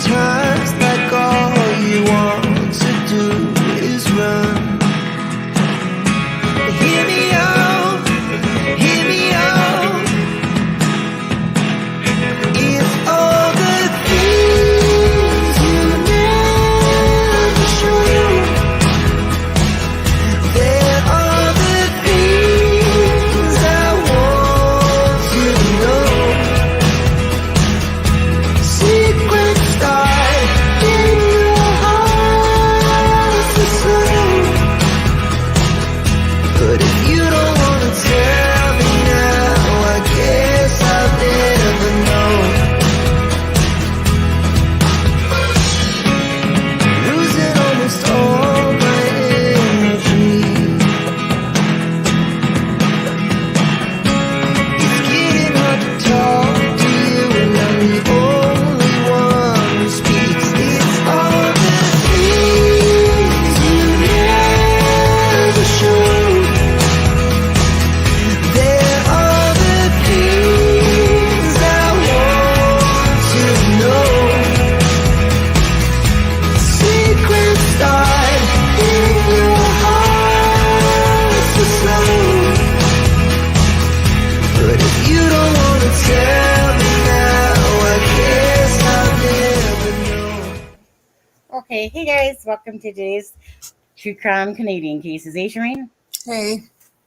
Sometimes like all you want to do is run. Hear me out, hear me out. It's all the things you never show. There are the things I want to know. Secrets start in your heart to slow. But if you don't want to tell me now, I guess I'll never know. Losing almost all my energy. It's getting hard to talk to you, and I'm the only one who speaks. It's all the things you never show. There are the things I want to know. Secrets start in your heart to slow. But if you don't want to tell me now, I guess I'll never know. Okay, hey guys, welcome to today's True Crime Canadian Cases. Hey, Shireen. Hey,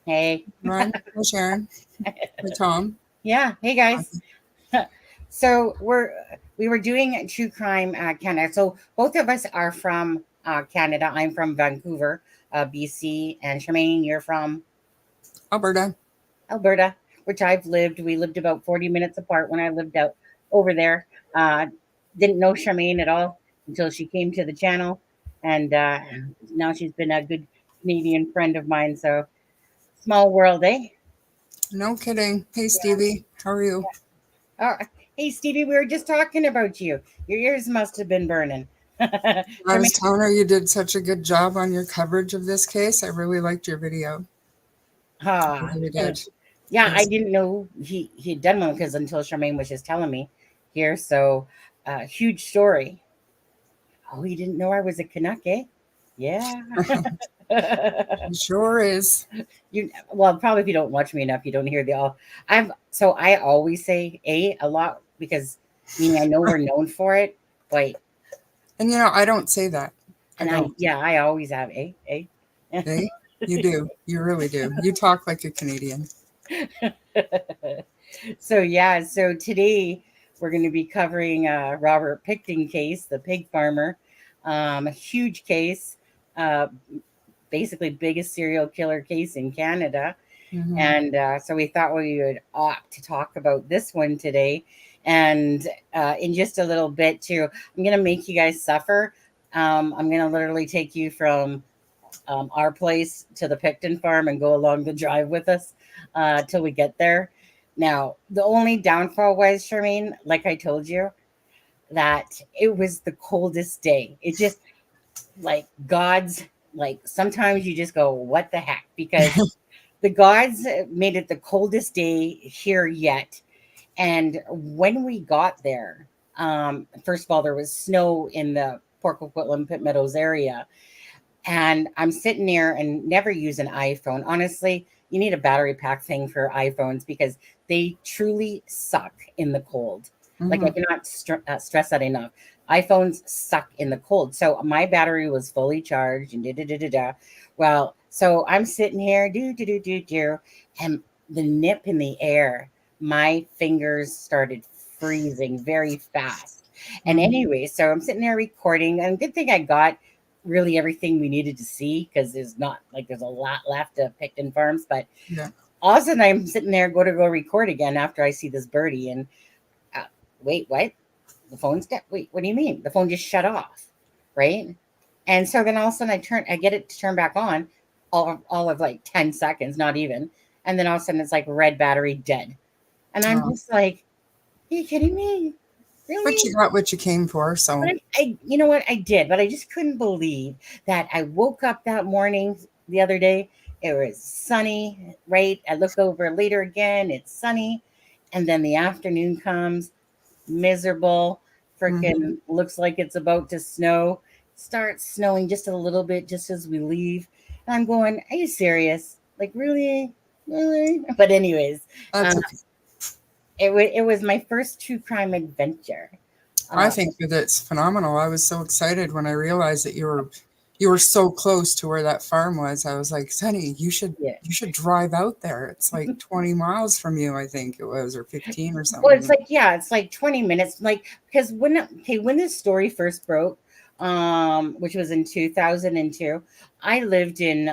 Hey. Ron. Hey, Sharon. Hey, Tom. Yeah, hey guys. So we were doing True Crime Canada. So both of us are from Canada. I'm from Vancouver, BC, and Charmaine, you're from Alberta. Alberta, which I've lived. We lived about 40 minutes apart when I lived out over there. Didn't know Charmaine at all until she came to the channel, and now she's been a good Canadian friend of mine. So small world, eh? No kidding. Hey, Stevie. How are you? Oh, hey Stevie, we were just talking about you. Your ears must have been burning. I was telling her you did such a good job on your coverage of this case. I really liked your video. I really did. Yeah, Yes. I didn't know he'd done one because until Charmaine was just telling me here. So huge story. Oh, you didn't know I was a Canuck, eh? Yeah. It sure is. Well, probably if you don't watch me enough, you don't hear the all. I always say a lot because I know we're known for it, but And I don't say that. I always have a. Hey, you do. You really do. You talk like a Canadian. So today we're going to be covering Robert Pickton case, the pig farmer, a huge case, basically biggest serial killer case in Canada. Mhm. And so we thought we would opt to talk about this one today. And in just a little bit too, I'm going to make you guys suffer. I'm going to literally take you from our place to the Pickton farm and go along the drive with us till we get there. Now, the only downfall was, Charmaine, like I told you, that it was the coldest day. It just like God's, like sometimes you just go, what the heck? Because the gods made it the coldest day here yet. And when we got there, first of all, there was snow in the Port Coquitlam Pitt Meadows area. And I'm sitting there and never use an iPhone. Honestly, you need a battery pack thing for iPhones because they truly suck in the cold. Like I cannot stress that enough. iPhones suck in the cold. So my battery was fully charged and Well, so I'm sitting here, and the nip in the air, my fingers started freezing very fast. And anyway, so I'm sitting there recording, and good thing I got really everything we needed to see because there's a lot left of Pickton Farms. But all of a sudden, I'm sitting there, go record again after I see this birdie, and wait, what? The phone's dead. Wait, what do you mean? The phone just shut off, right? And so then all of a sudden I get it to turn back on, all of like 10 seconds, not even. And then all of a sudden it's like red battery dead. And I'm just like, are you kidding me? Really? But you got what you came for, so. But you know what? I did, but I just couldn't believe that I woke up that morning the other day. It was sunny, right? I look over later again, it's sunny. And then the afternoon comes, miserable, freaking looks like it's about to snow. Starts snowing just a little bit just as we leave. And I'm going, are you serious? Like, really? Really? But anyways, That's uh, okay. it was my first true crime adventure. I Uh, think that it's phenomenal. I was so excited when I realized that you were so close to where that farm was. I was like, Sonny, yeah. you should drive out there. It's like 20 miles from you, I think it was, or 15 or Well, it's something. like, yeah, it's like 20 minutes. Like, because when this story first broke, which was in 2002, I lived in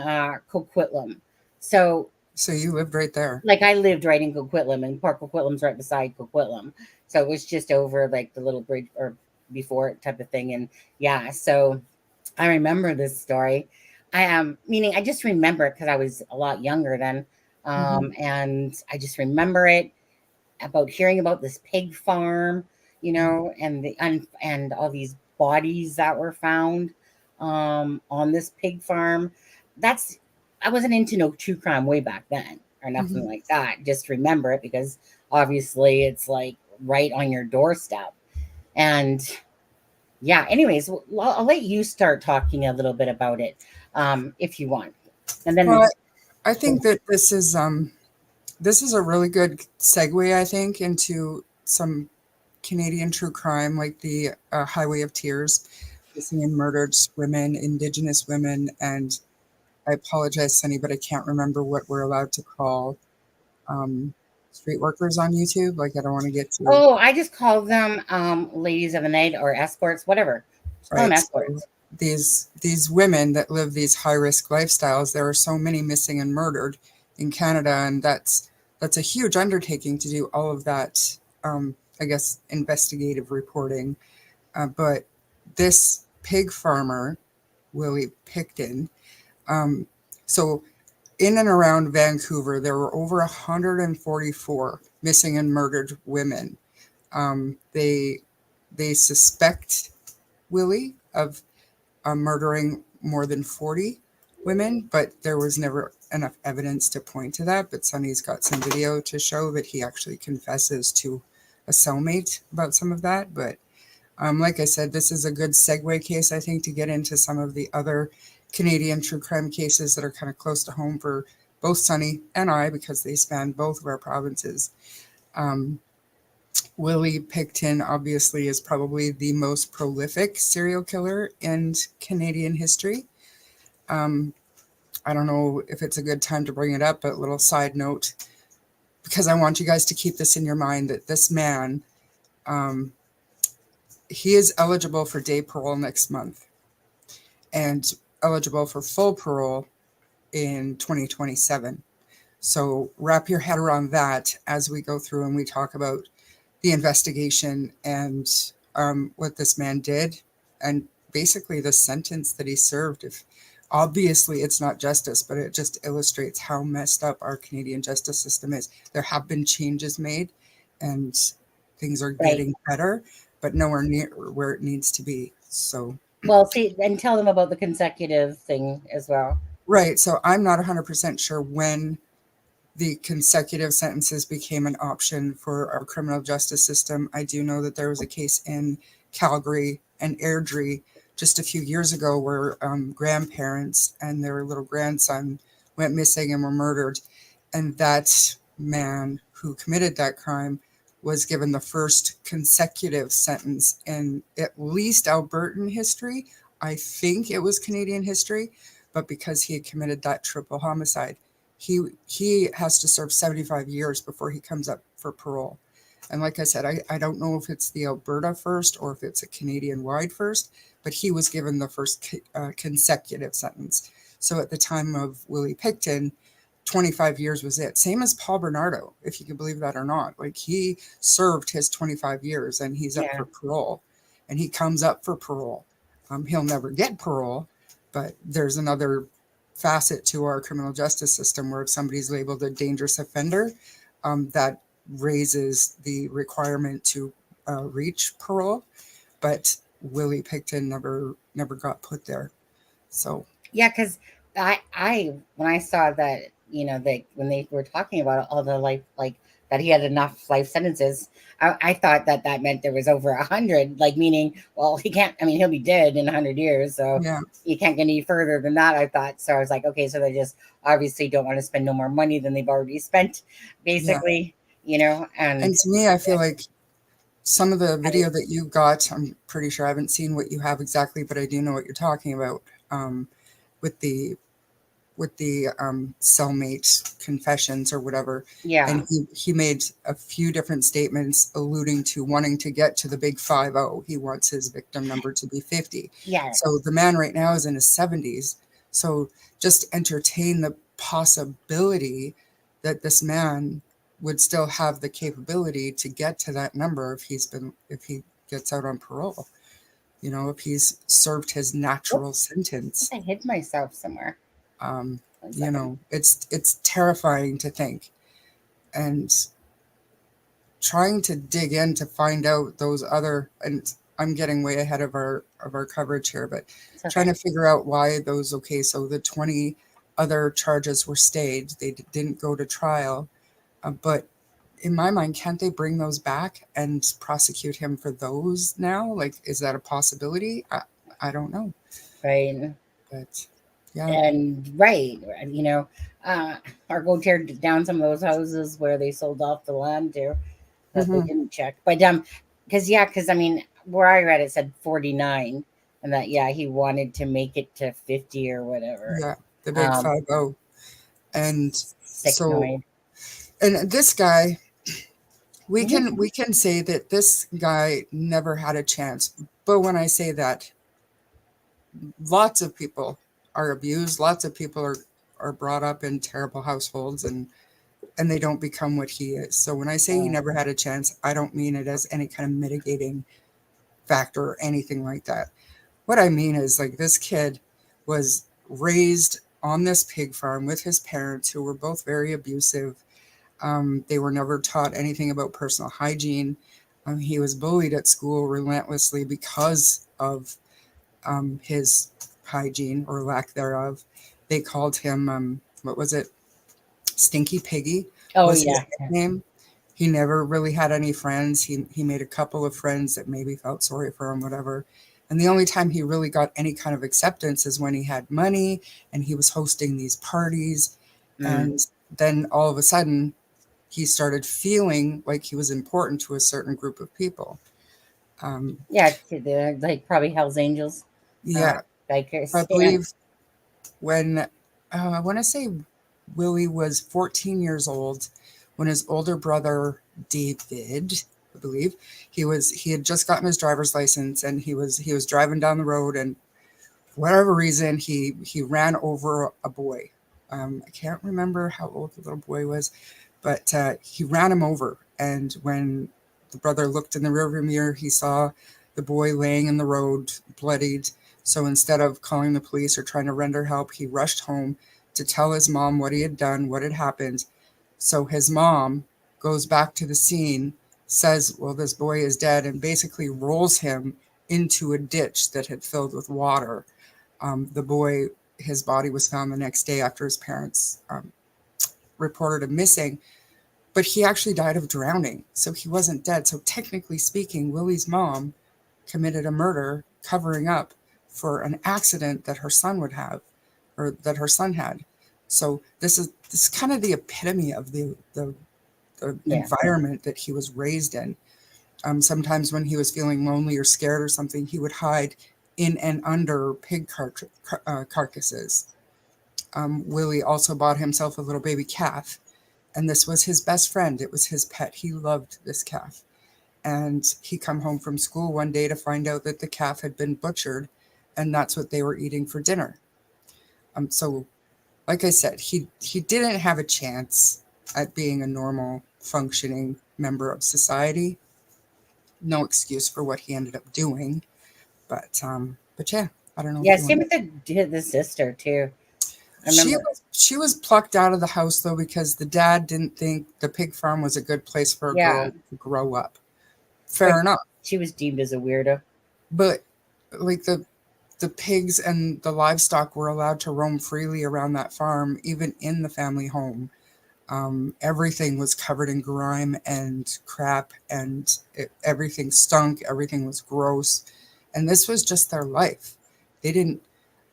Coquitlam. So, So you lived right there. like, I lived right in Coquitlam, and Port Coquitlam's right beside Coquitlam. So it was just over like the little bridge or before it type of thing. And yeah, so I remember this story. I am meaning I just remember it because I was a lot younger then. Hmm. And I just remember it about hearing about this pig farm, and and all these bodies that were found on this pig farm. That's I wasn't into no true crime way back then or nothing Hmm. like that. Just remember it because obviously it's like right on your doorstep. And yeah, anyways, I'll let you start talking a little bit about it if you want, and then Well, I think that this is a really good segue, I think, into some Canadian true crime, like the Highway of Tears, missing and murdered women, Indigenous women, and I apologize, Sunny, but I can't remember what we're allowed to call um, street workers on YouTube. Like, I don't want to get to oh, I just call them ladies of the night or escorts, whatever. Just call them right. So escorts. these women that live these high risk lifestyles, there are so many missing and murdered in Canada, and that's a huge undertaking to do all of that. I guess investigative reporting, but this pig farmer, Willie Pickton. Um, so in and around Vancouver, there were over 144 missing and murdered women. They suspect Willie of murdering more than 40 women, but there was never enough evidence to point to that. But Sonny's got some video to show that he actually confesses to a cellmate about some of that. But like I said, this is a good segue case, I think, to get into some of the other Canadian true crime cases that are kind of close to home for both Sonny and I because they span both of our provinces. Um, Willie Pickton obviously is probably the most prolific serial killer in Canadian history. Um, I don't know if it's a good time to bring it up, but a little side note, because I want you guys to keep this in your mind that this man, um, he is eligible for day parole next month and eligible for full parole in 2027. So wrap your head around that as we go through and we talk about the investigation and what this man did and basically the sentence that he served. If obviously it's not justice, but it just illustrates how messed up our Canadian justice system is. There have been changes made and things are Right. getting better, but nowhere near where it needs to be. So Well, see, and tell them about the consecutive thing as well. right. So I'm not 100% sure when the consecutive sentences became an option for our criminal justice system. I do know that there was a case in Calgary and Airdrie just a few years ago where grandparents and their little grandson went missing and were murdered. And that man who committed that crime was given the first consecutive sentence in at least Albertan history. I think it was Canadian history, but because he had committed that triple homicide, he has to serve 75 years before he comes up for parole. And like I said, I don't know if it's the Alberta first or if it's a Canadian wide first, but he was given the first consecutive sentence. So at the time of Willie Pickton, 25 years was it. Same as Paul Bernardo, if you can believe that or not. Like he served his 25 years and he's up Yeah. for parole and he comes up for parole. He'll never get parole, but there's another facet to our criminal justice system where if somebody's labeled a dangerous offender, that raises the requirement to reach parole. But Willie Pickton never got put there. So Yeah, because I when I saw that, when they were talking about all the like that he had enough life sentences. I thought that that meant there was over 100, like meaning, well, he can't. I mean, he'll be dead in 100 years, so Yeah. you can't get any further than that. I thought so. I was like, okay, so they just obviously don't want to spend no more money than they've already spent, Yeah. basically, you know. And And to me, I feel like some of the video that you got, I'm pretty sure I haven't seen what you have exactly, but I do know what you're talking about, with the cellmate confessions or whatever. yeah, And he made a few different statements alluding to wanting to get to the big 50. He wants his victim number to be 50. yeah, So the man right now is in his 70s. So just entertain the possibility that this man would still have the capability to get to that number if he gets out on parole. You know, if he's served his natural whoops, sentence. I hid myself somewhere. Um, One you second. know, it's terrifying to think, and trying to dig in to find out those other, and I'm getting way ahead of our coverage here, but It's trying okay. to figure out why those, okay, so the 20 other charges were stayed, they didn't go to trial, but in my mind, can't they bring those back and prosecute him for those now? Like, is that a possibility? I don't know, Right. but yeah. And right, you know, uh, or go tear down some of those houses where they sold off the land to that they Hmm. didn't check. But because yeah, because I mean, where I read it said 49, and that yeah, he wanted to make it to 50 or whatever. Yeah, the big Um, 50. And Sick so, noise. and this guy, Mhm. we can say that this guy never had a chance. But when I say that, lots of people are abused, lots of people are brought up in terrible households, and they don't become what he is. So when I say he never had a chance, I don't mean it as any kind of mitigating factor or anything like that. What I mean is, like, this kid was raised on this pig farm with his parents who were both very abusive. They were never taught anything about personal hygiene. He was bullied at school relentlessly because of his hygiene or lack thereof. They called him, what was it? Stinky Piggy Oh was his yeah, nickname. He never really had any friends. He made a couple of friends that maybe felt sorry for him, whatever. And the only time he really got any kind of acceptance is when he had money and he was hosting these parties. mm. And then all of a sudden, he started feeling like he was important to a certain group of people. Um, Yeah. To the like probably Hell's Angels, uh, yeah, I bikers. Yeah. believe when I want to say Willie was 14 years old, when his older brother David, I believe, he had just gotten his driver's license, and he was driving down the road, and for whatever reason he ran over a boy. I can't remember how old the little boy was, but he ran him over. And when the brother looked in the rearview mirror, he saw the boy laying in the road, bloodied. So instead of calling the police or trying to render help, he rushed home to tell his mom what he had done, what had happened. So his mom goes back to the scene, says, well, this boy is dead, and basically rolls him into a ditch that had filled with water. The boy, his body was found the next day after his parents reported him missing, but he actually died of drowning. So he wasn't dead. So technically speaking, Willie's mom committed a murder covering up for an accident that her son would have, or that her son had. So this is kind of the epitome of the Yeah. environment that he was raised in. Sometimes when he was feeling lonely or scared or something, he would hide in and under carcasses. Willie also bought himself a little baby calf, and this was his best friend. It was his pet. He loved this calf. And he come home from school one day to find out that the calf had been butchered, and that's what they were eating for dinner. So, like I said, he didn't have a chance at being a normal, functioning member of society. No excuse for what he ended up doing, but yeah, I don't know Yeah. if you Same want. with the sister too. I remember. She was plucked out of the house though because the dad didn't think the pig farm was a good place for a Yeah, girl to grow up. but Fair enough, she was deemed as a weirdo. but like the pigs and the livestock were allowed to roam freely around that farm, even in the family home. Everything was covered in grime and crap, and everything stunk. Everything was gross. And this was just their life. They didn't,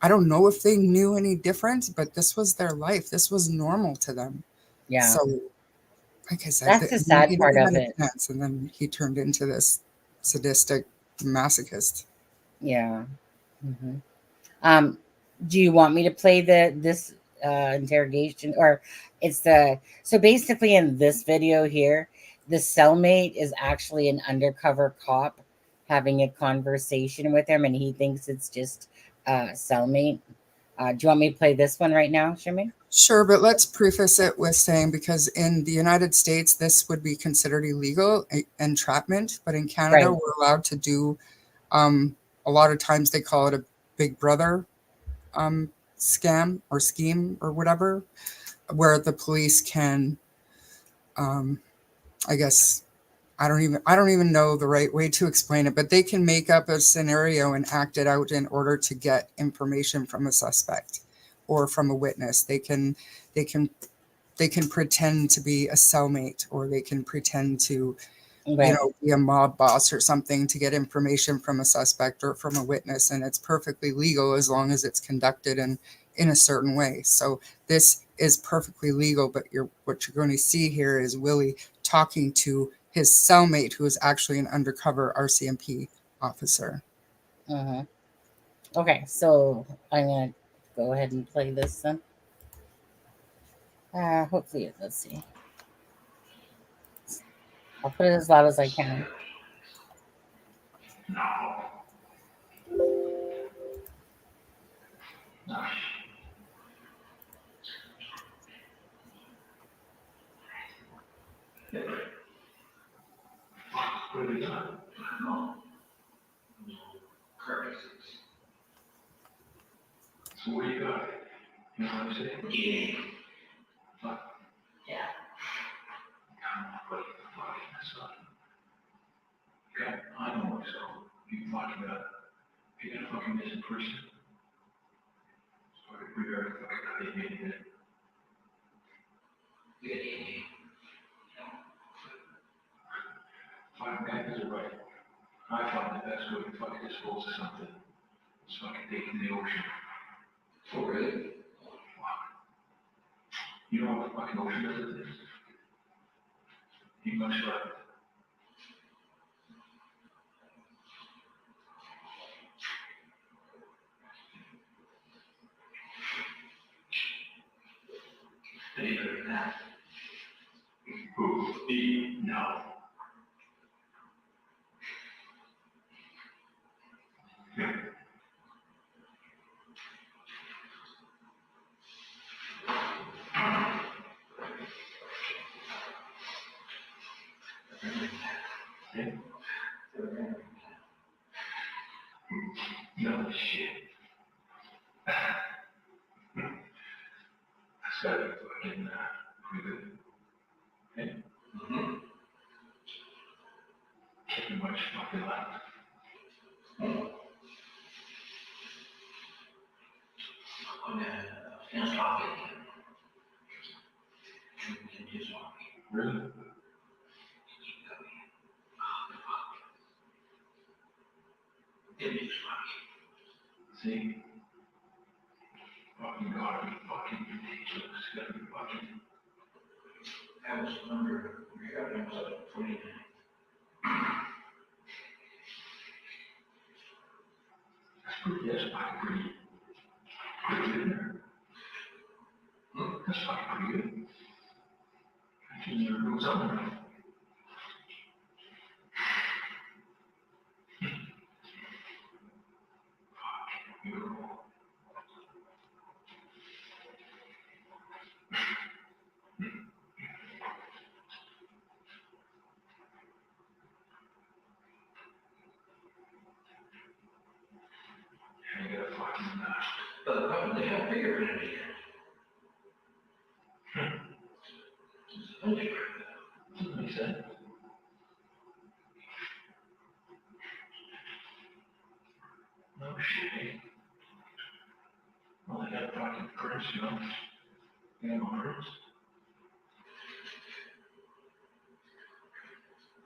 I don't know if they knew any different, but this was their life. This was normal to them. Yeah. So, like I said, That's the I mean, sad he part never of had it. a chance, and then he turned into this sadistic masochist. Yeah. Hmm. Um, do you want me to play this interrogation, or it's the so basically in this video here, the cellmate is actually an undercover cop having a conversation with him, and he thinks it's just cellmate. Do you want me to play this one right now, Shimmy? Sure, but let's preface it with saying, because in the United States, this would be considered illegal entrapment, but in Canada, Right. we're allowed to do, um, a lot of times they call it a Big Brother scam or scheme or whatever, where the police can, um, I guess, I don't even know the right way to explain it, but they can make up a scenario and act it out in order to get information from a suspect or from a witness. They can they can pretend to be a cellmate, or they can pretend to, Right. be a mob boss or something to get information from a suspect or from a witness. And it's perfectly legal as long as it's conducted in a certain way. So this is perfectly legal, but what you're going to see here is Willie talking to his cellmate, who is actually an undercover RCMP officer. Hmm. Okay, so I'm gonna go ahead and play this then. Hopefully, let's see. I'll put it as loud as I can.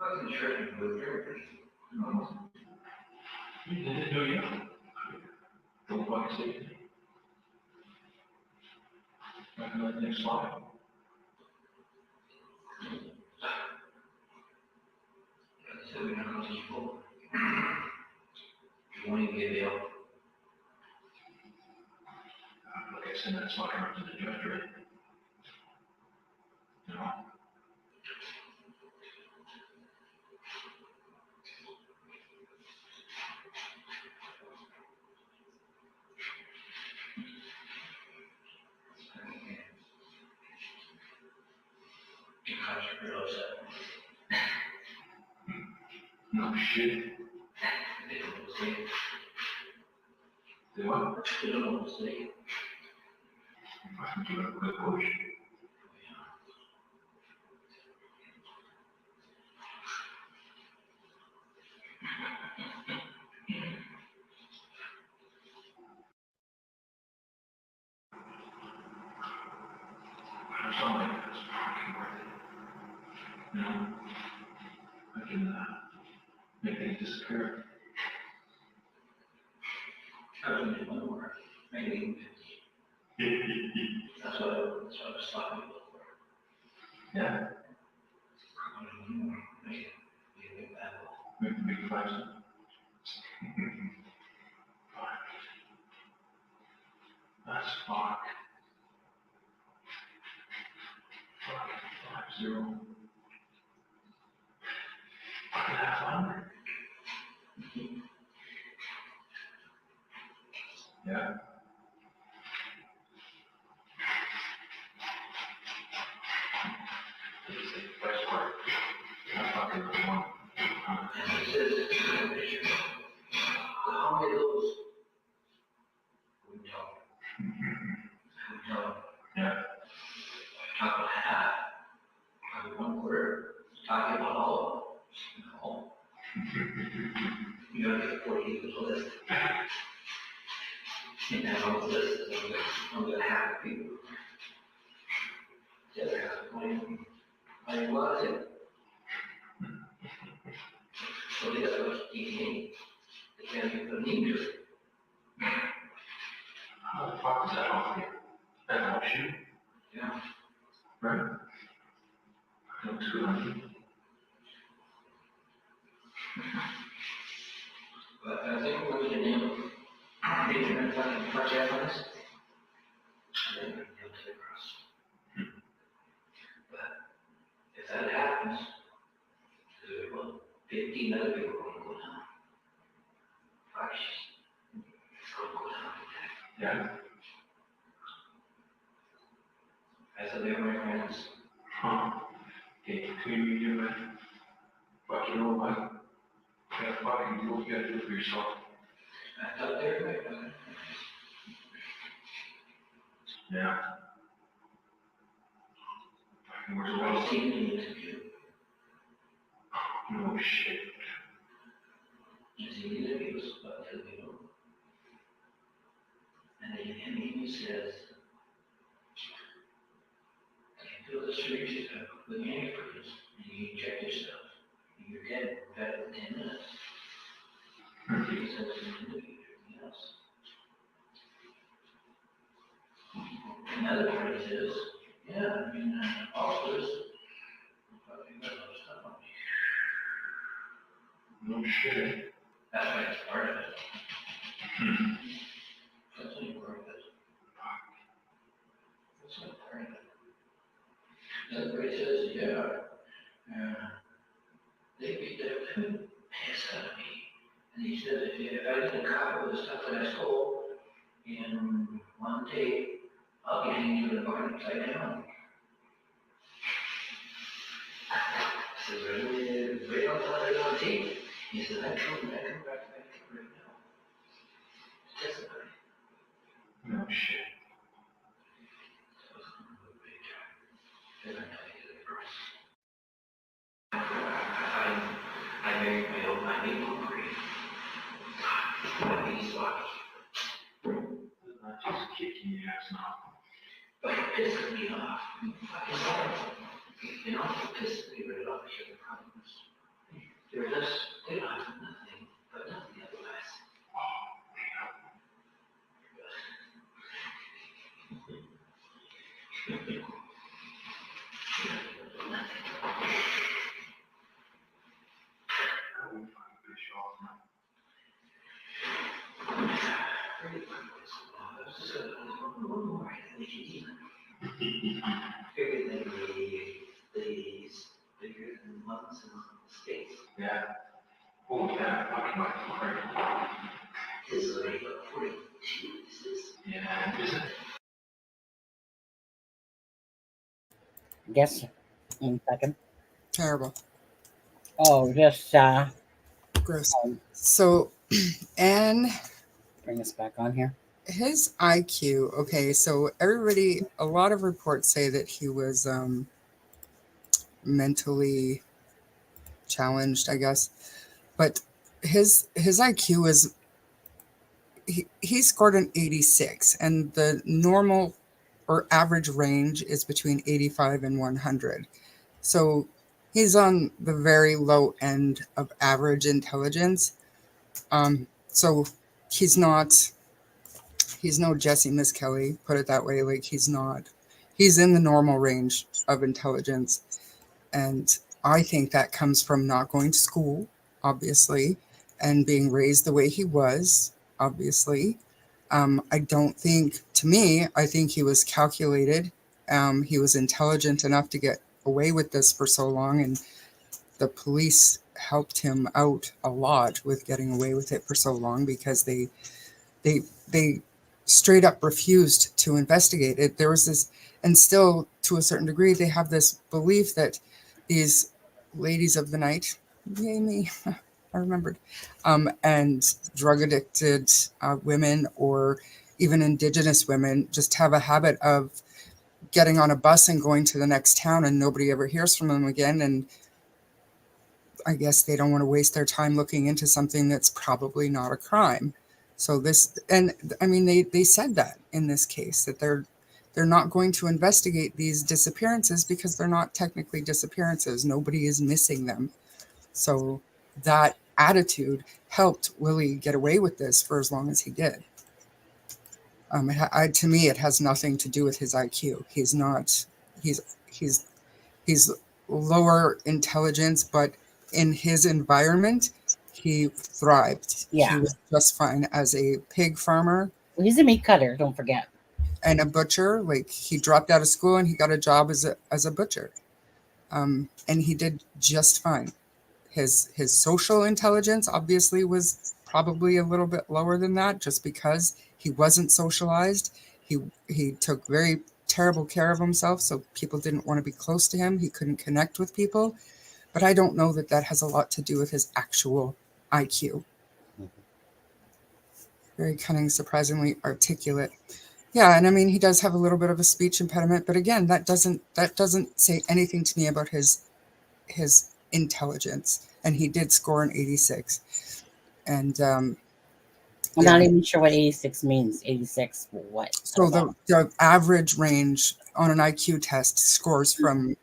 wasn't sure if you moved there. No. You didn't do you? Don't fucking say it. Back on that next slide. So we're not going to people. You won't even get bail. Like I said, that's not up to the judge, right? You know? No shit. They don't know say it. They what? They don't know say it. I think you're a good push. Something like that's fucking worth it. You know? I can make things disappear. I don't need one more. Maybe 50. That's what I was talking about for. Yeah. I don't need one more. Make it be a big battle. Make a big fight. That's fuck. 5-0. I could have fun. Yeah. It's a fresh part. I'm fucking with one. How many of those? We know. We know. Yeah. Talk about half. Probably 1/4. Talking about all of them. No. You gotta get 40 of the list. And then on the list is I'm gonna have people. The other half, I was it. So the other was eating. They can't even put an injury. How the fuck is that off here? That helps you? Yeah. Right? Looks good on you. But I think we can name internet fucking project on this. I think we can get it across. But if that happens, there will 15 other people are going to go down. Gosh, it's going to go down. Yeah. As a memory, friends. Huh. Okay, between me and you, man. But you know what? That fucking deal you gotta do for yourself. I thought they were right. Yeah. Fucking where's the world? I've seen the interview. No shit. I've seen the interviews about the video. And he says, I feel the streets with antifreeze, and you inject yourself, and you're dead better than 10 minutes. He says in the interview, everything else. Another part is, yeah, I mean, officers, fucking got a lot of stuff on me. No shit. That's why it's part of it. That's only part of it. That's only part of it. Everybody says, yeah, they beat the piss out of me. And he said, if I didn't copy the stuff that I stole in one day, I'll get into the barn upside down. I said, right on tape. He said, I come back to that right now. It's just a no shit. So it's going to be a big time. Then I know you get it first. I made my own, I made my green. He's lucky. Not just kicking your ass now. But it pisses me off. You know, it pisses me right off. I should have promised. They're just, they don't have nothing, but nothing otherwise. Bigger than the days, bigger than months and states. Yeah. Oh, yeah. This is already about 42. Yeah. Is it? Guess 1 second. Terrible. Oh, just Gross. So, and bring this back on here. his IQ, okay, so everybody, a lot of reports say that he was mentally challenged, I guess. But his IQ is he scored an 86, and the normal or average range is between 85 and 100. So he's on the very low end of average intelligence. So he's no Jesse Miss Kelly, put it that way. Like he's in the normal range of intelligence. And I think that comes from not going to school, obviously, and being raised the way he was, obviously. I don't think, to me, I think he was calculated. He was intelligent enough to get away with this for so long, and the police helped him out a lot with getting away with it for so long because they straight up refused to investigate it. There was this, and still to a certain degree, they have this belief that these ladies of the night, yay me, I remembered, and drug addicted women or even Indigenous women just have a habit of getting on a bus and going to the next town and nobody ever hears from them again. And I guess they don't want to waste their time looking into something that's probably not a crime. So this, and I mean, they said that in this case, that they're not going to investigate these disappearances because they're not technically disappearances. Nobody is missing them. So that attitude helped Willie get away with this for as long as he did. To me, it has nothing to do with his IQ. He's lower intelligence, but in his environment, he thrived. Yeah. He was just fine as a pig farmer. Well, he's a meat cutter, don't forget. And a butcher. Like, he dropped out of school and he got a job as a butcher. And he did just fine. His social intelligence obviously was probably a little bit lower than that, just because he wasn't socialized. He took very terrible care of himself, so people didn't want to be close to him. He couldn't connect with people. But I don't know that has a lot to do with his actual IQ. Very cunning, surprisingly articulate. Yeah, and I mean, he does have a little bit of a speech impediment, but again, that doesn't say anything to me about his intelligence. And he did score an 86. And I'm not even sure what 86 means. 86 what? So the average range on an IQ test scores from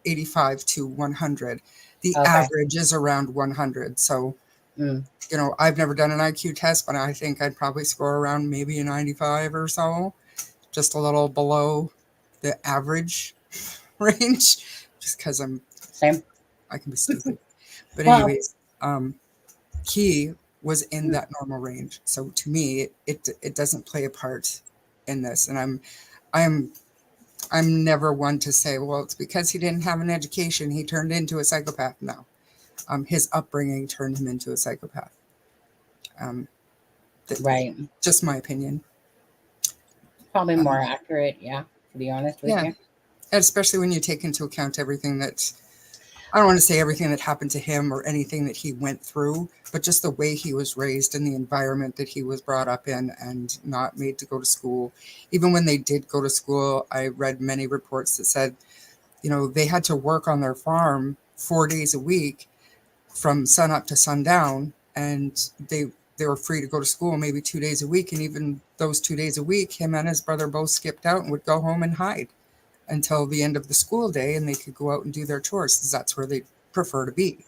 85 to 100. The average is around 100. So, I've never done an IQ test, but I think I'd probably score around maybe a 95 or so, just a little below the average range, just because I can be stupid. But anyways, he was in that normal range. So to me, it doesn't play a part in this. And I'm never one to say, well, it's because he didn't have an education, he turned into a psychopath. No. His upbringing turned him into a psychopath. Right. Just my opinion. Probably more accurate, to be honest with you. And especially when you take into account everything that, I don't want to say everything that happened to him or anything that he went through, but just the way he was raised and the environment that he was brought up in and not made to go to school. Even when they did go to school, I read many reports that said, they had to work on their farm 4 days a week from sun up to sundown, and they were free to go to school maybe 2 days a week. And even those 2 days a week, him and his brother both skipped out and would go home and hide until the end of the school day, and they could go out and do their chores because that's where they prefer to be.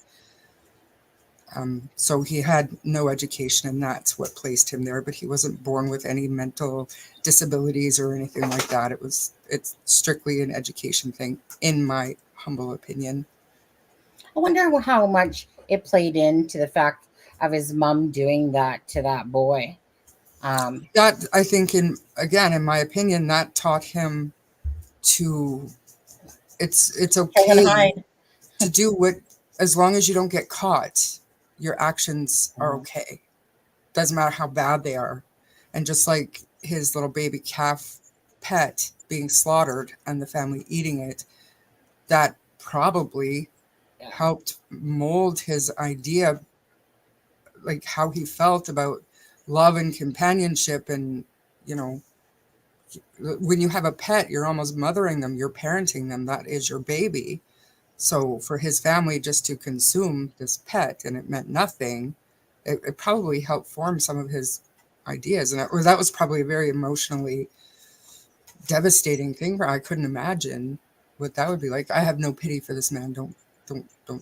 So he had no education, and that's what placed him there. But he wasn't born with any mental disabilities or anything like that. It's strictly an education thing, in my humble opinion. I wonder how much it played into the fact of his mom doing that to that boy. Um, That, I think, in my opinion, that taught him to it's Kill and okay hide. to do what, as long as you don't get caught, your actions are Mhm. okay. Doesn't matter how bad they are. And just like his little baby calf pet being slaughtered and the family eating it, that probably Yeah. helped mold his idea, like how he felt about love and companionship. And, you know, when you have a pet, you're almost mothering them, you're parenting them, that is your baby. So for his family just to consume this pet and it meant nothing, it probably helped form some of his ideas. And that was probably a very emotionally devastating thing. I couldn't imagine what that would be like. I have no pity for this man. Don't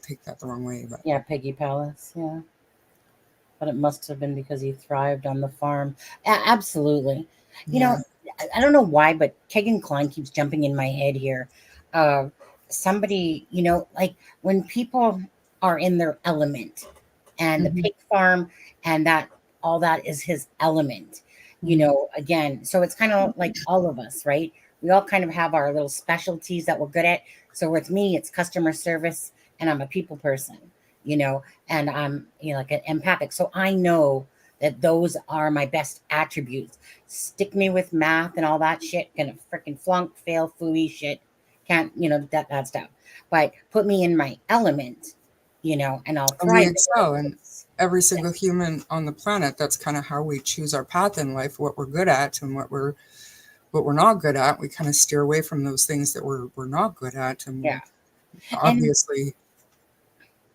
take that the wrong way. But Yeah, Piggy Palace. Yeah. But it must have been because he thrived on the farm. Absolutely. You know, yeah. I don't know why, but Kegan Klein keeps jumping in my head here. Uh, somebody, like when people are in their element, and the Hmm. pig farm, and that all that is his element. Hmm. Again, so it's kind of like all of us, right? We all kind of have our little specialties that we're good at. So with me, it's customer service, and I'm a people person. You know, and I'm like an empathic. So I know that those are my best attributes. Stick me with math and all that shit, gonna freaking flunk, fail, fooey shit. Can't that stuff. But put me in my element, and I'll And we thrive in excel. those And things. every single human on the planet, that's kind of how we choose our path in life, what we're good at and what we're not good at. We kind of steer away from those things that we're not good at. And Yeah, we and obviously,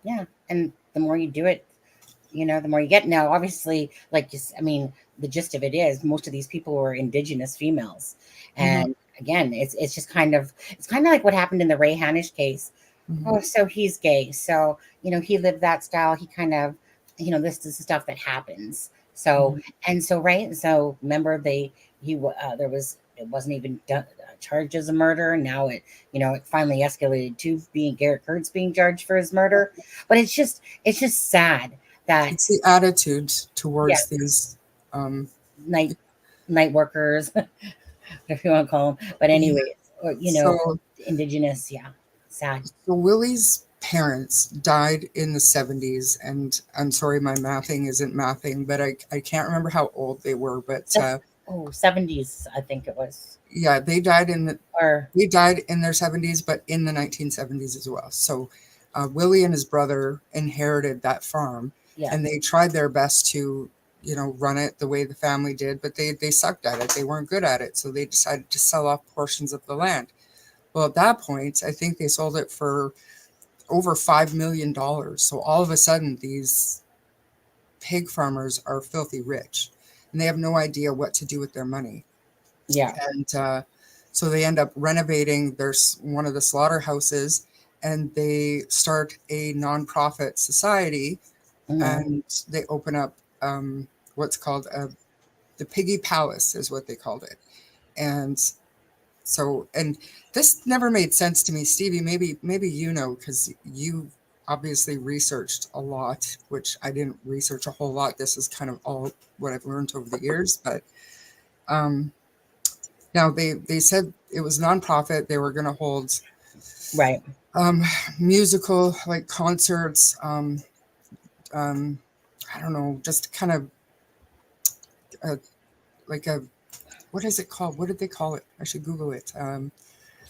yeah, and the more you do it, the more you get. Now, obviously, like I mean, the gist of it is most of these people were indigenous females, mhm, and again, it's just it's kind of like what happened in the Ray Hanish case. mhm, Oh, so he's gay. So, he lived that style. He kind of, this is the stuff that happens. So, mhm. and so, right. So remember there was, it wasn't even done, charged as a murder. Now it finally escalated to being Garrett Kurtz being charged for his murder. But it's just sad that, It's the attitude yeah, towards these. Um, night, night workers, whatever you want to call them. But yeah. anyways, or, So, indigenous. Yeah. Sad. so Willie's parents died in the 70s, and I'm sorry, my mathing isn't mathing, but I can't remember how old they were. But Oh, 70s, I think it was. yeah, Or they died in their 70s, but in the 1970s as well. So Willie and his brother inherited that farm, yeah. and they tried their best to, run it the way the family did, but they sucked at it. They weren't good at it, so they decided to sell off portions of the land. Well, at that point, I think they sold it for over $5 million. So all of a sudden, these pig farmers are filthy rich, and they have no idea what to do with their money. Yeah. And so they end up renovating one of the slaughterhouses, and they start a nonprofit society, Mhm. and they open up what's called the Piggy Palace, is what they called it. And and this never made sense to me, Stevie. Maybe because you obviously researched a lot, which I didn't research a whole lot. This is kind of all what I've learned over the years. But um, now they said it was nonprofit. They were going to hold Right. um, musical, like concerts. Um, I don't know, just kind of uh, like a, what is it called? What did they call it? I should Google it.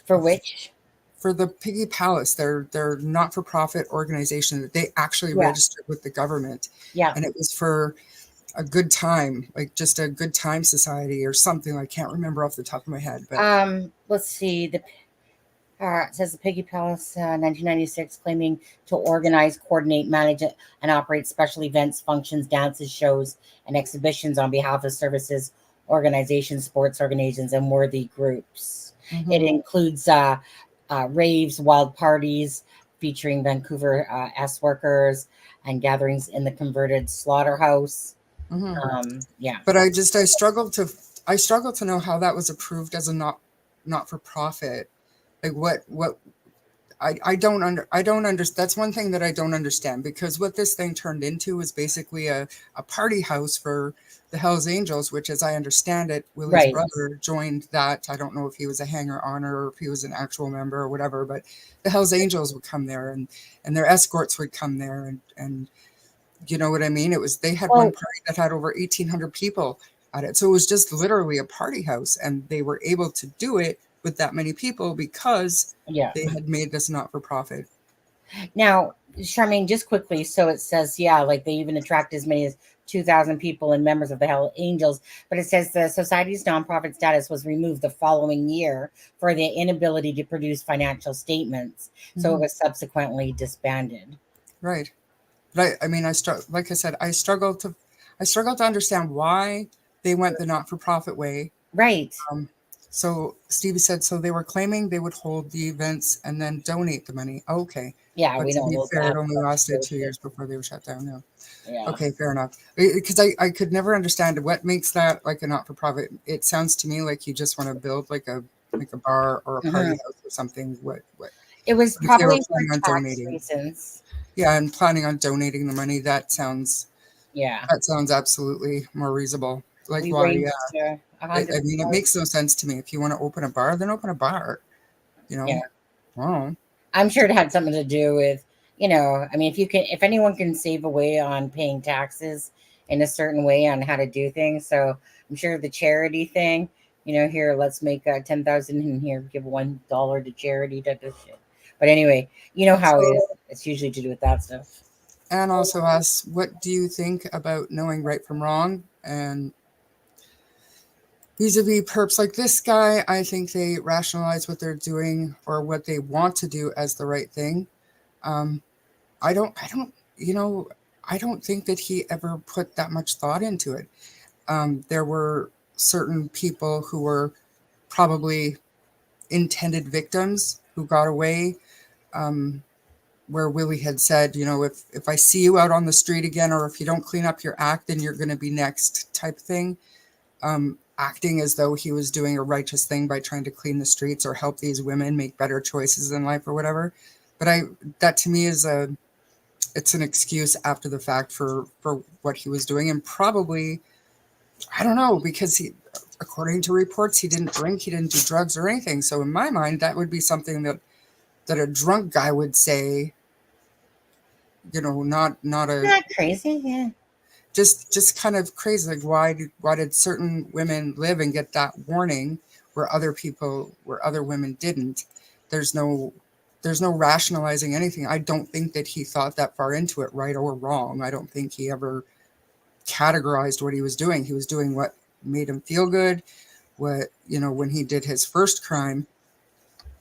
For which? For the Piggy Palace, they're not for profit organization that they actually Yeah. registered with the government, Yeah. and it was for a good time, like just a good time society or something. I can't remember off the top of my head, but Let's see. It says the Piggy Palace, 1996, claiming to organize, coordinate, manage, and operate special events, functions, dances, shows, and exhibitions on behalf of services, organizations, sports organizations, and worthy groups. It mhm, includes raves, wild parties featuring Vancouver S workers, and gatherings in the converted slaughterhouse. Mhm. Yeah. But I struggle to know how that was approved as a not for profit. Like what I don't understand. That's one thing that I don't understand, because what this thing turned into was basically a party house for the Hells Angels, which, as I understand it, Willie's Right. brother joined that. I don't know if he was a hanger on or if he was an actual member or whatever, but the Hells Angels would come there, and their escorts would come there, and you know what I mean? It was, they had one Well, party that had over 1,800 people at it. So it was just literally a party house, and they were able to do it with that many people because yeah. they had made this not for profit. Now, Charmaine, just quickly, so it says, yeah, like they even attract as many as 2,000 people and members of the Hell Angels, but it says the society's nonprofit status was removed the following year for the inability to produce financial statements. So it Mhm. was subsequently disbanded. Right. But I mean, like I said, I struggle to understand why they went the not-for-profit way. Right. Um, so Stevie said, so they were claiming they would hold the events and then donate the money. Okay. Yeah, But we to don't be hold fair, that it only much lasted 2 bullshit. years before they were shut down. Yeah. Yeah. Okay, fair enough. Because I could never understand what makes that like a not-for-profit. It sounds to me like you just want to build like a bar or a party Mhm. house or something. What It was if they were probably for planning on tax donating? reasons. Yeah, and planning on donating the money. Yeah. That sounds absolutely more reasonable. Like We why? Yeah, raised a hundred I mean, it dollars. makes no sense to me. If you want to open a bar, then open a bar. You Yeah. know. Wow. I'm sure it had something to do with, I mean, if anyone can save away on paying taxes in a certain way on how to do things. So I'm sure the charity thing, here, let's make 10,000 and here, give $1 to charity type of shit. But anyway, you know how it is. So It's usually to do with that stuff. Anne also asks, what do you think about knowing right from wrong? And vis-a-vis perps like this guy, I think they rationalize what they're doing or what they want to do as the right thing. Um, I don't, I don't think that he ever put that much thought into it. There were certain people who were probably intended victims who got away, um, where Willie had said, if I see you out on the street again, or if you don't clean up your act, then you're going to be next type thing. Acting as though he was doing a righteous thing by trying to clean the streets or help these women make better choices in life or whatever. But that to me it's an excuse after the fact for what he was doing. And probably, I don't know, because according to reports, he didn't drink, he didn't do drugs or anything. So in my mind, that would be something that a drunk guy would say, not a, Not crazy. Yeah. just kind of crazy. Like why did certain women live and get that warning where other women didn't? There's no there's no rationalizing anything. I don't think that he thought that far into it, right or wrong. I don't think he ever categorized what he was doing. He was doing what made him feel good. When he did his first crime,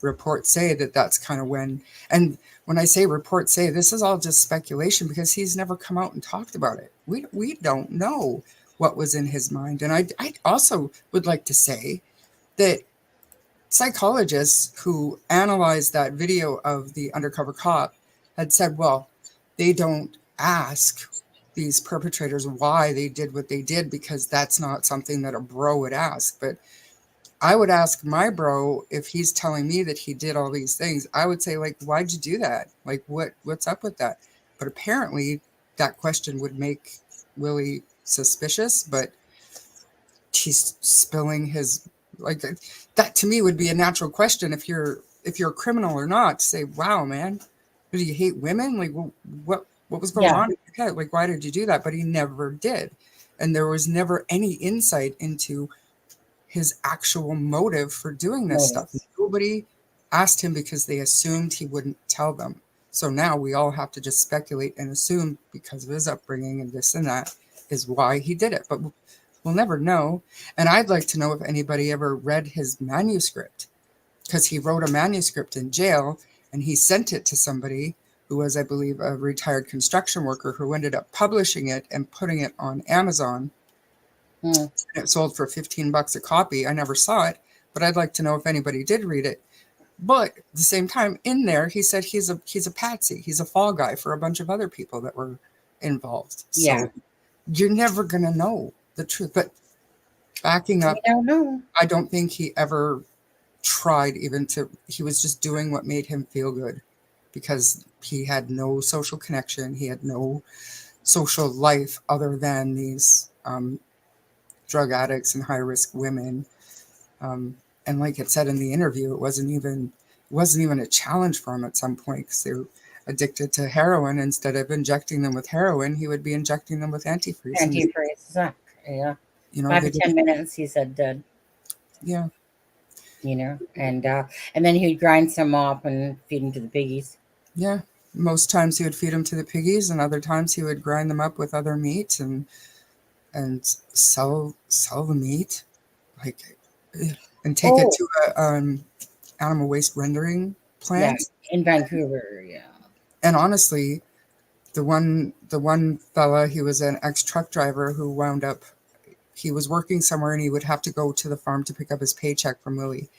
reports say that's kind of and when I say reports say, this is all just speculation because he's never come out and talked about it. We don't know what was in his mind. And I also would like to say that psychologists who analyzed that video of the undercover cop had said, well, they don't ask these perpetrators why they did what they did because that's not something that a bro would ask. But I would ask my bro, if he's telling me that he did all these things, I would say, like, why'd you do that? Like, what's up with that? But apparently that question would make Willie suspicious, but he's spilling his, like, that to me would be a natural question if you're a criminal or not, to say, wow, man, do you hate women? Like, what was going Yeah. on in your head? Like, why did you do that? But he never did. And there was never any insight into his actual motive for doing this stuff. Motives. Nobody asked him because they assumed he wouldn't tell them. So now we all have to just speculate and assume because of his upbringing and this and that is why he did it. But we'll never know. And I'd like to know if anybody ever read his manuscript, because he wrote a manuscript in jail and he sent it to somebody who was, I believe, a retired construction worker who ended up publishing it and putting it on Amazon. Hmm. It sold for $15 a copy. I never saw it, but I'd like to know if anybody did read it. But at the same time, in there, he said he's a patsy. He's a fall guy for a bunch of other people that were involved. Yeah. So you're never going to know the truth. But backing up, I don't know. I don't think he ever tried even to, he was just doing what made him feel good because he had no social connection. He had no social life other than these drug addicts and high risk women. And like it said in the interview, it wasn't even a challenge for him at some point because they were addicted to heroin. Instead of injecting them with heroin, he would be injecting them with antifreeze. And, Antifreeze. Yeah. you know, 5 they to 10 didn't, minutes, he said, dead. yeah, You know, and then he'd grind some up and feed them to the piggies. yeah. Most times he would feed them to the piggies, and other times he would grind them up with other meat and sell the meat, like, and take it Oh, to a animal waste rendering yeah, plant. in Vancouver. Yeah. And honestly, the one fella, he was an ex-truck driver who wound up, he was working somewhere and he would have to go to the farm to pick up his paycheck from Willie.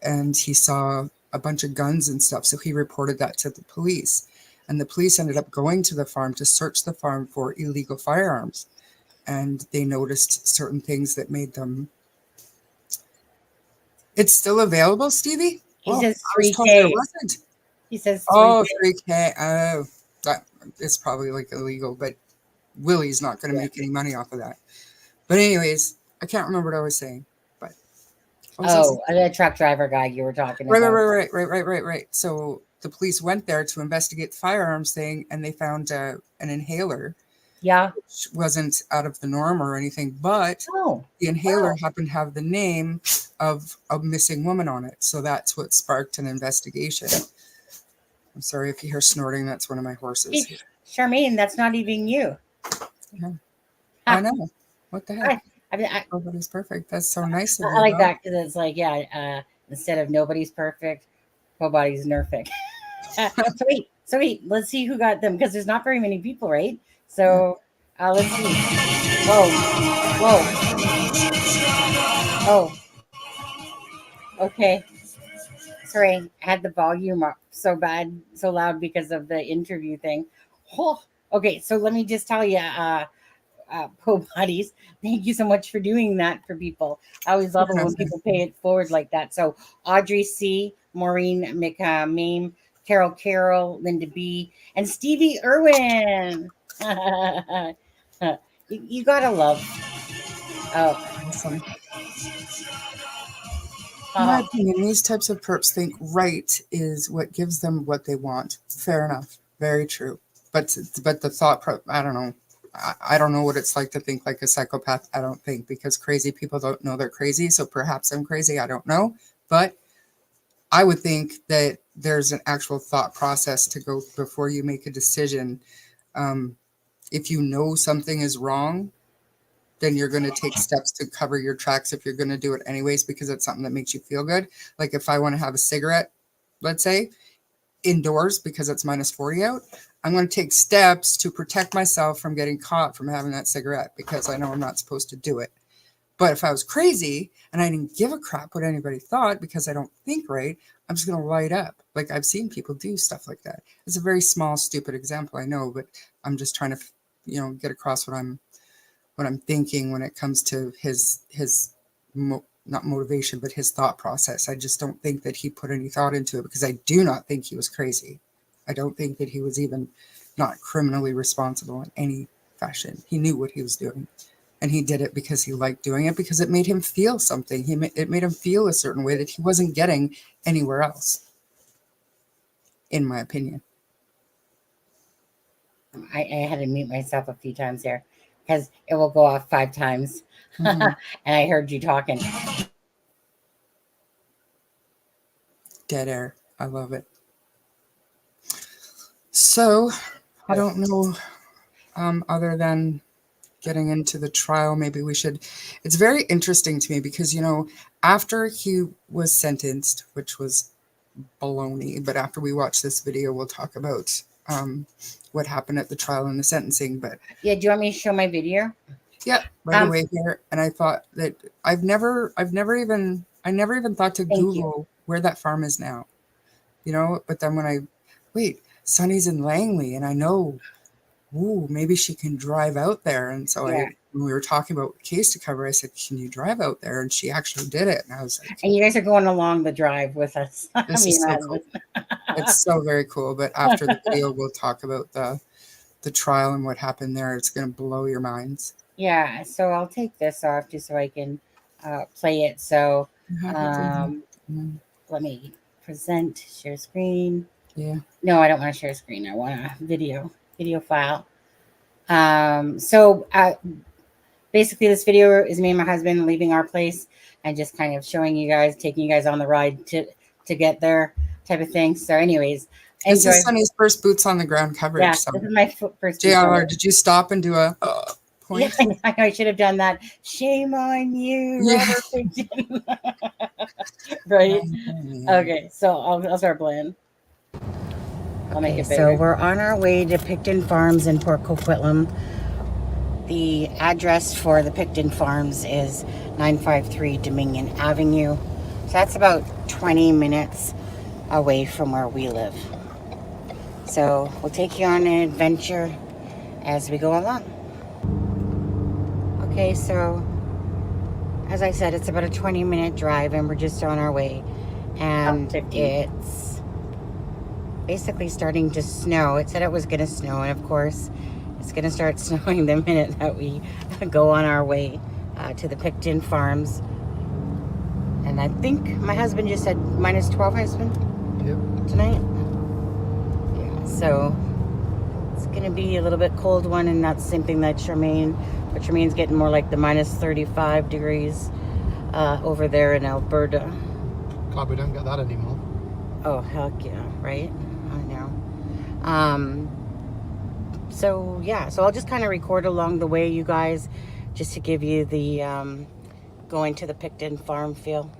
And he saw a bunch of guns and stuff. So he reported that to the police. And the police ended up going to the farm to search the farm for illegal firearms. And they noticed certain things that made them. It's still available, Stevie? He Oh, says I was told there 3K. wasn't. He says 3K. Oh, 3K. Oh, that is probably like illegal, but Willie's not going to make any money off of that. But anyways, I can't remember what I was saying. But Oh, the truck driver guy you were talking about. right. So the police went there to investigate the firearms thing, and they found an inhaler. Yeah. Which wasn't out of the norm or anything, but Oh. the inhaler happened to have the name of a missing woman on it. So that's what sparked an investigation. I'm sorry if you hear snorting. That's one of my horses. Hey, Charmaine, that's not even you. Yeah. I know. What the heck? I Nobody's perfect. That's so nice of you. I like Bob. that because it's like, yeah, instead of nobody's perfect, nobody's nerfing. So wait, let's see who got them because there's not very many people, right? So let's see. Whoa. Oh, okay. Sorry, I had the volume up so loud because of the interview thing. Oh, okay, so let me just tell you, Po Buddies, thank you so much for doing that for people. I always love it when people pay it forward like that. So Audrey C, Maureen McMame, Carol, Linda B, and Stevie Irwin. You gotta love. Oh, Awesome. In my opinion, these types of perps think right is what gives them what they want. Fair enough. Very true. But the thought, I don't know. I don't know what it's like to think like a psychopath. I don't think, because crazy people don't know they're crazy. So perhaps I'm crazy. I don't know. But I would think that there's an actual thought process to go before you make a decision. If you know something is wrong, then you're going to take steps to cover your tracks if you're going to do it anyways, because it's something that makes you feel good. Like if I want to have a cigarette, let's say, indoors because it's minus 40 out, I'm going to take steps to protect myself from getting caught from having that cigarette because I know I'm not supposed to do it. But if I was crazy and I didn't give a crap what anybody thought because I don't think right, I'm just going to light up. Like I've seen people do stuff like that. It's a very small, stupid example, I know, but I'm just trying to, get across what I'm thinking when it comes to his not motivation, but his thought process. I just don't think that he put any thought into it because I do not think he was crazy. I don't think that he was even not criminally responsible in any fashion. He knew what he was doing, and he did it because he liked doing it, because it made him feel something. It made him feel a certain way that he wasn't getting anywhere else, in my opinion. I had to mute myself a few times there because it will go off 5 times. Mm-hmm. And I heard you talking. Dead air. I love it. So, I don't know, other than getting into the trial, maybe we should. It's very interesting to me because, after he was sentenced, which was baloney, but after we watch this video, we'll talk about what happened at the trial and the sentencing. But yeah, do you want me to show my video? Yeah, right away here. And I thought that I never even thought to Google where that farm is now, But then when Sonny's in Langley, and I know ooh, maybe she can drive out there. And so Yeah. when we were talking about case to cover, I said, can you drive out there? And she actually did it. And I was like, And you guys are going along the drive with us. this Me is and so my cool. husband. It's so very cool. But after the video, we'll talk about the trial and what happened there. It's going to blow your minds. Yeah, so I'll take this off just so I can play it. So let me present, share screen. Yeah. No, I don't want to share screen. I want a video file. Basically, this video is me and my husband leaving our place and just kind of showing you guys, taking you guys on the ride to get there, type of thing. So, anyways, This enjoy. is Sunny's first boots on the ground coverage. Yeah, So. this is my first. JLR, did you stop and do a point? Yeah, I know I should have done that. Shame on you, Yeah. Robert Pickton. Right? Okay, so I'll start playing. I'll make it bigger. So we're on our way to Pickton Farms in Port Coquitlam. The address for the Pickton Farms is 953 Dominion Avenue. So that's about 20 minutes away from where we live. So we'll take you on an adventure as we go along. Okay, so as I said, it's about a 20-minute drive and we're just on our way. And it's basically starting to snow. It said it was going to snow, and of course, it's going to start snowing the minute that we go on our way to the Pickton Farms. And I think my husband just said minus 12, husband? Yep. Tonight? Yeah, so it's going to be a little bit cold one, and that's the same thing that Charmaine, but Charmaine's getting more like the minus 35 degrees over there in Alberta. God, we don't get that anymore. Oh, heck yeah, right? I know. So yeah, so I'll just kind of record along the way, you guys, just to give you the going to the Pickton farm feel.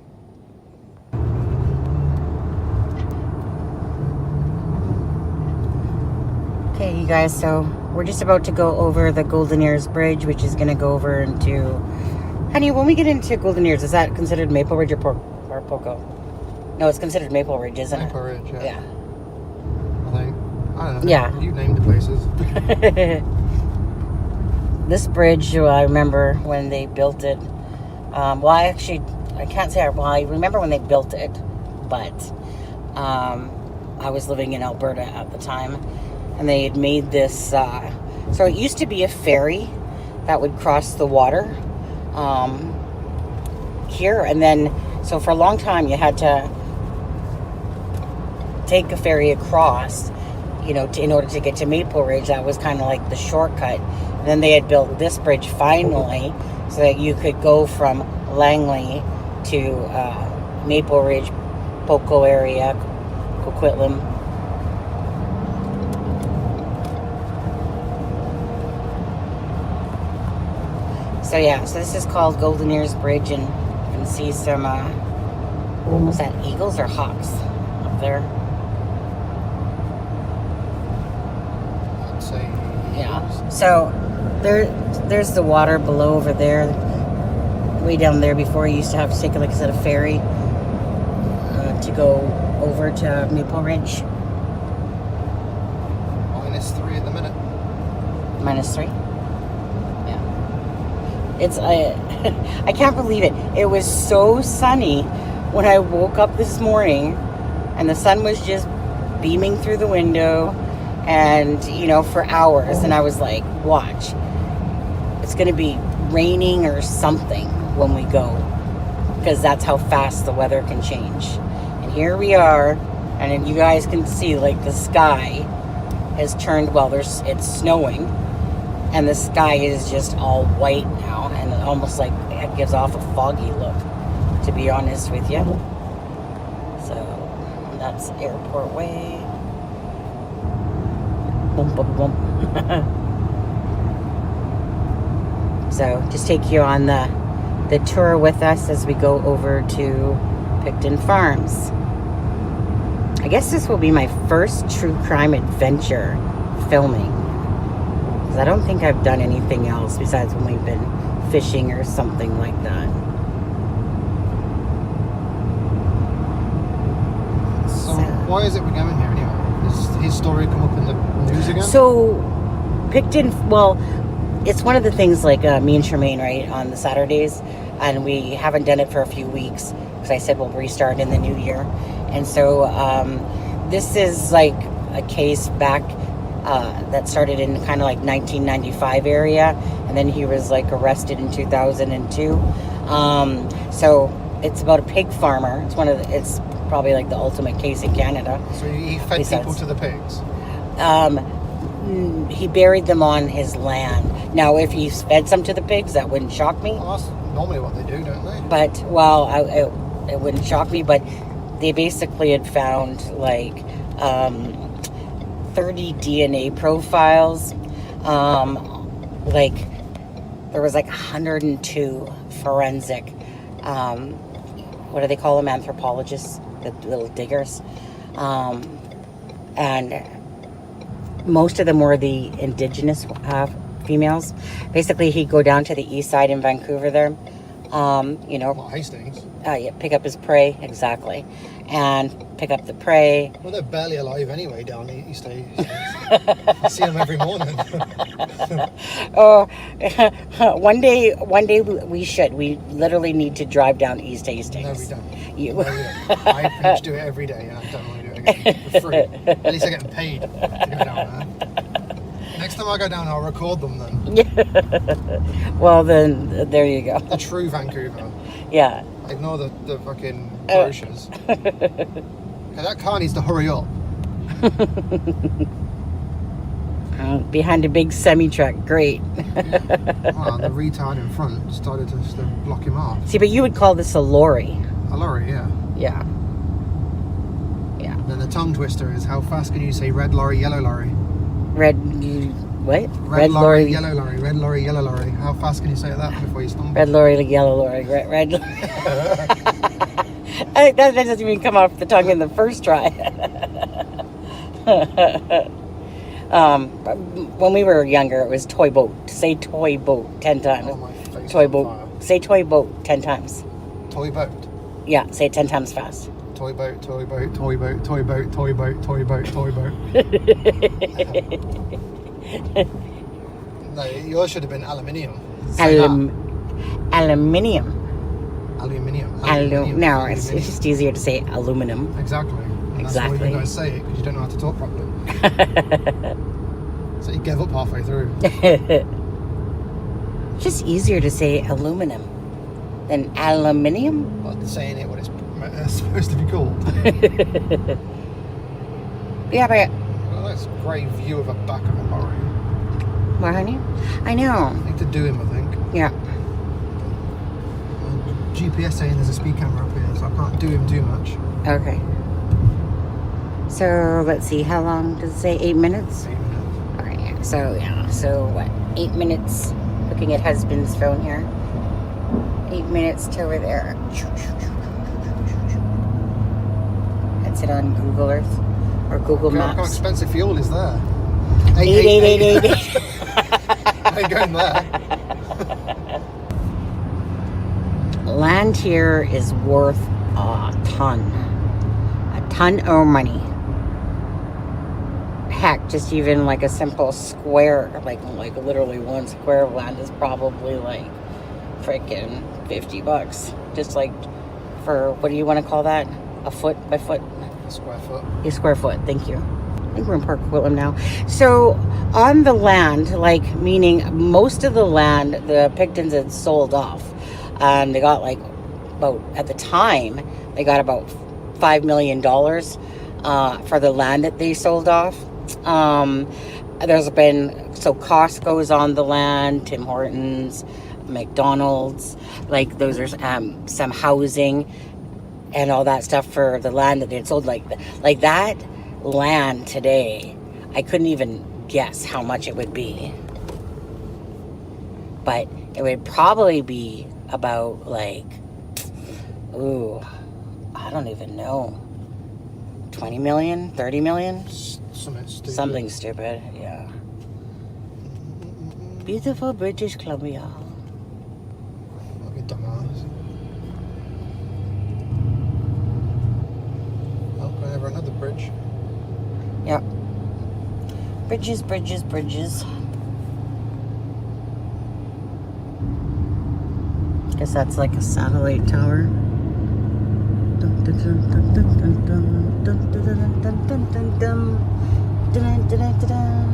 Okay, you guys, so we're just about to go over the Golden Ears Bridge, which is going to go over into... Honey, when we get into Golden Ears, is that considered Maple Ridge or Poco? No, it's considered Maple Ridge, isn't Maple Ridge, yeah. Yeah. I think. I don't know. Yeah. You named the places. This bridge, I remember when they built it. Well, I can't say I remember when they built it, but I was living in Alberta at the time, and they had made this. So it used to be a ferry that would cross the water here, and then so for a long time you had to take a ferry across, you know, in order to get to Maple Ridge. That was kind of like the shortcut. And then they had built this bridge finally so that you could go from Langley to Maple Ridge, Poco area, Coquitlam. So yeah, so this is called Golden Ears Bridge, and you can see some, was that eagles or hawks up there? I'd say. Yeah. So there's the water below over there. Way down there before you used to have to take, like I said, a ferry to go over to Maple Ridge. -3 at the minute. -3? Yeah. It's, I can't believe it. It was so sunny when I woke up this morning, and the sun was just beaming through the window, and, you know, for hours. And I was like, watch. It's going to be raining or something when we go, because that's how fast the weather can change. And here we are, and then you guys can see, like, the sky has turned, well, it's snowing, and the sky is just all white now, and it almost like it gives off a foggy look, to be honest with you. So that's Airport Way. Bump, bump, bump. So just take you on the tour with us as we go over to Pickton Farms. I guess this will be my first true crime adventure filming, because I don't think I've done anything else besides when we've been fishing or something like that. So why is it we're going here anyway? Is his story come up in the news again? So Pickton, well, it's one of the things like me and Charmaine, right, on the Saturdays, and we haven't done it for a few weeks because I said we'll restart in the new year. And so this is like a case back that started in kind of like 1995 area, and then he was like arrested in 2002. So it's about a pig farmer. It's probably like the ultimate case in Canada. So he fed people to the pigs? He buried them on his land. Now, if he fed some to the pigs, that wouldn't shock me. Well, that's normally what they do, don't they? But, well, it wouldn't shock me, but they basically had found like 30 DNA profiles. Like, there was like 102 forensic, what do they call them? Anthropologists, the little diggers. And most of them were the indigenous females. Basically, he'd go down to the east side in Vancouver there, you know. Well, Hastings. Yeah, pick up his prey, exactly. And pick up the prey. Well, they're barely alive anyway down the East Hastings. I see them every morning. Oh, one day we should. We literally need to drive down East Hastings. No, we don't. You- No, we don't. I pretty much do it every day, and I don't want to do it again for free. At least I'm getting paid to go down there. Next time I go down, I'll record them then. Well, then there you go. The true Vancouver. Yeah. Ignore the fucking brochures. Okay, that car needs to hurry up. Behind a big semi-truck, great. Well, the retard in front started to block him off. See, but you would call this a lorry. A lorry, yeah. Yeah. Yeah. Then the tongue twister is how fast can you say red lorry, yellow lorry? What? Red lorry, yellow lorry, red lorry, yellow lorry. How fast can you say that before you stumble? Red lorry, yellow lorry, red lorry. that doesn't even come off the tongue in the first try. When we were younger, it was toy boat. Say toy boat 10 times. Oh, my face Toy on boat. fire. Say toy boat 10 times. Toy boat. Yeah, say it 10 times fast. Toy boat, toy boat, toy boat, toy boat, toy boat, toy boat, toy boat. No, yours should have been aluminium. Aluminium. Aluminium. No, it's just easier to say aluminum. Exactly. And that's Exactly. why you guys say it, because you don't know how to talk properly. So you gave up halfway through. Just easier to say aluminum than aluminium. But saying it what it's supposed to be called. Yeah, but Well, that's a great view of a back of a lorry. what, honey? I know. I need to do him, I think. Yeah. GPS saying there's a speed camera up here, so I can't do him too much. Okay. So let's see. How long does it say? 8 minutes. 8 minutes. All right. Yeah. So what? 8 minutes. Looking at husband's phone here. 8 minutes to over there. That's it on Google Earth or Google Look how Maps. expensive fuel is there. 88888. I ain't going there. Land here is worth a ton of money. Heck, just even like a simple square, like literally one square of land is probably like freaking $50. Just like for, what do you want to call that? A foot by foot? A square foot. A square foot, thank you. I think we're in Park Quillam now. So on the land, like meaning most of the land, the Picktons had sold off. And they got like about, at the time, they got about $5 million for the land that they sold off. There's been, so Costco's on the land, Tim Hortons, McDonald's, like those are some housing and all that stuff for the land that they had sold. Like that land today, I couldn't even guess how much it would be. But it would probably be about like, ooh, I don't even know, 20 million, 30 million? Something stupid. Something stupid, yeah. Beautiful British Columbia. Like a dumbass. Oh, going over another bridge. Yep. Bridges, bridges, bridges. Guess that's like a satellite tower. Dun, dun, dun, dun, dun, dun, dun, dun, dun, dun, dun, dun, dun, dun. Dun, dun, dun, dun, dun.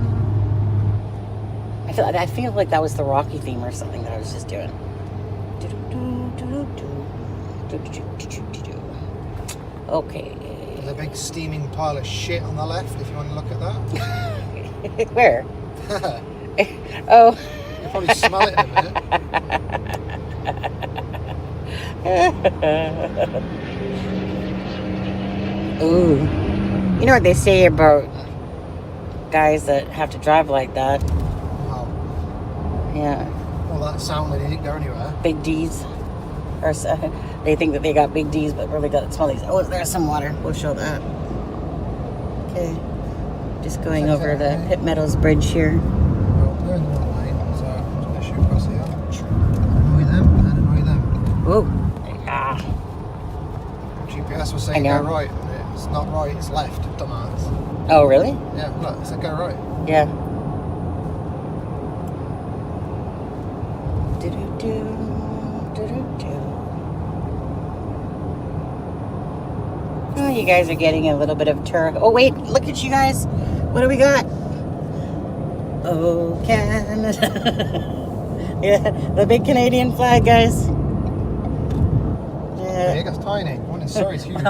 I feel like that was the Rocky theme or something that I was just doing. Okay. There's a big steaming pile of shit on the left if you want to look at that. Where? Oh. You'll probably smell it in a minute. Ooh. You know what they say about guys that have to drive like that? Wow. Yeah. Well, that sound, they didn't go anywhere. Big D's. Or they think that they got big D's, but really got small D's. Oh, there's some water. We'll show that. Okay. Just going over the Pitt Meadows Bridge here. Well, they're in the wrong lane, so I'm just going to shoot across here. Annoy them and annoy them. Whoa. Ah. GPS was saying go right, and it's not right, it's left, dumbass. Oh, really? Yeah, look, it said go right. Yeah. Do-do-do. Oh, you guys are getting a little bit of tour. Oh, wait, look at you guys. What do we got? Oh, Canada. Yeah, the big Canadian flag, guys. Yeah, it's tiny. One in Surrey's huge.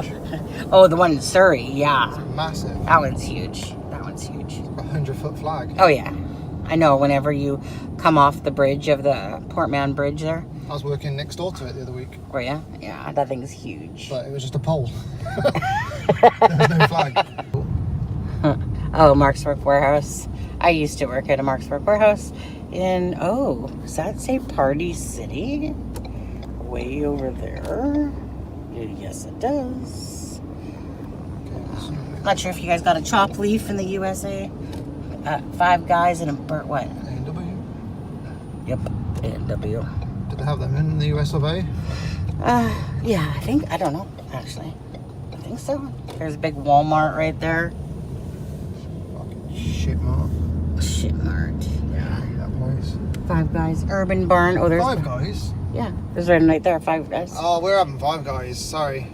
Oh, the one in Surrey, yeah. It's massive. That one's huge. That one's huge. It's a 100-foot flag. Oh, yeah. I know, whenever you come off the bridge of the Portman Bridge there. I was working next door to it the other week. Oh, yeah? Yeah, that thing's huge. But it was just a pole. There was no flag. Oh, Marksburg Warehouse. I used to work at a Marksburg Warehouse in, oh, does that say Party City? Way over there. Yes, it does. Not sure if you guys got a chop leaf in the USA. 5 guys and a what? A&W? Yep, A&W. Did they have them in the US of A? Yeah, I don't know, actually. I think so. There's a big Walmart right there. Fucking shit mart. Shit mart. Yeah, that place. 5 guys. Urban Barn. Oh, there's 5 guys? Yeah, there's one right there. 5 guys. Oh, we're having 5 guys. Sorry.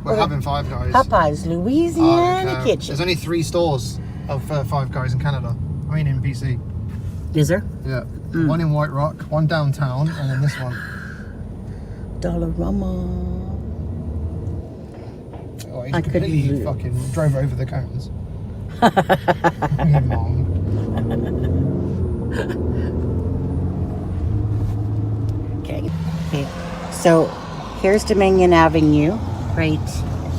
We're having 5 guys. Popeyes, Louisiana okay. Kitchen. There's only 3 stores of 5 guys in Canada. I mean in BC. Is there? Yeah. One in White Rock, one downtown, and then this one. Dollarama. Oh, he I could completely live. fucking drove over the cones. Yeah, mom. Okay. So here's Dominion Avenue right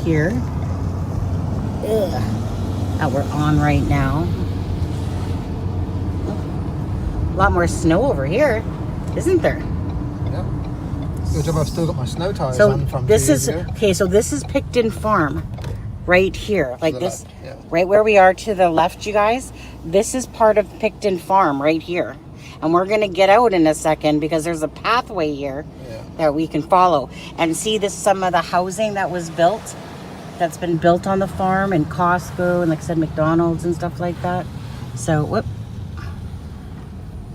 here. Ugh. That we're on right now. A lot more snow over here, isn't there? Yeah. Good job I've still got my snow tires So on from this 2 is years ago. okay. So this is Pickton Farm, right here, like the this, left, yeah. right where we are to the left, you guys. This is part of Pickton Farm right here, and we're gonna get out in a second because there's a pathway here that we can follow and see this some of the housing that was built, that's been built on the farm, and Costco and like I said McDonald's and stuff like that. So whoop.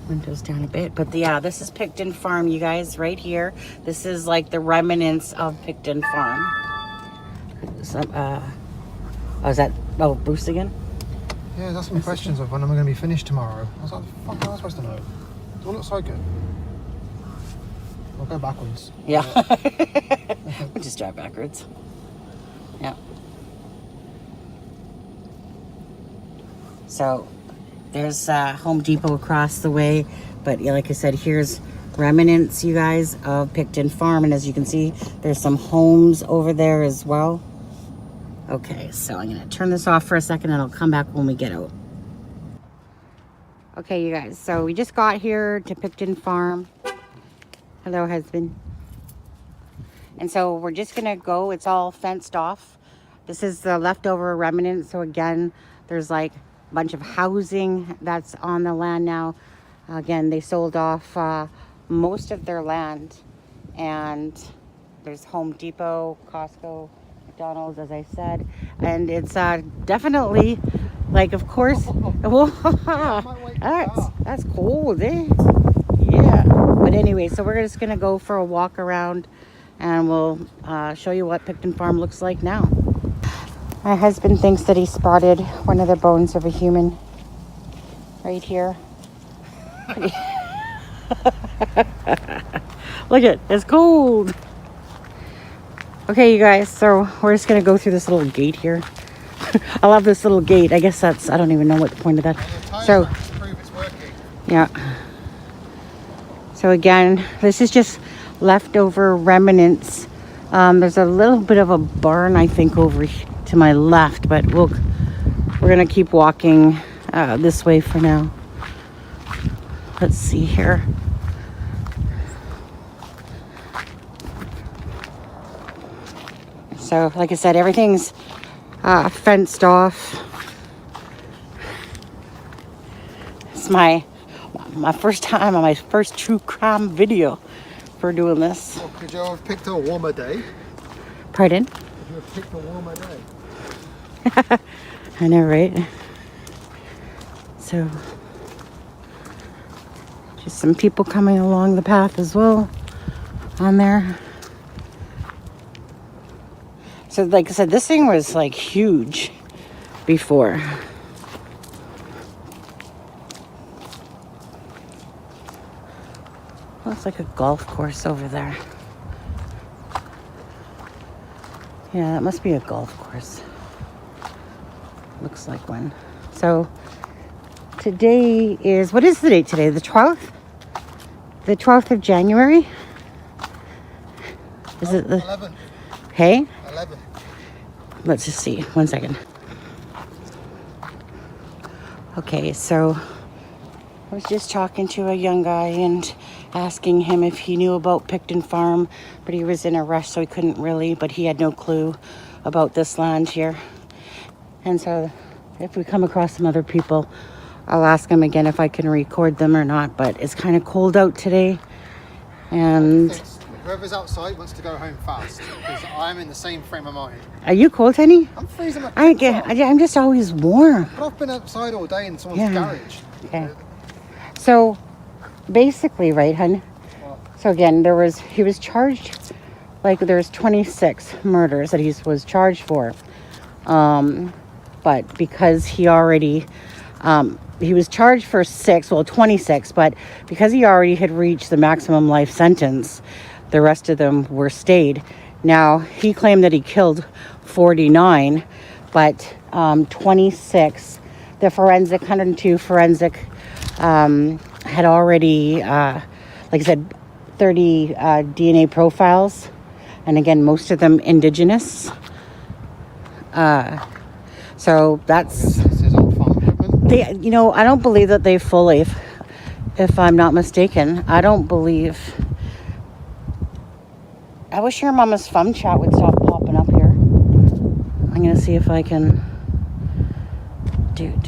Windows down a bit, but yeah, this is Pickton Farm, you guys, right here. This is like the remnants of Pickton Farm. Some, oh, is that Bruce again? Yeah, that's some questions of when am I going to be finished tomorrow. I was like, fuck, how am I supposed to know? It all looks so good. I'll go backwards. Yeah. We'll just drive backwards. Yeah. So there's Home Depot across the way, but yeah, like I said, here's remnants, you guys, of Pickton Farm, and as you can see, there's some homes over there as well. Okay, so I'm gonna turn this off for a second and I'll come back when we get out. Okay, you guys, so we just got here to Pickton Farm. Hello, husband. And so we're just gonna go, it's all fenced off. This is the leftover remnant, so again, there's like a bunch of housing that's on the land now. Again, they sold off most of their land, and there's Home Depot, Costco, McDonald's, as I said, and it's definitely, like, of course, well, that's cold, eh? Yeah. But anyway, so we're just gonna go for a walk around, and we'll show you what Pickton Farm looks like now. My husband thinks that he spotted one of the bones of a human right here. Look it, it's cold. Okay, you guys, so we're just gonna go through this little gate here. I love this little gate. I guess that's, I don't even know what the point of that. So, Prove it's working. yeah. So again, this is just leftover remnants. There's a little bit of a barn, I think, over to my left, but we're gonna keep walking this way for now. Let's see here. So, like I said, everything's fenced off. It's my first time on my first true crime video for doing this. Well, could you have picked a warmer day? Pardon? Could you have picked a warmer day? I know, right? So, just some people coming along the path as well on there. So, like I said, this thing was like huge before. Looks like a golf course over there. Yeah, that must be a golf course. Looks like one. So today is, what is the date today? The 12th? The 12th of January? Is it the 11. Hey? 11. Let's just see. 1 second. Okay, so I was just talking to a young guy and asking him if he knew about Pickton Farm, but he was in a rush, so he couldn't really, but he had no clue about this land here. And so if we come across some other people, I'll ask him again if I can record them or not, but it's kind of cold out today. And Whoever's outside wants to go home fast, because I'm in the same frame of mind. are you cold, honey? I'm freezing my I'm just always warm. But I've been outside all day in someone's Yeah. garage. Okay. So basically, right, hun? So again, he was charged, like there's 26 murders that he was charged for. But because he already, he was charged for 26, but because he already had reached the maximum life sentence, the rest of them were stayed. Now, he claimed that he killed 49, but 26, the 102 forensic had already, like I said, 30 DNA profiles. And again, most of them indigenous. So that's, This is old farm equipment. I don't believe that they fully, if I'm not mistaken, I don't believe. I wish your mama's fun chat would stop popping up here. I'm going to see if I can, I'm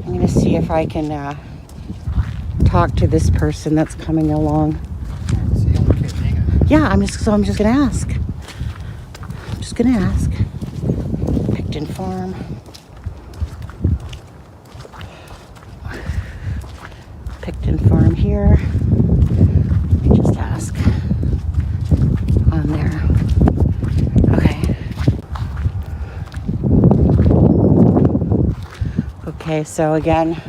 going to see if I can talk to this person that's coming along. See, I'm kidding. Yeah, I'm just going to ask. Pickton Farm. Pickton Farm here. Let me just ask. On there. Okay. Okay, so again,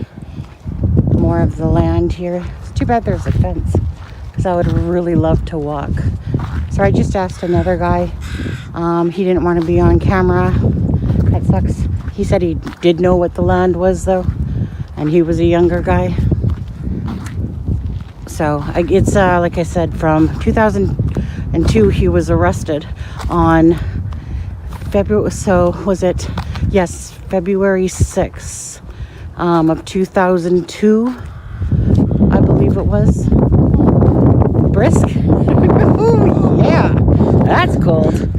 more of the land here. It's too bad there's a fence, because I would really love to walk. So I just asked another guy. He didn't want to be on camera. That sucks. He said he did know what the land was, though, and he was a younger guy. So it's like I said, from 2002 he was arrested on February. So was it? Yes, February 6th of 2002, I believe it was. Brisk. Ooh, yeah, that's cold.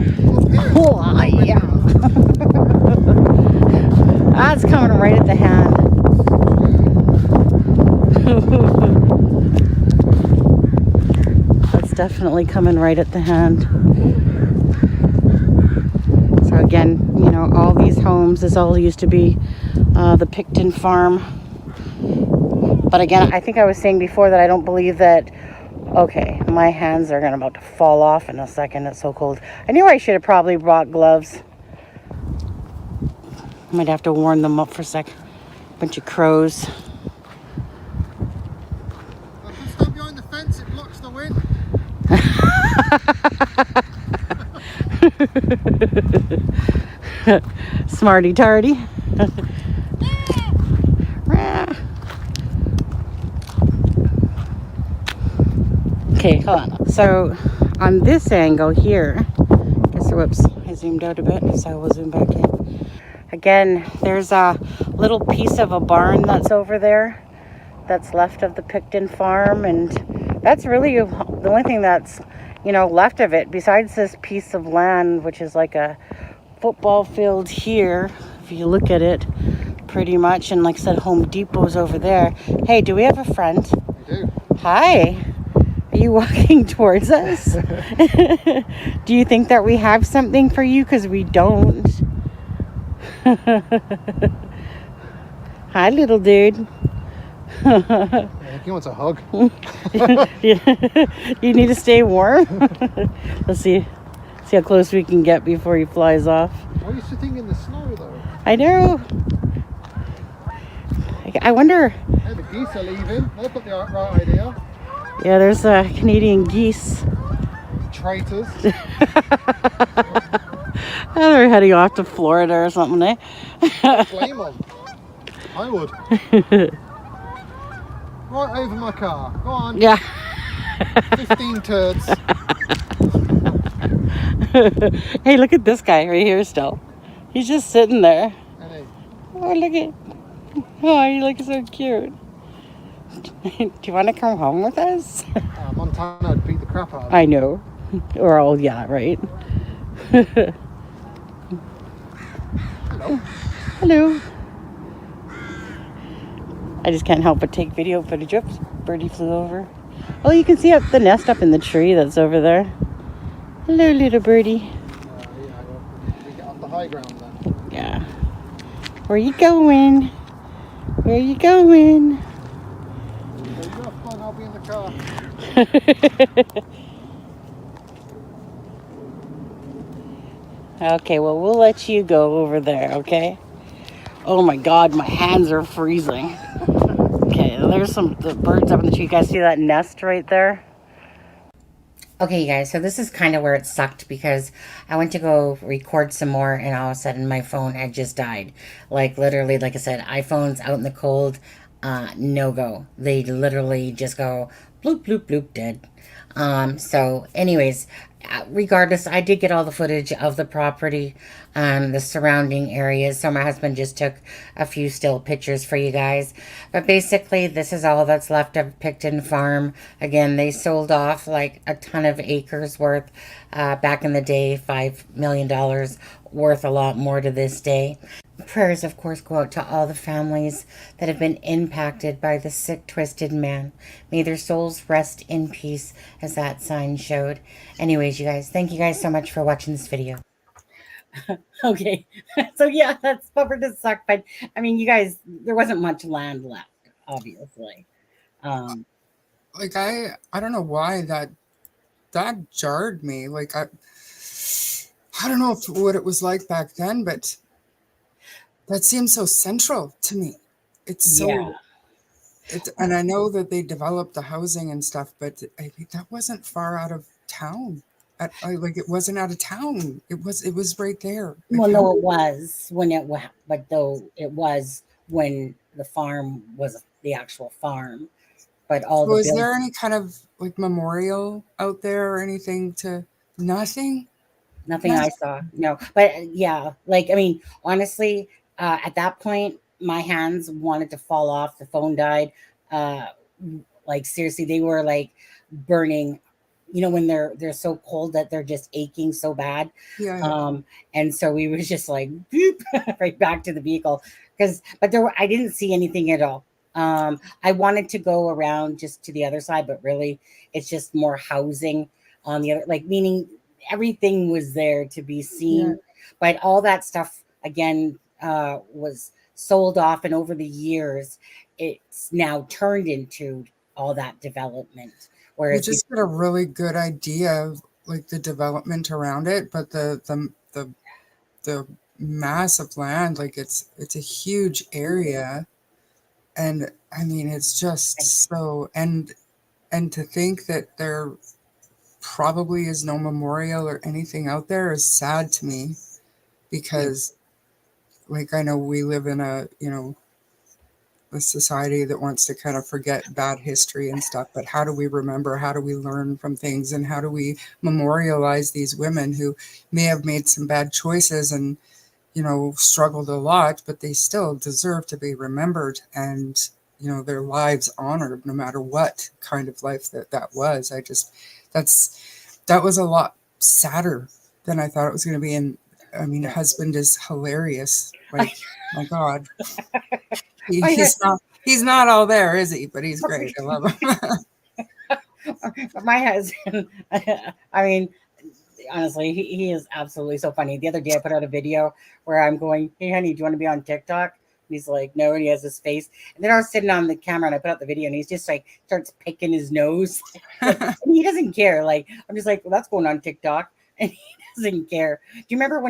Oh, yeah. That's coming right at the hand. That's definitely coming right at the hand. So again, all these homes, this all used to be the Pickton Farm. But again, I think I was saying before that I don't believe that. Okay, my hands are about to fall off in a second. It's so cold. I knew I should have probably brought gloves. Might have to warm them up for a sec. Bunch of crows. I can stand behind the fence, it blocks the wind. Smarty tardy. Okay, hold on. So on this angle here, whoops, I zoomed out a bit, so I will zoom back in. Again, there's a little piece of a barn that's over there that's left of the Pickton farm, and that's really the only thing that's, left of it, besides this piece of land, which is like a football field here, if you look at it, pretty much. And like I said, Home Depot's over there. Hey, do we have a friend? We do. Hi. Are you walking towards us? Do you think that we have something for you? Because we don't. Hi, little dude. I think he wants a hug. You need to stay warm. Let's see how close we can get before he flies off. Why are you sitting in the snow though? I know. I wonder. Hey, the geese are leaving. They've got the right idea. Yeah, there's Canadian geese. Traitors. They're heading off to Florida or something, eh? Blame them. I would. Right over my car. Go on. Yeah. 15 turds. Hey, look at this guy right here still. He's just sitting there. Hey. Oh, look at. Oh, you look so cute. Do you want to come home with us? Montana would beat the crap out of him. I know. Or, oh, yeah, right. Hello. Hello. I just can't help but take video footage. Oops, birdie flew over. Oh, you can see the nest up in the tree that's over there. Hello, little birdie. We get off the high ground then. Yeah. Where you going? Where you going? So you have fun, I'll be in the car. Okay, well, we'll let you go over there, okay? Oh my God, my hands are freezing. Okay, there's the birds up in the tree. You guys see that nest right there? Okay, you guys, so this is kind of where it sucked, because I went to go record some more, and all of a sudden my phone had just died. Like, literally, like I said, iPhones out in the cold, no go. They literally just go bloop, bloop, bloop, dead. So anyways, regardless, I did get all the footage of the property, the surrounding areas. So my husband just took a few still pictures for you guys. But basically, this is all that's left of Pickton Farm. Again, they sold off like a ton of acres worth back in the day, $5 million, worth a lot more to this day. Prayers, of course, go out to all the families that have been impacted by the sick, twisted man. May their souls rest in peace, as that sign showed. Anyways, you guys, thank you guys so much for watching this video. Okay, so yeah, that's bumper to suck, but I mean, you guys, there wasn't much land left, obviously. Like I don't know why that jarred me. Like I don't know what it was like back then, but that seems so central to me. It's so, Yeah. and I know that they developed the housing and stuff, but I think that wasn't far out of town. Like it wasn't out of town. It was right there. Like, Well, no, it was when it was, but though it was when the farm was the actual farm. But all so the is there any kind of like memorial out there or anything to nothing? Nothing I saw. No, but yeah, like, I mean, honestly, at that point, my hands wanted to fall off. The phone died. Like, seriously, they were like burning, when they're so cold that they're just aching so bad. Yeah. And so we was just like, boop, right back to the vehicle. But I didn't see anything at all. I wanted to go around just to the other side, but really it's just more housing on the other, like, meaning everything was there to be seen. Yeah. But all that stuff again was sold off, and over the years it's now turned into all that development. You Whereas just get a really good idea of like the development around it, but the mass of land, like it's a huge area, and I mean it's just so, and to think that there probably is no memorial or anything out there is sad to me, because like I know we live in a, you know, a society that wants to kind of forget bad history and stuff, but how do we remember, how do we learn from things, and how do we memorialize these women who may have made some bad choices and, you know, struggled a lot, but they still deserve to be remembered and, you know, their lives honored no matter what kind of life that was. I just, that was a lot sadder than I thought it was going to be. And I mean, husband is hilarious. Like, my God, he's not all there, is he? But he's great. I love him. my husband, I mean, honestly, he is absolutely so funny. The other day I put out a video where I'm going, "Hey honey, do you want to be on TikTok?" And he's like, "No," and he has his face. And then I was sitting on the camera and I put out the video and he's just like starts picking his nose. And he doesn't care. Like, I'm just like, "Well, that's going on TikTok." And he doesn't care. Do you remember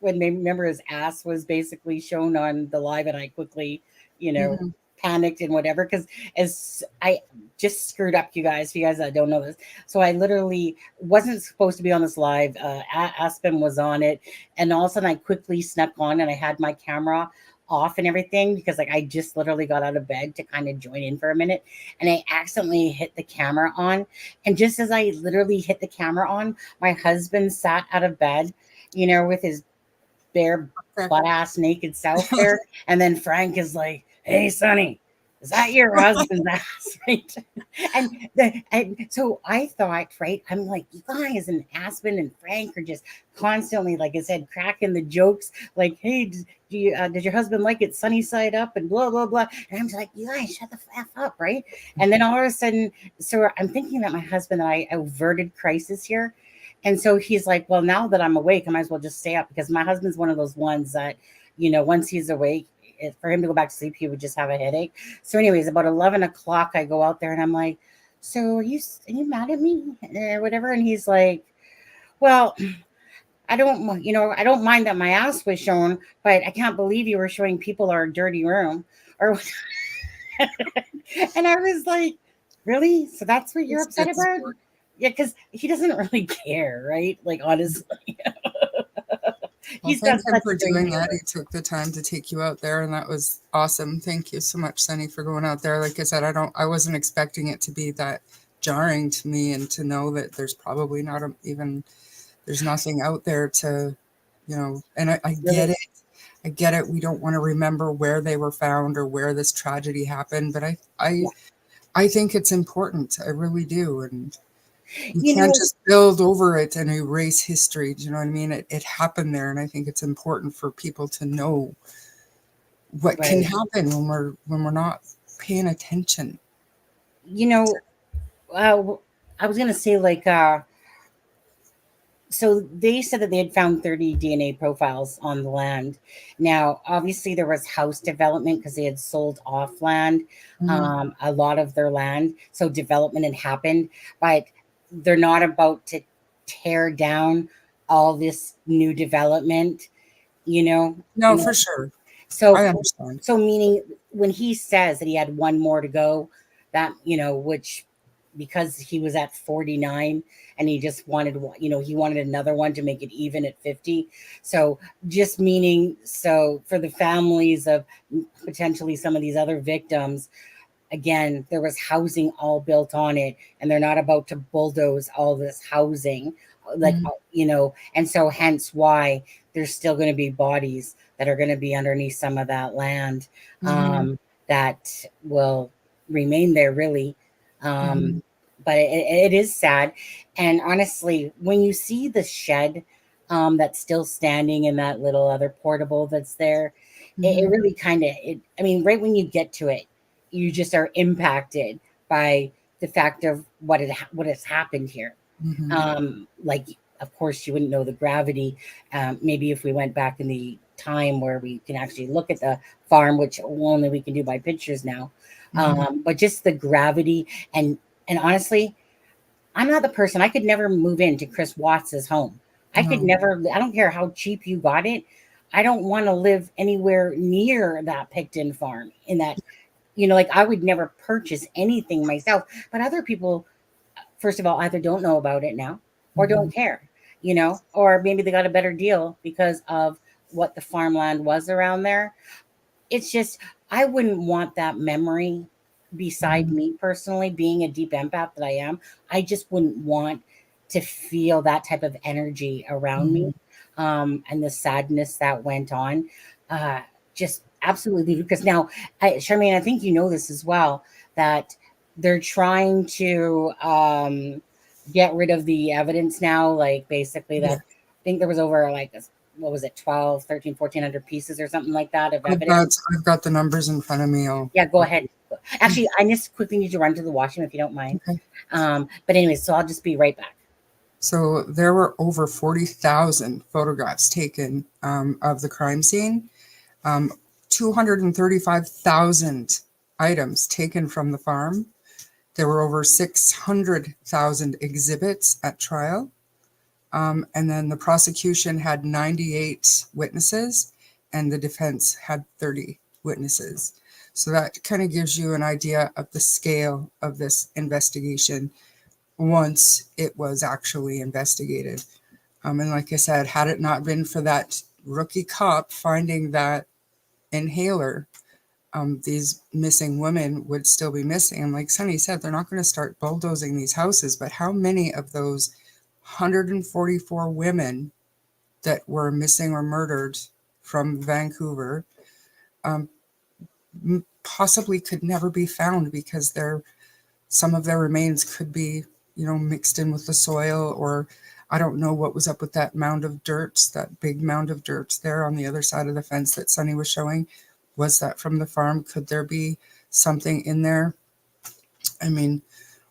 remember his ass was basically shown on the live and I quickly, you know, panicked and whatever, because as I just screwed up, you guys, if you guys that don't know this. So I literally wasn't supposed to be on this live. Aspen was on it, and all of a sudden I quickly snuck on and I had my camera off and everything because like I just literally got out of bed to kind of join in for a minute, and I accidentally hit the camera on. And just as I literally hit the camera on, my husband sat out of bed, you know, with his bare butt ass naked self there. And then Frank is like, "Hey Sonny, is that your husband's ass?" Right? And so I thought, right, I'm like, you guys and Aspen and Frank are just constantly, like I said, cracking the jokes, like, "Hey, did your husband like it sunny side up?" and blah blah blah. And I'm just like, you guys shut the f up, right? And then all of a sudden, so I'm thinking that my husband and I averted crisis here. And so he's like, "Well, now that I'm awake, I might as well just stay up," because my husband's one of those ones that, you know, once he's awake, for him to go back to sleep, he would just have a headache. So anyways, about 11 o'clock, I go out there and I'm like, "So are you mad at me or whatever?" And he's like, "Well, I don't mind that my ass was shown, but I can't believe you were showing people our dirty room." Or and I was like, "Really? So that's what you're upset about?" Yeah, because he doesn't really care, right? Like, honestly. Well, thank him for doing that. He took the time to take you out there, and that was awesome. Thank you so much, Sunny, for going out there. Like I said, I wasn't expecting it to be that jarring to me, and to know that there's probably not there's nothing out there to, you know, and I get it. I get it. We don't want to remember where they were found or where this tragedy happened, but I think it's important. I really do. And you can't just build over it and erase history. Do you know what I mean? It happened there, and I think it's important for people to know what can happen when we're not paying attention. You know, I was gonna say, like, so they said that they had found 30 DNA profiles on the land. Now, obviously, there was house development because they had sold off land, a lot of their land. So development had happened, but they're not about to tear down all this new development, you know? No, for sure. So I understand. So meaning when he says that he had one more to go, that, you know, which because he was at 49 and he just wanted, you know, he wanted another one to make it even at 50. So just meaning, so for the families of potentially some of these other victims, again, there was housing all built on it, and they're not about to bulldoze all this housing, like, you know, and so hence why there's still going to be bodies that are going to be underneath some of that land, that will remain there, really. But it is sad. And honestly, when you see the shed that's still standing in that little other portable that's there, it really kind of, I mean, right when you get to it, you just are impacted by the fact of what has happened here. Like, of course, you wouldn't know the gravity. Maybe if we went back in the time where we can actually look at the farm, which only we can do by pictures now. But just the gravity and honestly, I'm not the person. I could never move into Chris Watts's home. I could No. never. I don't care how cheap you got it. I don't want to live anywhere near that Pickton farm. In that, like I would never purchase anything myself. But other people, first of all, either don't know about it now or don't care. Or maybe they got a better deal because of what the farmland was around there. It's just I wouldn't want that memory beside me personally, being a deep empath that I am. I just wouldn't want to feel that type of energy around me, and the sadness that went on. Just absolutely, because now, Charmaine, I think you know this as well, that they're trying to get rid of the evidence now, like basically that. Yeah. I think there was over like what was it, 12, 13, 1400 pieces or something like that of I've evidence. got the numbers in front of me. Yeah, go ahead. Actually, I just quickly need to run to the washroom if you don't mind. Okay. But anyway, so I'll just be right back. So there were over 40,000 photographs taken of the crime scene, 235,000 items taken from the farm. There were over 600,000 exhibits at trial. And then the prosecution had 98 witnesses and the defense had 30 witnesses. So that kind of gives you an idea of the scale of this investigation once it was actually investigated. And like I said, had it not been for that rookie cop finding that inhaler, these missing women would still be missing. And like Sunny said, they're not going to start bulldozing these houses, but how many of those 144 women that were missing or murdered from Vancouver possibly could never be found because some of their remains could be, mixed in with the soil, or I don't know what was up with that mound of dirt, that big mound of dirt there on the other side of the fence that Sunny was showing. Was that from the farm? Could there be something in there? I mean,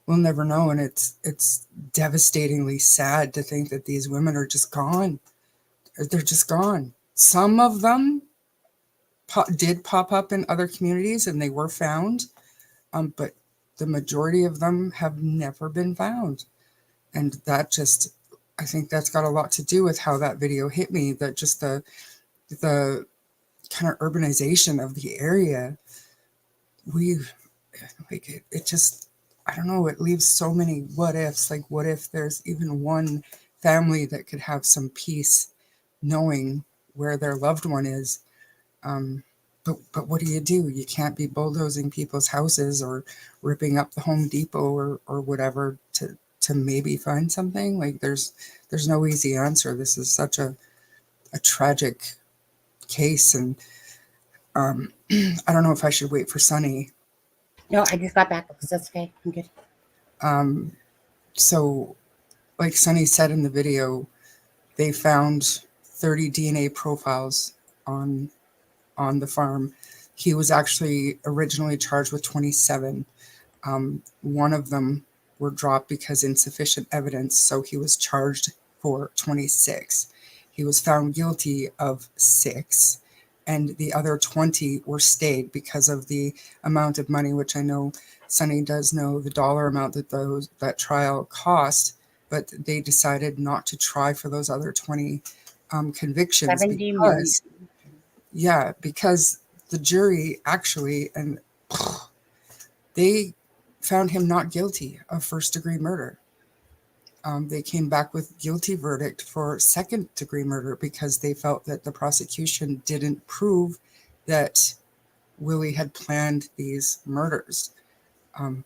we'll never know. And it's devastatingly sad to think that these women are just gone. They're just gone. Some of them did pop up in other communities and they were found, but the majority of them have never been found. And that just, I think that's got a lot to do with how that video hit me, that just the kind of urbanization of the area. It just, I don't know, it leaves so many what ifs. Like, what if there's even one family that could have some peace knowing where their loved one is? But what do? You can't be bulldozing people's houses or ripping up the Home Depot or whatever to maybe find something. Like, there's no easy answer. This is such a tragic case, and I don't know if I should wait for Sunny. No, I just got back. That's okay. I'm good. So, like Sunny said in the video, they found 30 DNA profiles on the farm. He was actually originally charged with 27. One of them were dropped because insufficient evidence, so he was charged for 26. He was found guilty of 6, and the other 20 were stayed because of the amount of money, which I know Sunny does know the dollar amount that trial cost, but they decided not to try for those other 20 convictions 70 million. because the jury actually, and they found him not guilty of first-degree murder. They came back with guilty verdict for second-degree murder because they felt that the prosecution didn't prove that Willie had planned these murders. I mean,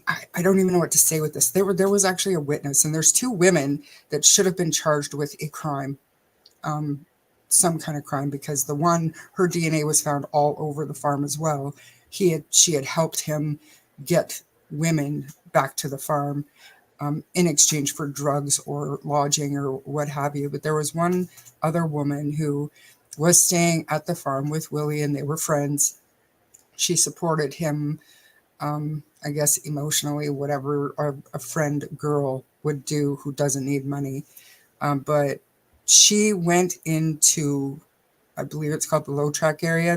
I don't even know what to say with this. There was actually a witness, and there's 2 women that should have been charged with a crime, some kind of crime, because the one, her DNA was found all over the farm as well. She had helped him get women back to the farm in exchange for drugs or lodging or what have you. But there was one other woman who was staying at the farm with Willie, and they were friends. She supported him I guess emotionally, whatever a friend girl would do who doesn't need money. But she went into, I believe it's called the Low Track area,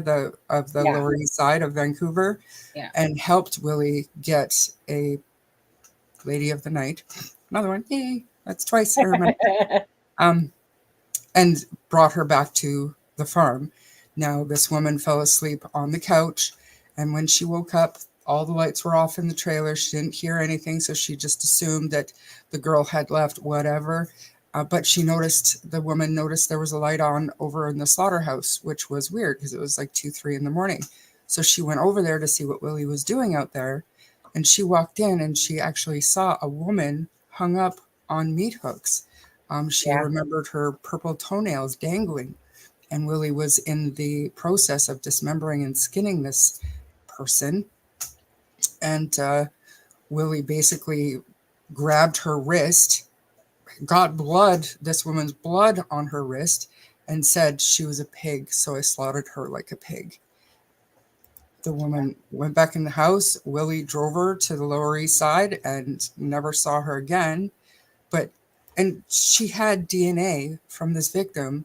of the Yeah. Lower East Side of Vancouver, Yeah. and helped Willie get a Lady of the Night. Another one, yay! That's twice I remember. Um, and brought her back to the farm. Now, this woman fell asleep on the couch, and when she woke up, all the lights were off in the trailer. She didn't hear anything, so she just assumed that the girl had left, whatever. But the woman noticed there was a light on over in the slaughterhouse, which was weird because it was like 2, 3 in the morning. So she went over there to see what Willie was doing out there. And she walked in and she actually saw a woman hung up on meat hooks. She Yeah. remembered her purple toenails dangling, and Willie was in the process of dismembering and skinning this person. And Willie basically grabbed her wrist, got blood, this woman's blood on her wrist, and said she was a pig, so I slaughtered her like a pig. The woman went back in the house. Willie drove her to the Lower East Side and never saw her again. And she had DNA from this victim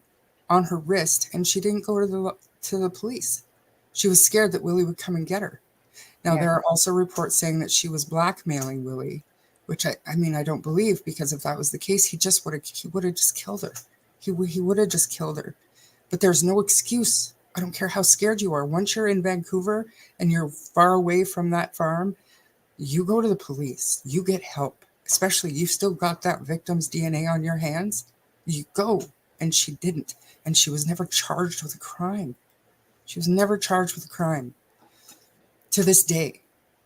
on her wrist, and she didn't go to the police. She was scared that Willie would come and get her. Now, Yeah. there are also reports saying that she was blackmailing Willie, which I mean, I don't believe, because if that was the case, he would have just killed her. He would have just killed her. But there's no excuse. I don't care how scared you are. Once you're in Vancouver and you're far away from that farm, you go to the police. You get help. Especially, you've still got that victim's DNA on your hands. You go. And she didn't. And she was never charged with a crime. She was never charged with a crime to this day.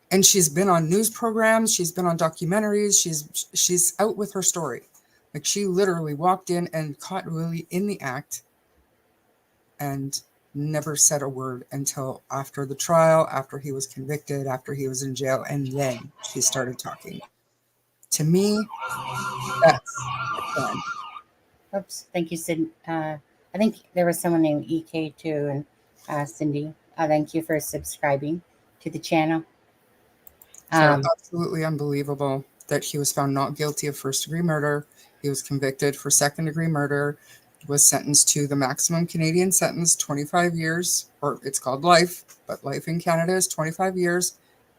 And she's been on news programs. She's been on documentaries. She's out with her story. Like, she literally walked in and caught Willie in the act and never said a word until after the trial, after he was convicted, after he was in jail, and then she started talking. To me, that's a crime. Oops. Thank you, Sid. I think there was someone named EK too, and Cindy. Thank you for subscribing to the channel. So absolutely unbelievable that he was found not guilty of first-degree murder. He was convicted for second-degree murder, was sentenced to the maximum Canadian sentence, 25 years, or it's called life, but life in Canada is 25 years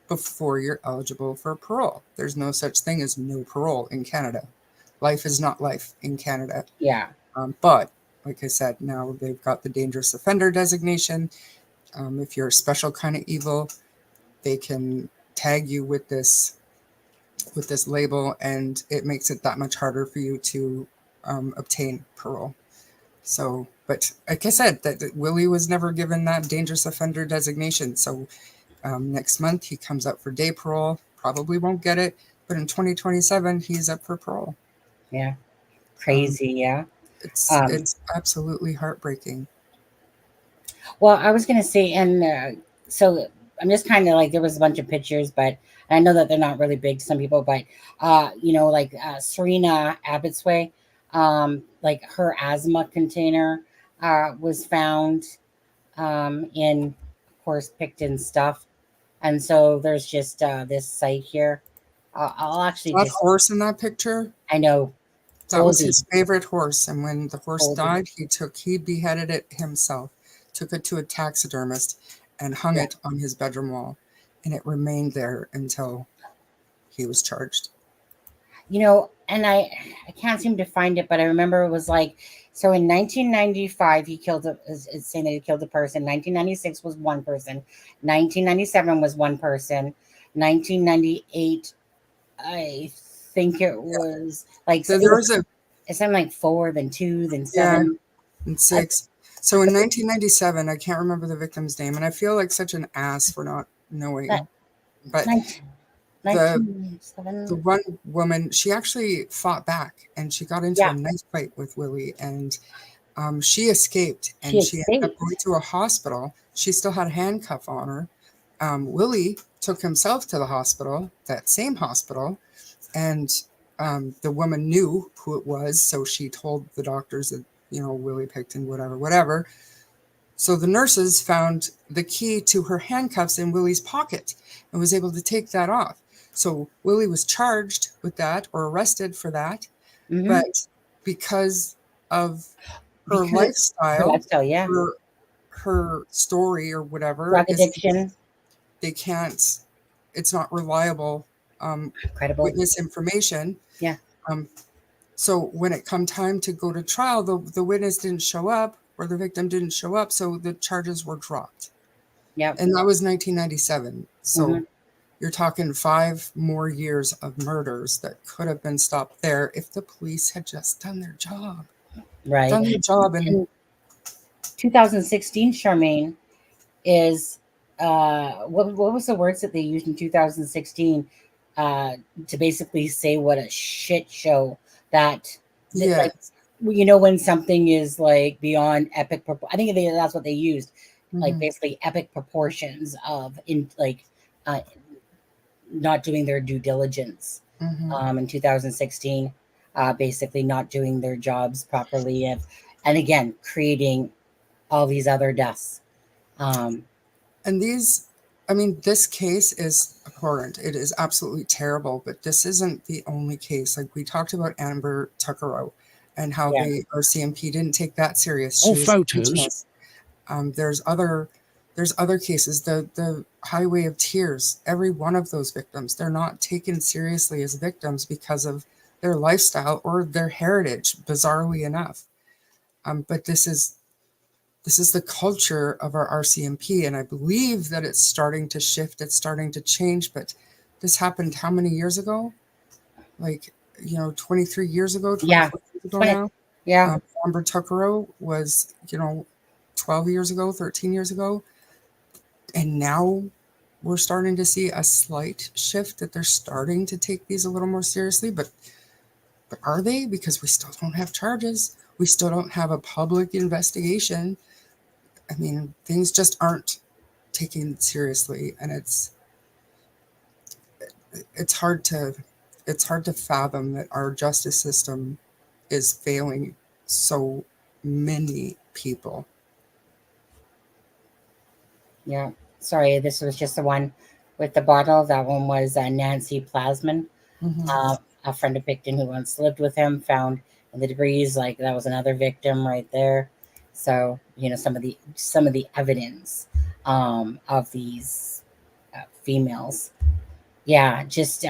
before you're eligible for parole. There's no such thing as no parole in Canada. Life is not life in Canada. Yeah. But like I said, now they've got the dangerous offender designation. If you're a special kind of evil, they can tag you with this label, and it makes it that much harder for you to obtain parole. So, but like I said, that Willie was never given that dangerous offender designation. So next month he comes up for day parole. Probably won't get it, but in 2027 he's up for parole. Yeah. Crazy. Yeah. It's absolutely heartbreaking. Well, I was going to say, and so I'm just kind of like, there was a bunch of pictures, but I know that they're not really big to some people, but, like Serena Abbotsway, like her asthma container was found in, of course, Pickton stuff. And so there's just this site here. I'll actually That just, horse in that picture, I know, that was Goldie. his favorite horse. And when the horse Goldie. died, he beheaded it himself, took it to a taxidermist, and hung Yeah. it on his bedroom wall. And it remained there until he was charged. And I can't seem to find it, but I remember it was like, so in 1995 he killed it's saying that he killed a person. 1996 was one person. 1997 was one person. 1998, I think it was like, So there was it's something like 4, then 2, then yeah, 7. and 6. So in 1997, I can't remember the victim's name, and I feel like such an ass for not knowing. That- But 1997. the one woman, she actually fought back, and she got into a knife fight with Willie, and she escaped, and she ended up going to a hospital. She still had a handcuff on her. Willie took himself to the hospital, that same hospital, and the woman knew who it was, so she told the doctors that, Willie Pickton, whatever. So the nurses found the key to her handcuffs in Willie's pocket and was able to take that off. So Willie was charged with that or arrested for that. Mhm. But because of her Because her lifestyle, lifestyle, yeah. her story or whatever, Drug addiction, they can't, it's not reliable credible. witness information. Yeah. So when it come time to go to trial, the witness didn't show up or the victim didn't show up, so the charges were dropped. Yep. And that was 1997. So Mhm. you're talking 5 more years of murders that could have been stopped there if the police had just done their job. Right. Done their job. And In 2016, Charmaine, is what was the words that they used in 2016 to basically say what a shit show that yeah, like, you know, when something is like beyond epic I think that's what they used, like mhm, basically epic proportions of in like uh, not doing their due diligence mhm. in 2016, basically not doing their jobs properly, and again creating all these other deaths. um, And these, I mean, this case is abhorrent. It is absolutely terrible, but this isn't the only case. Like we talked about Amber Tuckerow and how yeah. the RCMP didn't take that serious. She All was photos. speechless. There's other cases. The Highway of Tears. Every one of those victims, they're not taken seriously as victims because of their lifestyle or their heritage. Bizarrely enough, but this is the culture of our RCMP, and I believe that it's starting to shift. It's starting to change. But this happened how many years ago? Like 23 years ago, Yeah. 24 years ago 20, now. yeah. Amber Tuckerow was 12 years ago, 13 years ago. And now we're starting to see a slight shift that they're starting to take these a little more seriously. But are they? Because we still don't have charges. We still don't have a public investigation. I mean, things just aren't taken seriously, and it's hard to fathom that our justice system is failing so many people. Yeah. Sorry, this was just the one with the bottle. That one was Nancy Plasman, Mhm. a friend of Pickton who once lived with him, found in the debris. Like that was another victim right there. So some of the evidence of these females. Yeah, just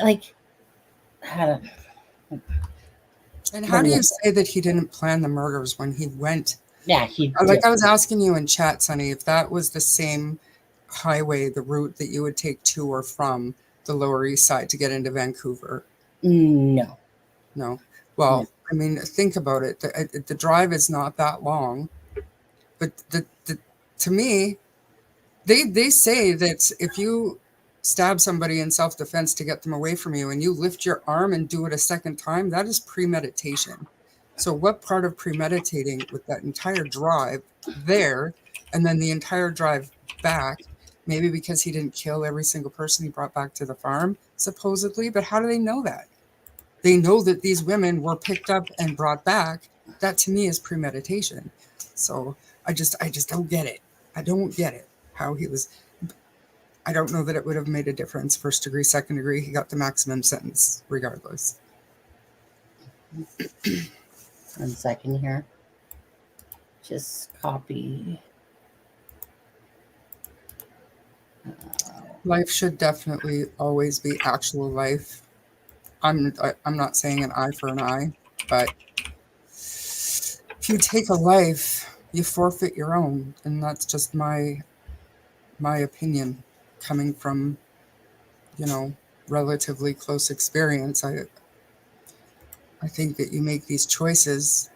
like I don't, And what how do do you you say that he didn't plan the murders when he went? Yeah, he Like did. I was asking you in chat, Sonny, if that was the same highway, the route that you would take to or from the Lower East Side to get into Vancouver. No. No. No. Well, I mean, think about it. The drive is not that long, but to me, they say that if you stab somebody in self-defense to get them away from you and you lift your arm and do it a second time, that is premeditation. So what part of premeditating with that entire drive there and then the entire drive back, maybe because he didn't kill every single person he brought back to the farm, supposedly, but how do they know that? They know that these women were picked up and brought back. That to me is premeditation. So I just don't get it. I don't get it. How he was. I don't know that it would have made a difference. First degree, second degree, he got the maximum sentence regardless. 1 second here. Just copy. Life should definitely always be actual life. I'm not saying an eye for an eye, but if you take a life, you forfeit your own, and that's just my opinion, coming from relatively close experience. I think that you make these choices,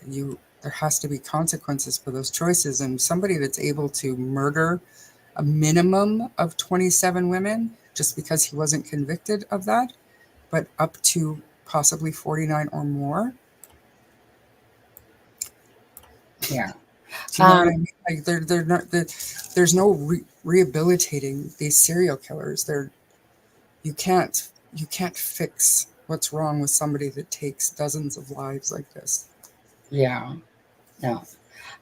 there has to be consequences for those choices, and somebody that's able to murder a minimum of 27 women just because he wasn't convicted of that, but up to possibly 49 or more. Yeah. Do you know what I mean? Like they're not, there's no rehabilitating these serial killers. You can't fix what's wrong with somebody that takes dozens of lives like this. Yeah. No.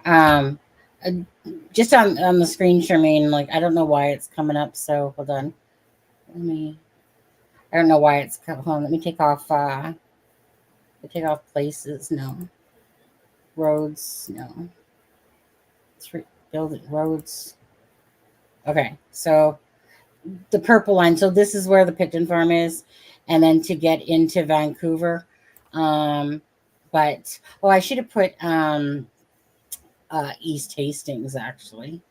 Um, uh, just on the screen, Charmaine. Like I don't know why it's coming up. So hold on. Let me. I don't know why it's hold on. Let me take off. Take off places. No. Roads. No. Building roads. Okay. So the purple line. So this is where the Pickton farm is, and then to get into Vancouver. Um, but oh, I should have put East Hastings actually.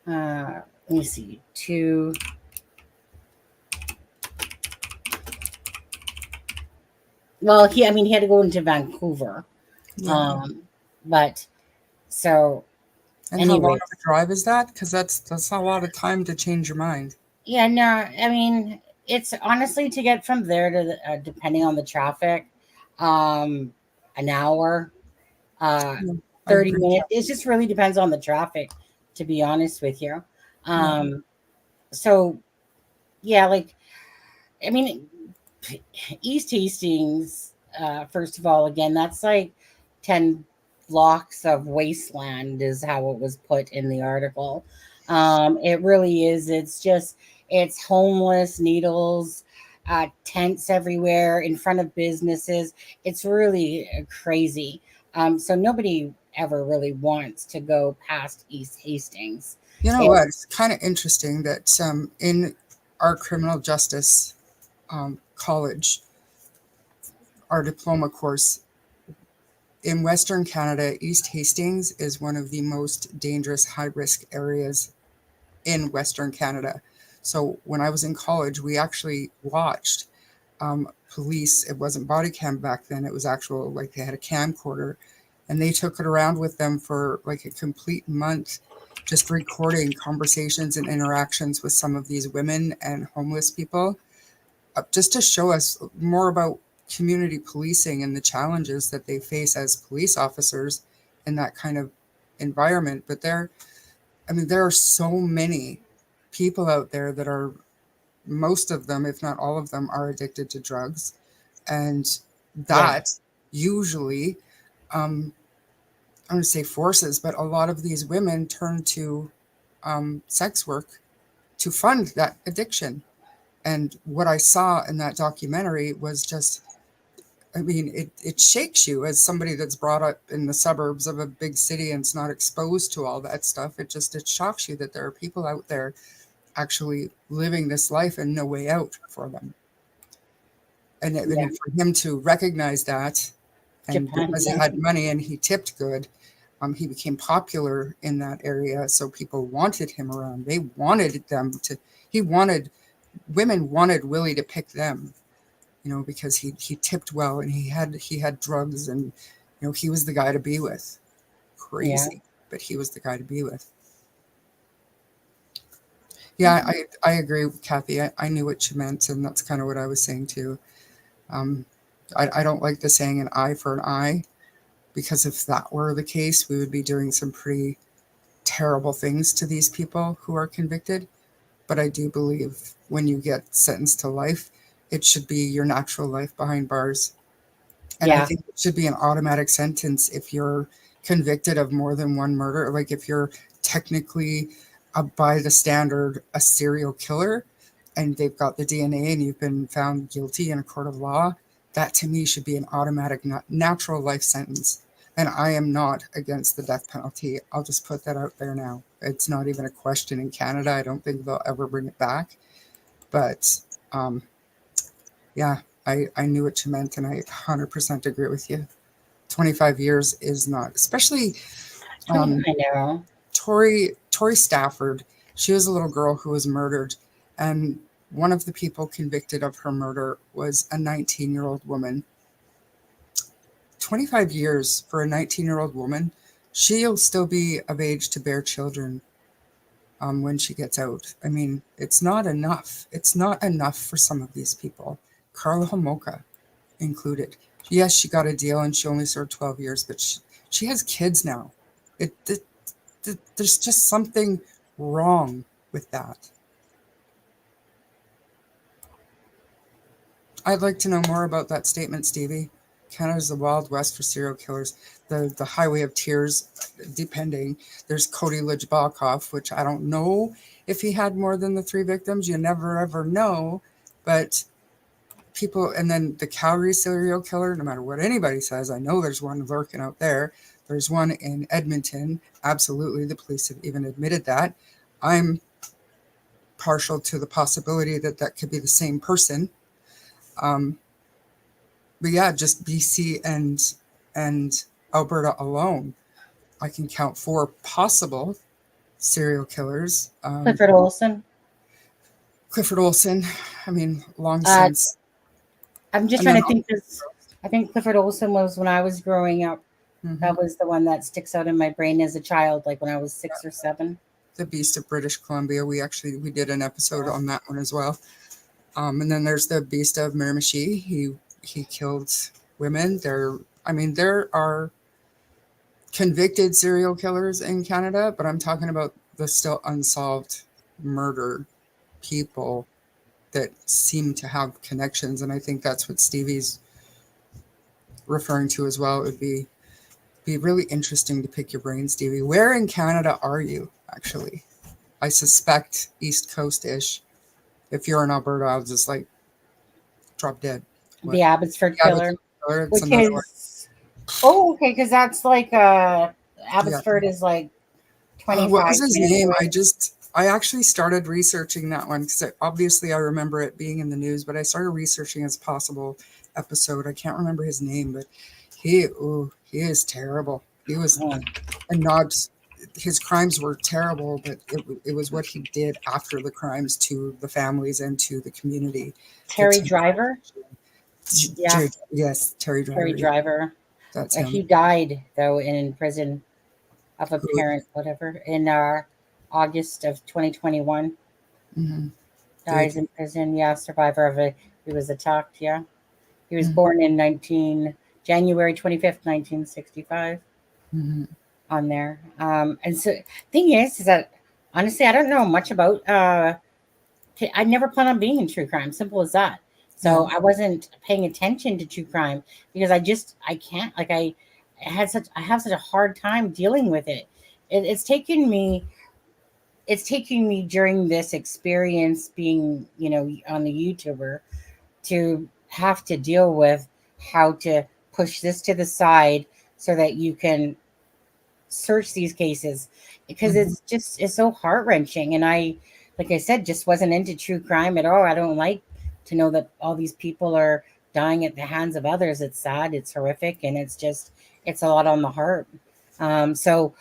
Let me see. Two. Well, I mean, he had to go into Vancouver. Yeah. But so And how long anyway, of a drive is that? Because that's not a lot of time to change your mind. yeah, no, I mean, it's honestly to get from there to depending on the traffic, um, an hour, uh, Yeah, I 30 agree. minutes. It just really depends on the traffic, to be honest with you. Yeah. So yeah, like I mean, East Hastings, first of all, again, that's like 10 blocks of wasteland, is how it was put in the article. It really is. It's homeless, needles, tents everywhere in front of businesses. It's really crazy. So nobody ever really wants to go past East Hastings. You know It, what? It's kind of interesting that in our criminal justice college, our diploma course in Western Canada, East Hastings is one of the most dangerous high risk areas in Western Canada. So when I was in college, we actually watched police. It wasn't body cam back then. It was actual, like they had a camcorder, and they took it around with them for like a complete month, just recording conversations and interactions with some of these women and homeless people, just to show us more about community policing and the challenges that they face as police officers in that kind of environment. But I mean, there are so many people out there that are, most of them, if not all of them, are addicted to drugs. And yeah, that usually, I'm going to say forces, but a lot of these women turn to sex work to fund that addiction. And what I saw in that documentary was just, I mean, it shakes you as somebody that's brought up in the suburbs of a big city and is not exposed to all that stuff. It shocks you that there are people out there actually living this life and no way out for them. yeah, And for him to recognize that, and Japan, because he yeah, had money and he tipped good, he became popular in that area. So people wanted him around. They wanted them to. He wanted women wanted Willie to pick them, because he tipped well and he had drugs, and he was the guy to be with. yeah. Crazy, but he was the guy to be with. Yeah, I agree with Kathy. I knew what you meant, and that's kind of what I was saying too. Um, I don't like the saying an eye for an eye, because if that were the case, we would be doing some pretty terrible things to these people who are convicted. But I do believe when you get sentenced to life, it should be your natural life behind bars. And I Yeah. think it should be an automatic sentence if you're convicted of more than one murder. Like if you're technically, by the standard, a serial killer, and they've got the DNA and you've been found guilty in a court of law, that to me should be an automatic natural life sentence. And I am not against the death penalty. I'll just put that out there now. It's not even a question in Canada. I don't think they'll ever bring it back. But um, yeah, I knew what you meant, and I 100% agree with you. 25 years is not, especially um, I know. Tori Stafford. She was a little girl who was murdered, and one of the people convicted of her murder was a 19-year-old woman. 25 years for a 19-year-old woman. She'll still be of age to bear children when she gets out. I mean, it's not enough. It's not enough for some of these people. Carla Homolka included. Yes, she got a deal and she only served 12 years, but she has kids now. There's just something wrong with that. I'd like to know more about that statement, Stevie. Canada's the Wild West for serial killers. The Highway of Tears, depending. There's Cody Lejbakov, which I don't know if he had more than the 3 victims. You never ever know. But people, and then the Calgary serial killer, no matter what anybody says, I know there's one lurking out there. There's one in Edmonton. Absolutely. The police have even admitted that. I'm partial to the possibility that that could be the same person. But yeah, just BC and Alberta alone, I can count 4 possible serial killers. Clifford Olson. Clifford Olson, I mean, long Uh, since. I'm just And trying then to think. This, I think Clifford Olson was when I was growing up. That was the one that sticks out in my brain as a child, like when I was 6 or 7. The Beast of British Columbia. We did an episode on that one as well. And then there's the Beast of Miramichi. He killed women. There are convicted serial killers in Canada, but I'm talking about the still unsolved murder people that seem to have connections, and I think that's what Stevie's referring to as well. It would be really interesting to pick your brain, Stevie. Where in Canada are you actually? I suspect East Coast-ish. If you're in Alberta, I'll just like drop dead. What? The Abbotsford Yeah, Killer, it's which another one. is okay, because that's like Abbotsford is like What 25 was his minutes name? away. I actually started researching that one because obviously I remember it being in the news, but I started researching his possible episode. I can't remember his name, but he is terrible. He was, Oh, and not his crimes were terrible, but it was what he did after the crimes to the families and to the community. Terry Driver. Yeah, Yes, Terry Driver. Terry Driver. That's He him. died though in prison of a Who- parent, whatever, in August of 2021. Mhm. Dies in prison. Yeah, survivor of a. He was attacked. Yeah, he was Mhm. born in January 25th, 1965. Mhm. On there. And so thing is that honestly, I don't know much about. I never plan on being in true crime. Simple as that. So Yeah. I wasn't paying attention to true crime because I can't like I have such a hard time dealing with it. It's taken me during this experience being on the YouTuber to have to deal with how to push this to the side so that you can search these cases because Mhm. it's so heart-wrenching, and I like I said just wasn't into true crime at all. I don't like to know that all these people are dying at the hands of others. It's sad, it's horrific, and it's a lot on the heart. So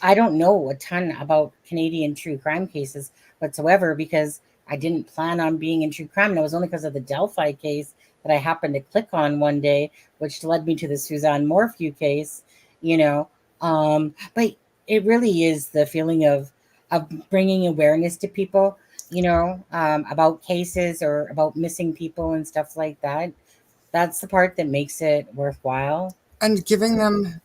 I don't know a ton about Canadian true crime cases whatsoever because I didn't plan on being in true crime. And it was only because of the Delphi case that I happened to click on one day, which led me to the Suzanne Morphew case, you know. But it really is the feeling of bringing awareness to people, about cases or about missing people and stuff like that. That's the part that makes it worthwhile. And giving them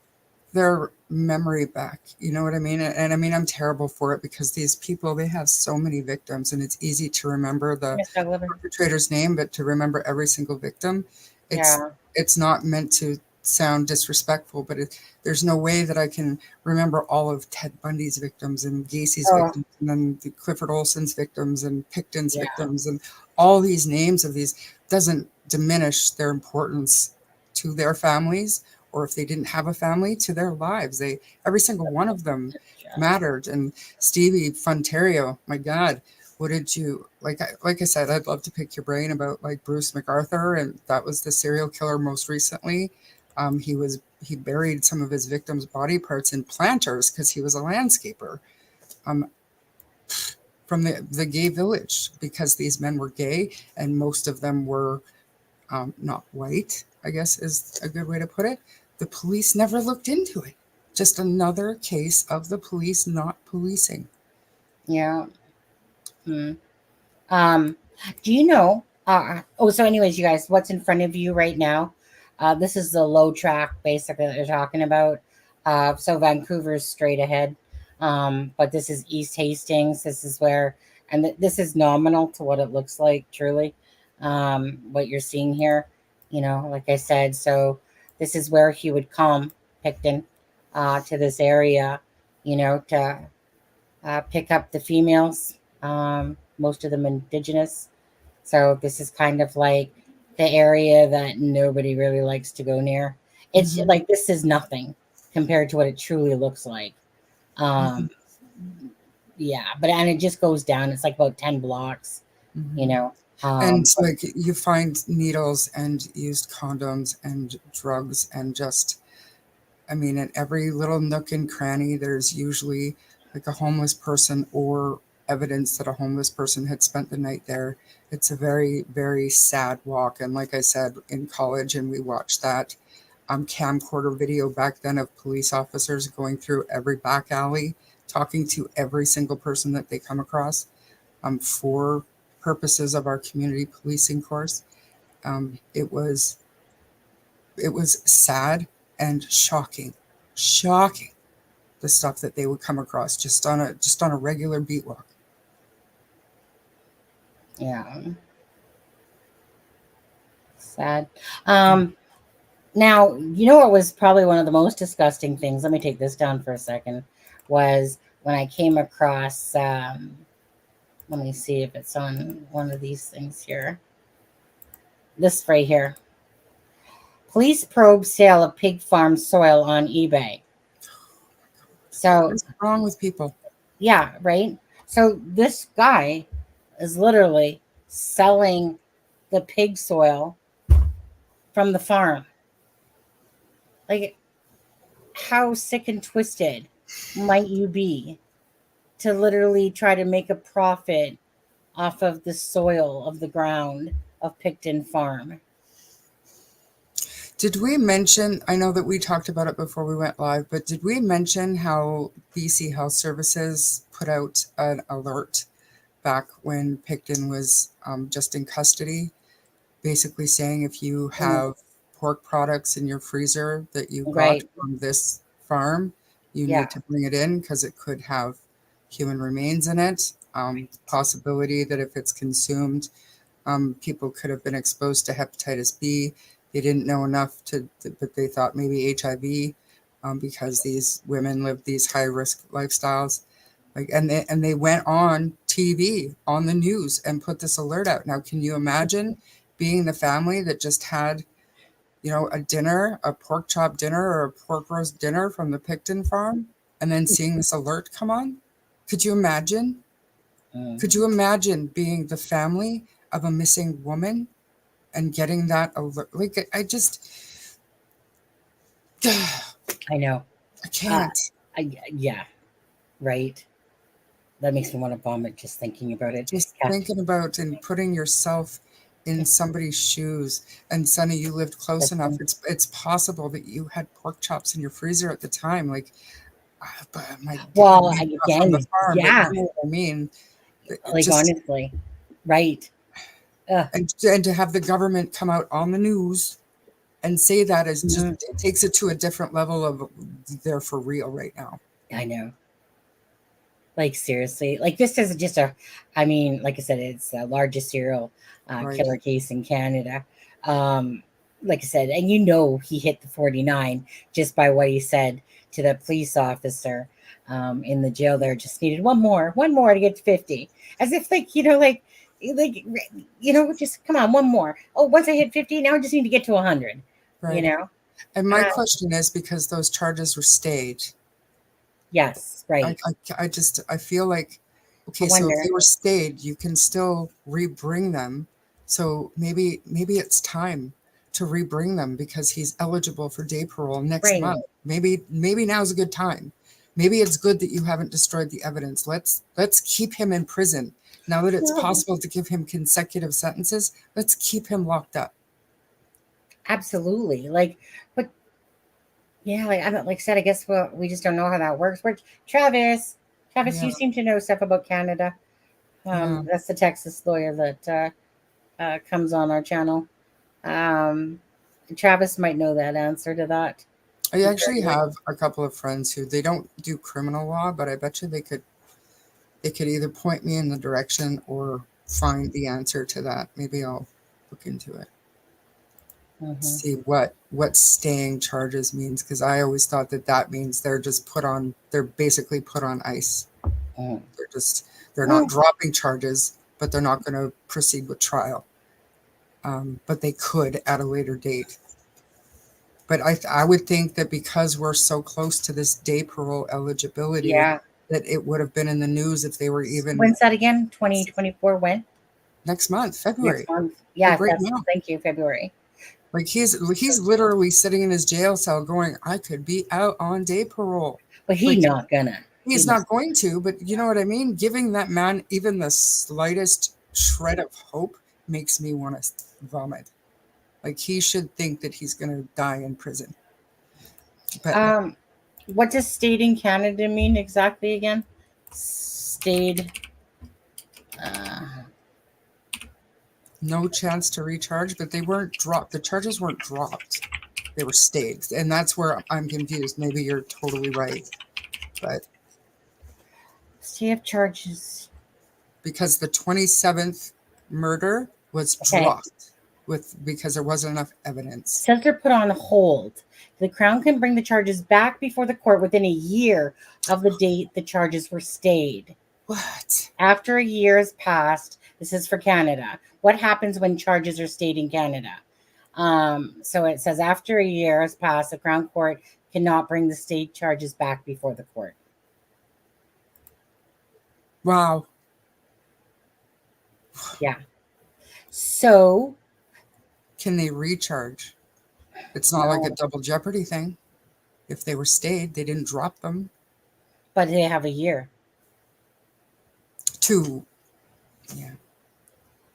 their memory back. You know what I mean? And I mean, I'm terrible for it because these people, they have so many victims and it's easy to remember the Miss Douglas. perpetrator's name, but to remember every single victim, Yeah. it's not meant to sound disrespectful, but there's no way that I can remember all of Ted Bundy's victims and Gacy's Oh, victims and then the Clifford Olson's victims and Pickton's yeah. victims and all these names of these doesn't diminish their importance to their families, or if they didn't have a family, to their lives. Every single one of them mattered. And Stevie Fontario, my God, what did you like? Like I said, I'd love to pick your brain about like Bruce MacArthur, and that was the serial killer most recently. He buried some of his victims' body parts in planters because he was a landscaper from the gay village, because these men were gay and most of them were not white, I guess is a good way to put it. The police never looked into it. Just another case of the police not policing. Yeah. Hmm. Um, do you know? So, anyways, you guys, what's in front of you right now? This is the low track, basically, that you're talking about. So Vancouver's straight ahead, but this is East Hastings. This is where, and this is nominal to what it looks like. Truly, what you're seeing here, like I said. So this is where he would come, Pickton, to this area, to pick up the females, most of them indigenous. So this is kind of like the area that nobody really likes to go near. It's Mhm. like this is nothing compared to what it truly looks like. Mhm. Um, yeah, but and it just goes down. It's like about 10 blocks, you Mhm. know. And But like you find needles and used condoms and drugs and just, I mean, in every little nook and cranny, there's usually like a homeless person or evidence that a homeless person had spent the night there. It's a very, very sad walk. And like I said, in college, and we watched that camcorder video back then of police officers going through every back alley, talking to every single person that they come across for purposes of our community policing course. It was sad and shocking the stuff that they would come across just on a regular beat walk. yeah, sad. Um, Now, what was probably one of the most disgusting things? Let me take this down for a second. Was when I came across. Let me see if it's on one of these things here. This right here. Police probe sale of pig farm soil on eBay. So, What's wrong with people? yeah, right. So this guy is literally selling the pig soil from the farm. Like, how sick and twisted might you be to literally try to make a profit off of the soil of the ground of Picton Farm? Did we mention, I know that we talked about it before we went live, but did we mention how BC Health Services put out an alert back when Picton was just in custody, basically saying if you Mm, have pork products in your freezer that you got right. from this farm, you Yeah. need to bring it in because it could have human remains in it. Possibility that if it's consumed, people could have been exposed to hepatitis B. They didn't know enough but they thought maybe HIV, because these women live these high risk lifestyles. Like, and they went on TV on the news and put this alert out. Now, can you imagine being the family that just had, a dinner, a pork chop dinner or a pork roast dinner from the Picton farm, and then seeing this alert come on? Could you imagine? Mm, Could you imagine being the family of a missing woman and getting that alert? Like, I just, I I know. Uh, can't. yeah, right. That makes me want to vomit just thinking about it. Just Yeah. thinking about and putting yourself in somebody's shoes. And Sonny, you lived close enough. Listen, It's possible that you had pork chops in your freezer at the time. Like, but my God, well, maybe not from the again, farm, but yeah, you know what I mean. It like just honestly, right. Uh, and to have the government come out on the news and say that is just, mm, it takes it to a different level of they're for real right now. I know. Like seriously, like this is just a. I mean, like I said, it's the largest serial Right. killer case in Canada. Um, like I said, and he hit the 49 just by what he said to the police officer in the jail. There just needed one more to get to 50, as if just come on, one more. Oh, once I hit 50, now I just need to get to 100. You Right. know, And my uh, question is, because those charges were stayed, yes, I, right. I feel like, I okay, so if wonder, they were stayed, you can still rebring them. So maybe it's time to rebring them because he's eligible for day parole next right? month. Maybe now's a good time. Maybe it's good that you haven't destroyed the evidence. Let's keep him in prison. Now that it's Well, possible to give him consecutive sentences, let's keep him locked up. absolutely. But yeah, like I don't like I said, I guess we just don't know how that works. Where Travis, Travis, Yeah, you seem to know stuff about Canada. yeah. That's the Texas lawyer that comes on our channel. Um, Travis might know that answer to that. I I'm sure actually he would. have a couple of friends who they don't do criminal law, but I bet you they could either point me in the direction or find the answer to that. Maybe I'll look into it. Mhm. see what staying charges means, because I always thought that means they're basically put on ice. Mhm. They're not dropping charges, but they're not going to proceed with trial. But they could at a later date. But I would think that because we're so close to this day parole eligibility, Yeah. that it would have been in the news if they were even When's that again? 2024. When? next month, Next February, month. like Yeah. right That's. now. Thank you. February. Like he's literally sitting in his jail cell going, I could be out on day parole. But he Like not gonna. he's not going to, but you know what I mean? Giving that man even the slightest shred of hope makes me want to vomit. Like he should think that he's going to die in prison. But What does stayed in Canada mean exactly again? Stayed. Uh, no chance to recharge, but they weren't dropped. The charges weren't dropped. They were stayed. And that's where I'm confused. Maybe you're totally right. But stay of charges. because the 27th murder was Okay. dropped because there wasn't enough evidence. Says they're put on hold. The Crown can bring the charges back before the court within a year of the date the charges were stayed. What? After a year has passed, this is for Canada. What happens when charges are stayed in Canada? So it says after a year has passed, the Crown Court cannot bring the state charges back before the court. Wow. Yeah. So Can they recharge? It's not like a double jeopardy thing. If they were stayed, they didn't drop them. but they have a year. Two. Yeah.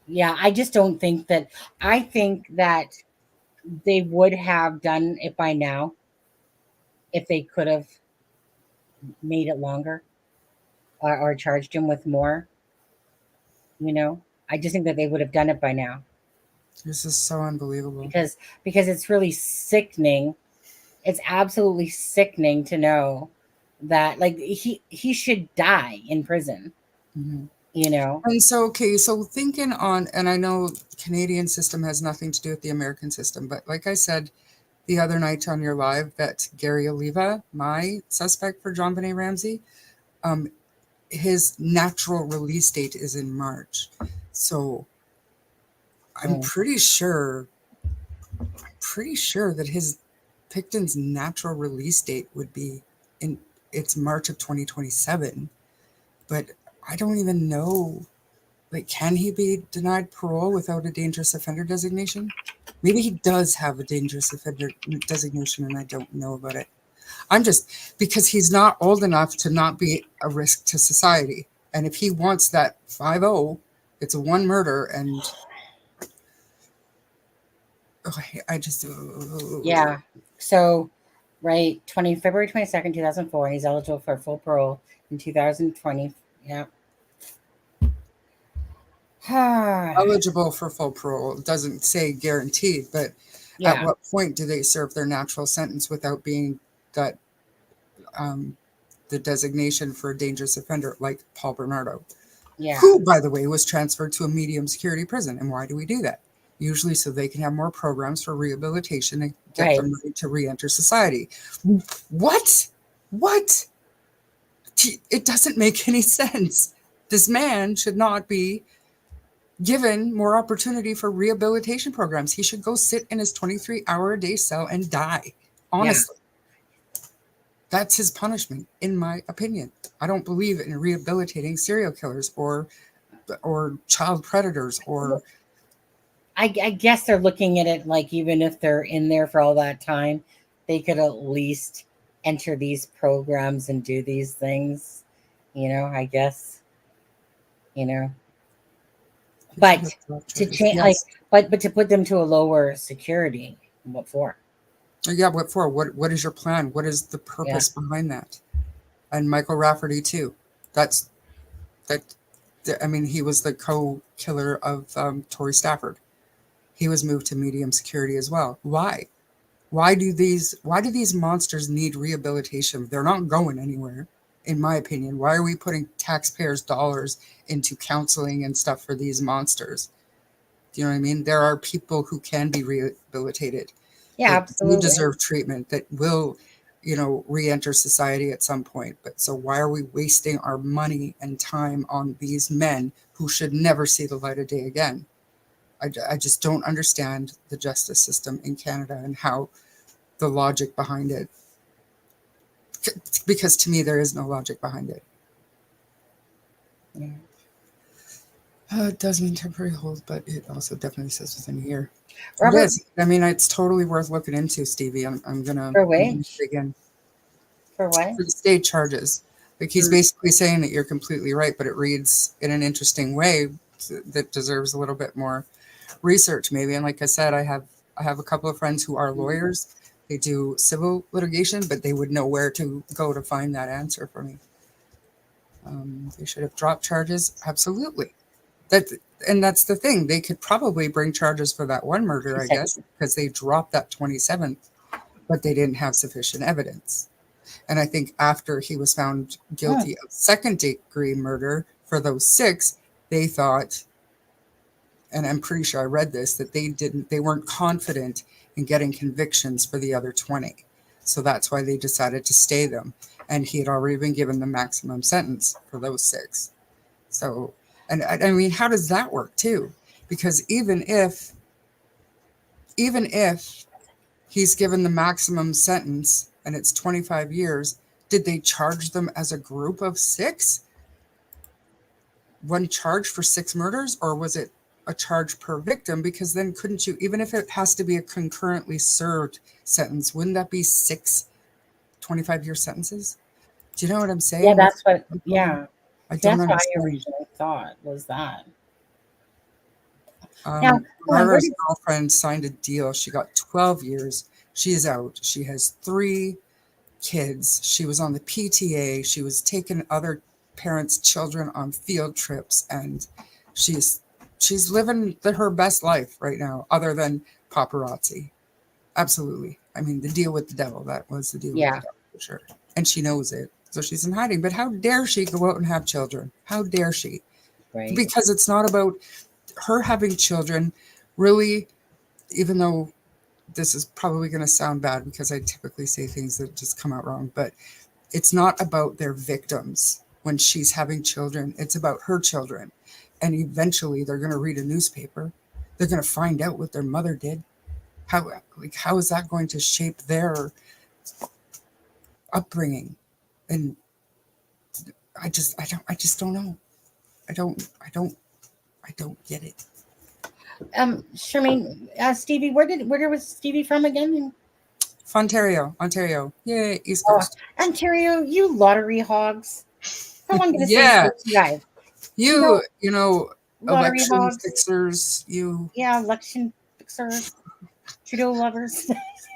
Yeah, I just don't think that. I think that they would have done it by now if they could have made it longer or charged him with more. You know, I just think that they would have done it by now This is so unbelievable. because it's really sickening. It's absolutely sickening to know that like he should die in prison. Mm-hmm. You know. And so, okay, so thinking on, and I know Canadian system has nothing to do with the American system, but like I said the other night on your live, that Gary Oliva, my suspect for John Benet Ramsey, his natural release date is in March. So I'm pretty sure that his Pickton's natural release date would be it's March of 2027. But I don't even know. Like, can he be denied parole without a dangerous offender designation? Maybe he does have a dangerous offender designation and I don't know about it. I'm just, because he's not old enough to not be a risk to society. And if he wants that 5-0, it's a one murder and I just... Yeah. So, right, February 22nd, 2004, he's eligible for full parole in 2020. Yeah. eligible for full parole. It doesn't say guaranteed, but at what point do they serve their natural sentence without being that the designation for a dangerous offender, like Paul Bernardo, who, by the way, was transferred to a medium security prison? And why do we do that? Usually so they can have more programs for rehabilitation and get them ready to re-enter society. What? It doesn't make any sense. This man should not be given more opportunity for rehabilitation programs. He should go sit in his 23-hour-a-day cell and die. Honestly. That's his punishment, in my opinion. I don't believe in rehabilitating serial killers or child predators or... I guess they're looking at it like even if they're in there for all that time, they could at least enter these programs and do these things. You know, I guess. You know. But to change, but to put them to a lower security, what for? Yeah, what for? What is your plan? What is the purpose behind that? And Michael Rafferty too. I mean, he was the co-killer of Tori Stafford. He was moved to medium security as well. Why? Why do these monsters need rehabilitation? They're not going anywhere, in my opinion. Why are we putting taxpayers' dollars into counseling and stuff for these monsters? You know what I mean? There are people who can be rehabilitated, Yeah, that do absolutely. deserve treatment, that will, re-enter society at some point. But so why are we wasting our money and time on these men who should never see the light of day again? I just don't understand the justice system in Canada and how the logic behind it, because to me there is no logic behind it. Yeah. It does mean temporary hold, but it also definitely says within a year. Robert, It is. I mean, it's totally worth looking into, Stevie. I'm gonna for which? dig in For what? for the state charges. Like, he's Mm. basically saying that you're completely right, but it reads in an interesting way that deserves a little bit more research, maybe. And like I said, I have a couple of friends who are lawyers. They do civil litigation, but they would know where to go to find that answer for me. They should have dropped charges. Absolutely. And that's the thing. They could probably bring charges for that one murder, I guess, because they dropped that 27th, but they didn't have sufficient evidence. And I think after he was found guilty of second-degree murder for those 6, they thought, and I'm pretty sure I read this, that they weren't confident in getting convictions for the other 20. So that's why they decided to stay them. And he had already been given the maximum sentence for those 6. So, and I mean, how does that work too? Because even if he's given the maximum sentence and it's 25 years, did they charge them as a group of 6? One charge for 6 murders, or was it a charge per victim? Because then couldn't you, even if it has to be a concurrently served sentence, wouldn't that be 6 25-year sentences? Do you know what I'm saying? Yeah, that's what. Yeah, I don't that's what I understand. originally thought was that. Now, Now, hold on, where Barbara's did- girlfriend signed a deal. She got 12 years. She is out. She has 3 kids. She was on the PTA. She was taking other parents' children on field trips, and she's living her best life right now, other than paparazzi. Absolutely. I mean, the deal with the devil. That was the deal with Yeah. the devil for sure. And she knows it. So she's in hiding. But how dare she go out and have children? How dare she? Right. Because it's not about her having children, really, even though this is probably going to sound bad because I typically say things that just come out wrong, but it's not about their victims when she's having children. It's about her children. And eventually they're going to read a newspaper. They're going to find out what their mother did. How is that going to shape their upbringing? And I just don't know. I don't get it. Charmaine, Stevie, where was Stevie from again? Ontario. Yay, East Oh, Coast. Ontario, you lottery hogs. Someone gonna Yeah. say you guys. You Lottery election hogs. fixers, you. Yeah, election fixers, Trudeau lovers.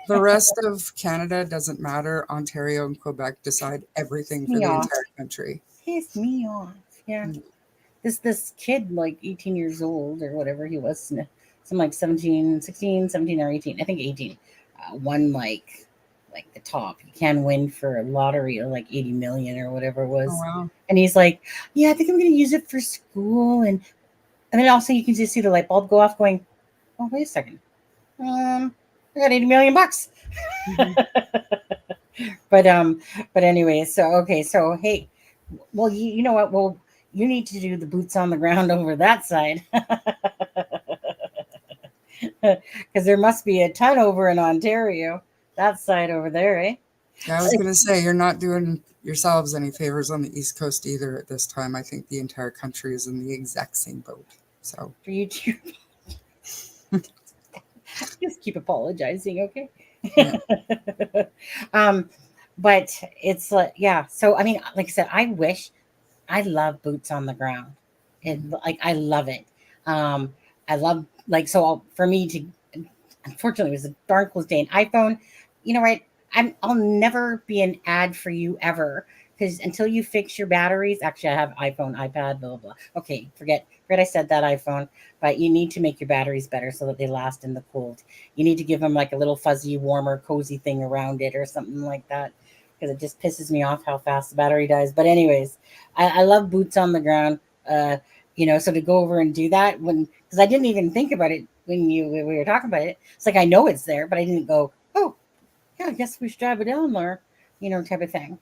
The rest of Canada doesn't matter. Ontario and Quebec decide everything for the Yeah. entire country. Piss me off. Yeah. This kid, like 18 years old or whatever he was, some like 17 or 18, I think 18, won like the top. You can win for a lottery of like 80 million or whatever it was. Oh wow. And he's like, yeah, I think I'm going to use it for school. And then also you can just see the light bulb go off going, oh, wait a second. I got 80 million bucks. But anyway, so hey, well, you know what? Well, you need to do the boots on the ground over that side. Because there must be a ton over in Ontario, that side over there, eh? Yeah, I was going to say, you're not doing yourselves any favors on the East Coast either at this time. I think the entire country is in the exact same boat. So For you to just keep apologizing, okay? Yeah. But it's like, yeah. So I mean, like I said, I love boots on the ground. I love it. I love so for me to, unfortunately, it was a darn close day. An iPhone, you know, right? I'll never be an ad for you ever, because until you fix your batteries. Actually, I have iPhone, iPad, blah blah blah. Okay, forget I said that iPhone. But you need to make your batteries better so that they last in the cold. You need to give them like a little fuzzy, warmer, cozy thing around it or something like that, because it just pisses me off how fast the battery dies. But anyways, I love boots on the ground. So to go over and do that because I didn't even think about it when we were talking about it. It's like I know it's there, but I didn't go, oh yeah, I guess we should drive it down there, type of thing.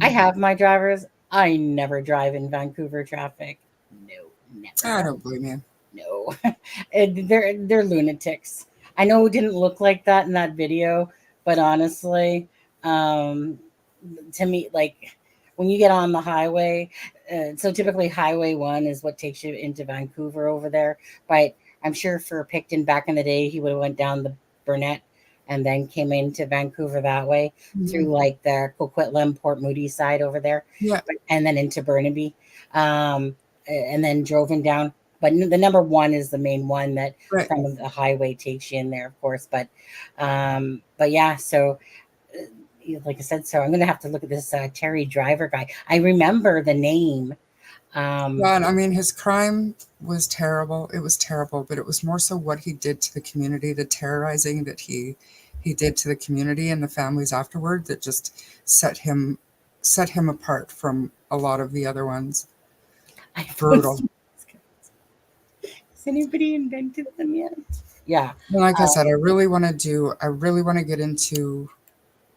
I Mhm. have my drivers. I never drive in Vancouver traffic. No, I never. don't blame you. No. They're lunatics. I know it didn't look like that in that video, but honestly, um, to me, like when you get on the highway, so typically Highway 1 is what takes you into Vancouver over there. But I'm sure for Picton back in the day, he would have went down the Burnett and then came into Vancouver that way through Mhm. like the Coquitlam, Port Moody side over there, Yeah, and then into Burnaby, and then drove him down. But the number one is the main one that right. from the highway takes you in there, of course. But yeah, so like I said, so I'm gonna have to look at this Terry Driver guy. I remember the name. Um, Yeah, and I mean, his crime was terrible. It was terrible, but it was more so what he did to the community, the terrorizing that he did to the community and the families afterward that just set him apart from a lot of the other ones. I was, Brutal. has anybody invented them yet? Yeah, And like I uh, said, I really want to get into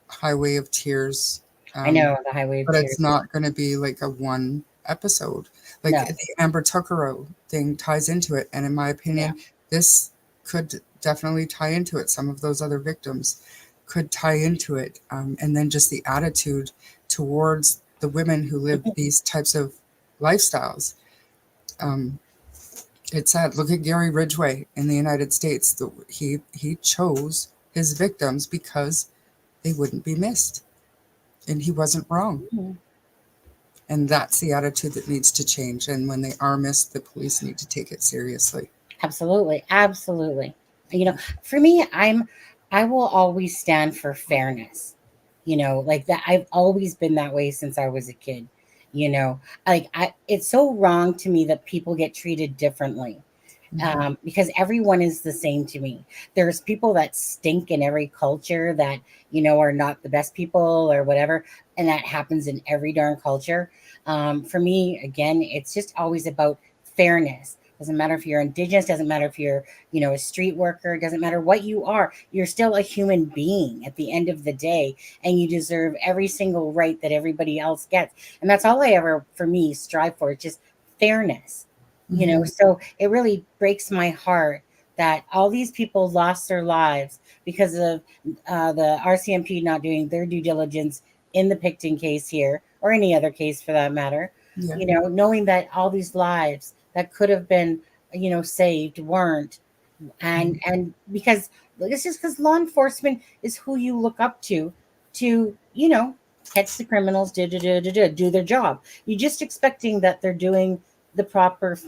Highway of Tears. I know the Highway of But it's Tears. not going to be like a one episode. Like No, the Amber Tuckero thing ties into it, and in my yeah, opinion, this could definitely tie into it. Some of those other victims could tie into it, and then just the attitude towards the women who live these types of lifestyles. Um, it's sad. Look at Gary Ridgway in the United States. He chose his victims because they wouldn't be missed, and he wasn't wrong. Mhm. And that's the attitude that needs to change. And when they are missed, the police need to take it seriously. Absolutely, absolutely. For me, I will always stand for fairness. Like that. I've always been that way since I was a kid. You know, it's so wrong to me that people get treated differently, Mhm. because everyone is the same to me. There's people that stink in every culture that are not the best people or whatever, and that happens in every darn culture. For me, again, it's just always about fairness. Doesn't matter if you're indigenous, doesn't matter if you're a street worker, doesn't matter what you are. You're still a human being at the end of the day, and you deserve every single right that everybody else gets. And that's all I ever, for me, strive for. It's just fairness. Mhm. So it really breaks my heart that all these people lost their lives because of the RCMP not doing their due diligence in the Picton case here, or any other case for that matter. Yeah. Knowing that all these lives that could have been saved weren't. and Mhm. and because it's just because law enforcement is who you look up to catch the criminals, do their job. You're just expecting that they're doing the proper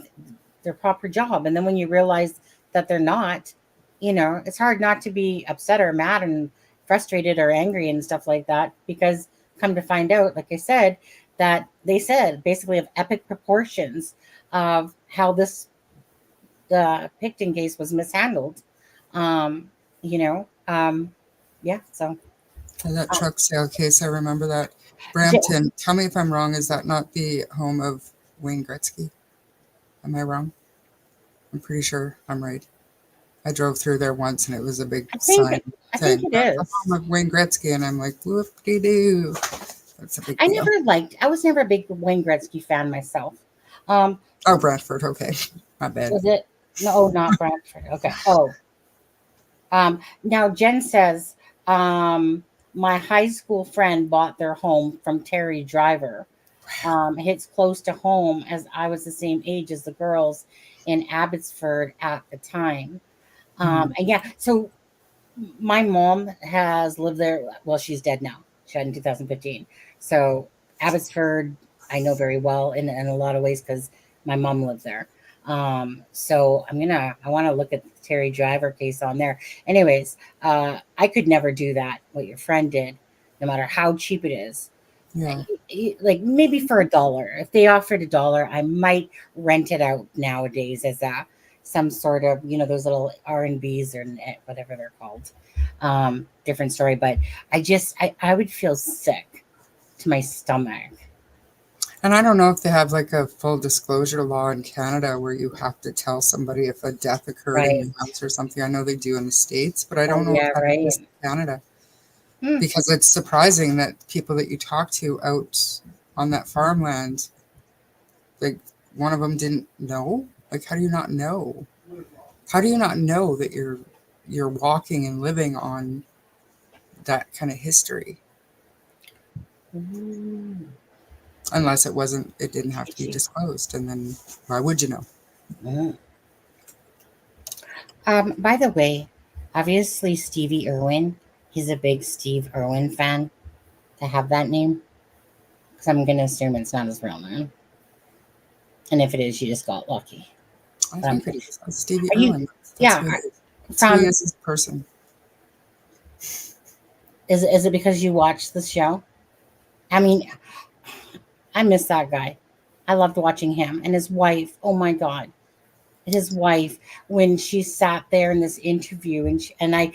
their proper job. And then when you realize that they're not, it's hard not to be upset or mad and frustrated or angry and stuff like that, because come to find out, like I said, that they said basically of epic proportions of how this the Picton case was mishandled. Um, you know, yeah. So And that uh, truck sale case, I remember that. j- Brampton, tell me if I'm wrong. Is that not the home of Wayne Gretzky? Am I wrong? I'm pretty sure I'm right. I drove through there once and it was a big I think sign I think saying, it that's the is. home of Wayne Gretzky. And I'm like, whoop de doo. That's a big deal. I was never a big Wayne Gretzky fan myself. Um, Oh, Bradford. Okay. My bad. was it? No, oh, not Brantford. Okay. Oh, now Jen says, my high school friend bought their home from Terry Driver. Hits close to home as I was the same age as the girls in Abbotsford at the time. Mhm. And yeah, so my mom has lived there. Well, she's dead now. She died in 2015. So Abbotsford, I know very well in a lot of ways because my mom lived there. So I want to look at the Terry Driver case on there. Anyways, I could never do that. What your friend did, no matter how cheap it is. Yeah. Like maybe for $1. If they offered $1, I might rent it out nowadays as a some sort of those little R&Bs or whatever they're called. Different story, but I would feel sick to my stomach. And I don't know if they have like a full disclosure law in Canada where you have to tell somebody if a death occurred in Right. your house or something. I know they do in the States, but I Oh, don't know yeah, if that right. is in Canada. Hmm. Because it's surprising that people that you talk to out on that farmland, like one of them didn't know. Like, how do you not know? How do you not know that you're walking and living on that kind of history? Ooh. Unless it didn't have to be Teaching. disclosed, and then why would you know? Mm. By the way, obviously Stevie Irwin, he's a big Steve Irwin fan to have that name. Because I'm gonna assume it's not his real name. And if it is, you just got lucky. I But think it is Stevie are you Irwin. That's yeah, who it is. That's who he from is as a person. is it because you watched the show? I mean, I miss that guy. I loved watching him and his wife. Oh my god. His wife when she sat there in this interview and I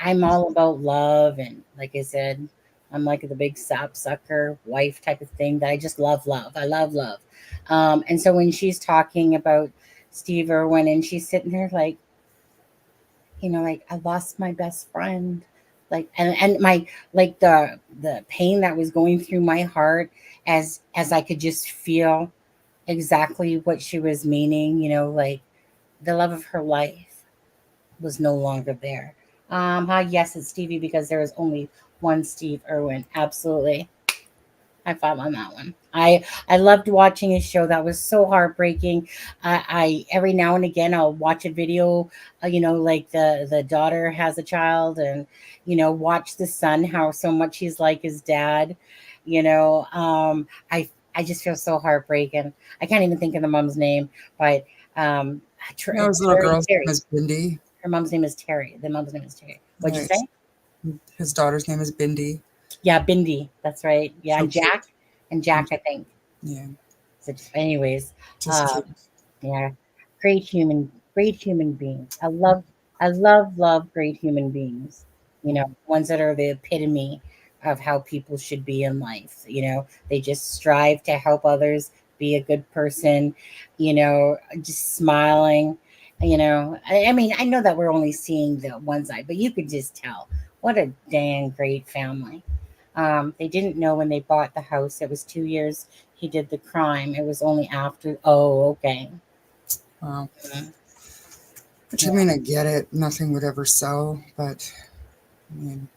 I'm all about love and like I said I'm like the big sap sucker wife type of thing that I just love I love and so when she's talking about Steve Irwin and she's sitting there like like I lost my best friend like and my like the pain that was going through my heart as I could just feel exactly what she was meaning, like the love of her life was no longer there. Yes, it's Stevie because there was only one Steve Irwin. Absolutely. High five on that one. I loved watching his show. That was so heartbreaking. I every now and again I'll watch a video, like the daughter has a child, and watch the son how so much he's like his dad. I just feel so heartbreaken. I can't even think of the mom's name, but No, his little girl's name Terry. is Bindi. Her mom's name is Terry. The mom's name is Terry. What'd you Right. say? His daughter's name is Bindi. Yeah, Bindi. That's right. Yeah, So and cute. Jack, I think. Yeah, So, anyways, just uh, cute. yeah, great human beings. I love great human beings. Ones that are the epitome of how people should be in life. They just strive to help others, be a good person. Just smiling. I mean, I know that we're only seeing the one side, but you could just tell what a dang great family. They didn't know when they bought the house. It was 2 years he did the crime. It was only after. Oh, okay. Wow. Mm. Which, I mean, I get it. Nothing would ever sell, but I mean,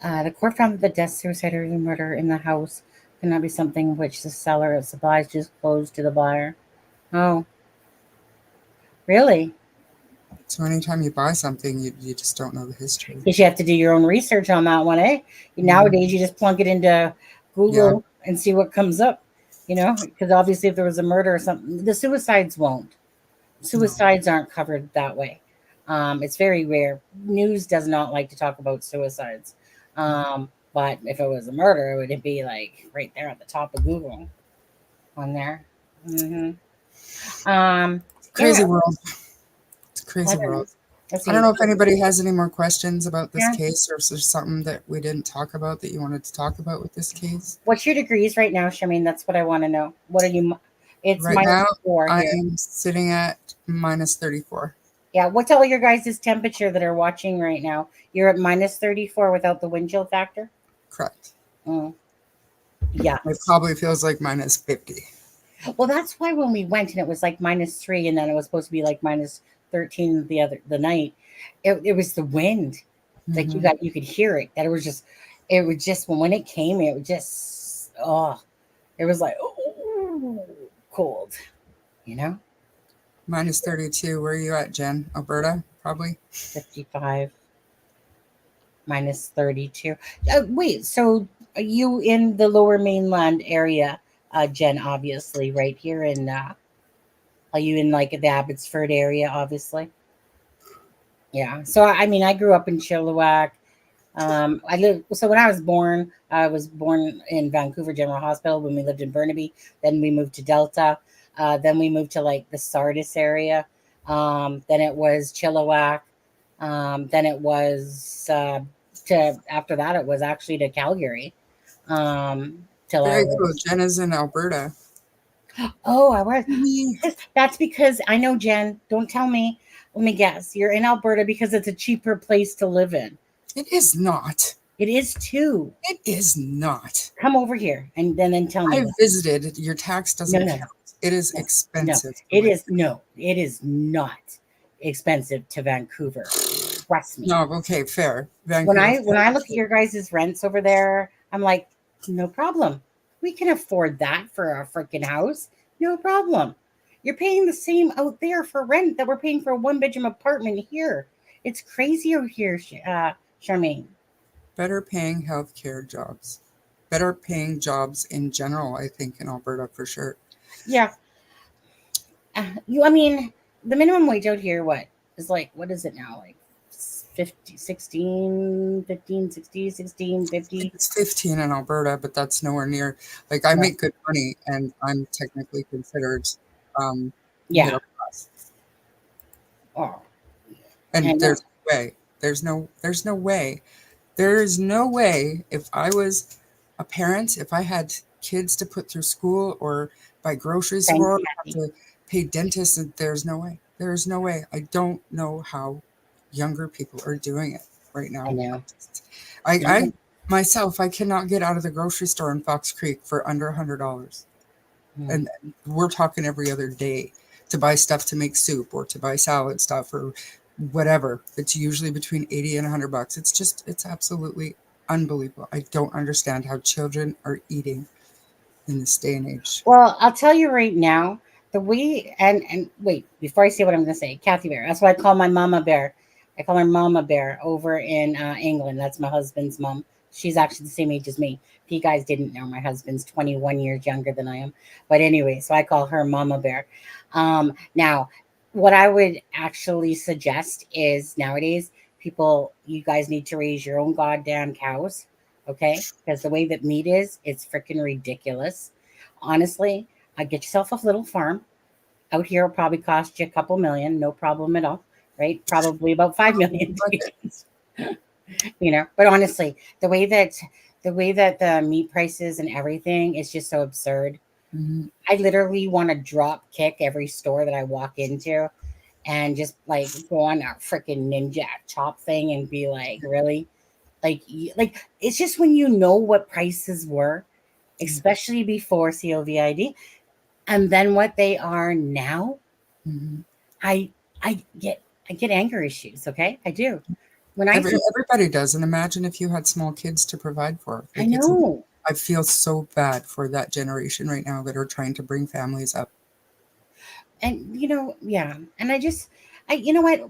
The court found that the death, suicide, or murder in the house cannot be something which the seller of supplies disclosed to the buyer. Oh, really? so anytime you buy something, you just don't know the history. Because you have to do your own research on that one, eh? Nowadays, you just plunk it into Yeah, Google and see what comes up. Because obviously, if there was a murder or something, the suicides won't. no. Suicides aren't covered that way. It's very rare. News does not like to talk about suicides. But if it was a murder, it would be like right there at the top of Google on there. hmm Um, Crazy yeah, world. It's a I crazy don't know. world. Let's I don't see. know if anybody has any more questions about this Yeah. case or if there's something that we didn't talk about that you wanted to talk about with this case. What's your degrees right now, Charmaine? That's what I want to know. What are you? It's Right now, -4 I here. am sitting at -34. Yeah. What's all your guys' temperature that are watching right now? You're at -34 without the wind chill factor? Correct. Mm. Yeah. It probably feels like -50. Well, that's why when we went and it was like -3, and then it was supposed to be like -13 the night. It was the wind, like Hmm. you could hear it. That it was just when it came, it was just it was like cold, you know. -32. Where are you at, Jen? Alberta, probably. 55 -32. Wait, so are you in the Lower Mainland area, Jen? Obviously, right here in. Are you in like the Abbotsford area? Obviously. Yeah. So I mean, I grew up in Chilliwack. I lived so when I was born in Vancouver General Hospital. When we lived in Burnaby, then we moved to Delta. Then we moved to like the Sardis area. Then it was Chilliwack. Then it was to after that it was actually to Calgary. Um, till I Very cool. was. Jen is in Alberta. Oh, I was. Me. That's because I know, Jen. Don't tell me. Let me guess. You're in Alberta because it's a cheaper place to live in. It is not. It is too. It is not. Come over here and then tell me I that. visited. Your tax No, doesn't no, count. It is no, no. expensive. It is no. It is not expensive to Vancouver. Trust me. No, okay, fair. When Vancouver. I look at your guys' rents over there, I'm like, no problem. We can afford that for a freaking house. No problem. You're paying the same out there for rent that we're paying for a one-bedroom apartment here. It's crazy out here, Charmaine. Better paying healthcare jobs. Better paying jobs in general, I think, in Alberta for sure. Yeah. I mean, the minimum wage out here, what is it now? Like 50, 16, 15, 60, 16, 50. It's 15 in Alberta, but that's nowhere near. Like, I No. make good money, and I'm technically considered Yeah. middle class. Oh, And I know. there's no way. There's no way. There is no way if I was a parent, if I had kids to put through school or buy groceries Thanks, for, or have Kathy. to pay dentists, there's no way. There is no way. I don't know how younger people are doing it right now. I know. I myself, I cannot get out of the grocery store in Fox Creek for under $100. Mm. And we're talking every other day to buy stuff to make soup or to buy salad stuff or whatever. It's usually between 80 and $100. It's absolutely unbelievable. I don't understand how children are eating in this day and age. Well, I'll tell you right now, the way and wait, before I say what I'm going to say, Kathy Bear. That's why I call my Mama Bear. I call her Mama Bear over in England. That's my husband's mom. She's actually the same age as me. If you guys didn't know, my husband's 21 years younger than I am. But anyway, so I call her Mama Bear. Now, what I would actually suggest is nowadays, people, you guys need to raise your own goddamn cows, okay? Because the way that meat is, it's freaking ridiculous. Honestly, get yourself a little farm. Out here will probably cost you a couple million, no problem at all, right? Probably about 5 million. But honestly, the way that the meat prices and everything is just so absurd. Mhm. I literally want to drop kick every store that I walk into and just like go on a freaking ninja chop thing and be like, really? Like it's just when you know what prices were, especially before COVID, and then what they are now, Mhm. I I get anger issues, okay? I do. When I see Everybody does. And imagine if you had small kids to provide for. I Like know. I feel so bad for that generation right now that are trying to bring families up. And yeah. And I you know what?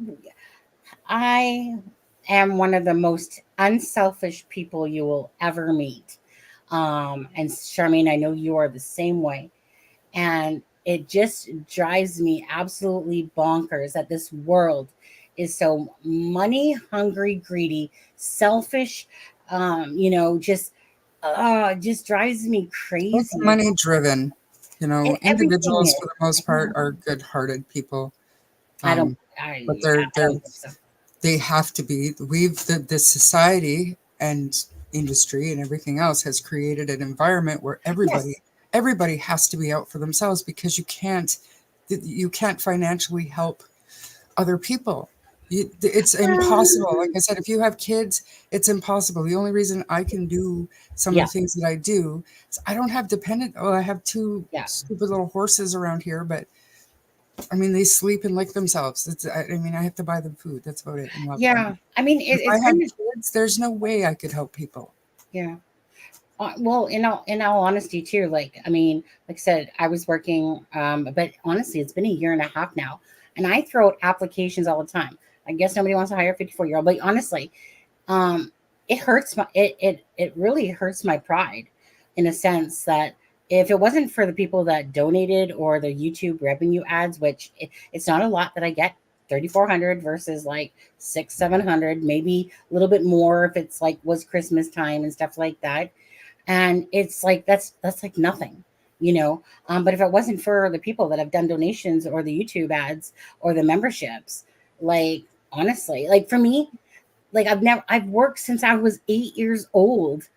I am one of the most unselfish people you will ever meet. And Charmaine, I know you are the same way. And it just drives me absolutely bonkers that this world is so money hungry, greedy, selfish. Just drives me It's crazy. money driven. And everything Individuals is. for the most I part know. are good hearted people. I don't. But I don't think so. they have to be. The society and industry and everything else has created an environment where Yes. everybody has to be out for themselves because you can't financially help other people. It's impossible. Like I said, if you have kids, it's impossible. The only reason I can do some of Yeah. the things that I do is I don't have dependent. Oh, I have two Yeah. stupid little horses around here, but I mean, they sleep and lick themselves. I mean, I have to buy them food. That's about it. And love them. Yeah. I mean, If I it's had kind of kids, there's no way I could help people. yeah. Well, in all honesty, too. Like, I mean, like I said, I was working, but honestly, it's been a year and a half now, and I throw out applications all the time. I guess nobody wants to hire a 54-year-old, but honestly, um, it really hurts my pride, in a sense that if it wasn't for the people that donated or the YouTube revenue ads, which it's not a lot that I get. 3,400 versus like 600, 700, maybe a little bit more if it's like was Christmas time and stuff like that, and it's like that's like nothing. But if it wasn't for the people that have done donations or the YouTube ads or the memberships, like honestly, like for me, like I've worked since I was 8 years old,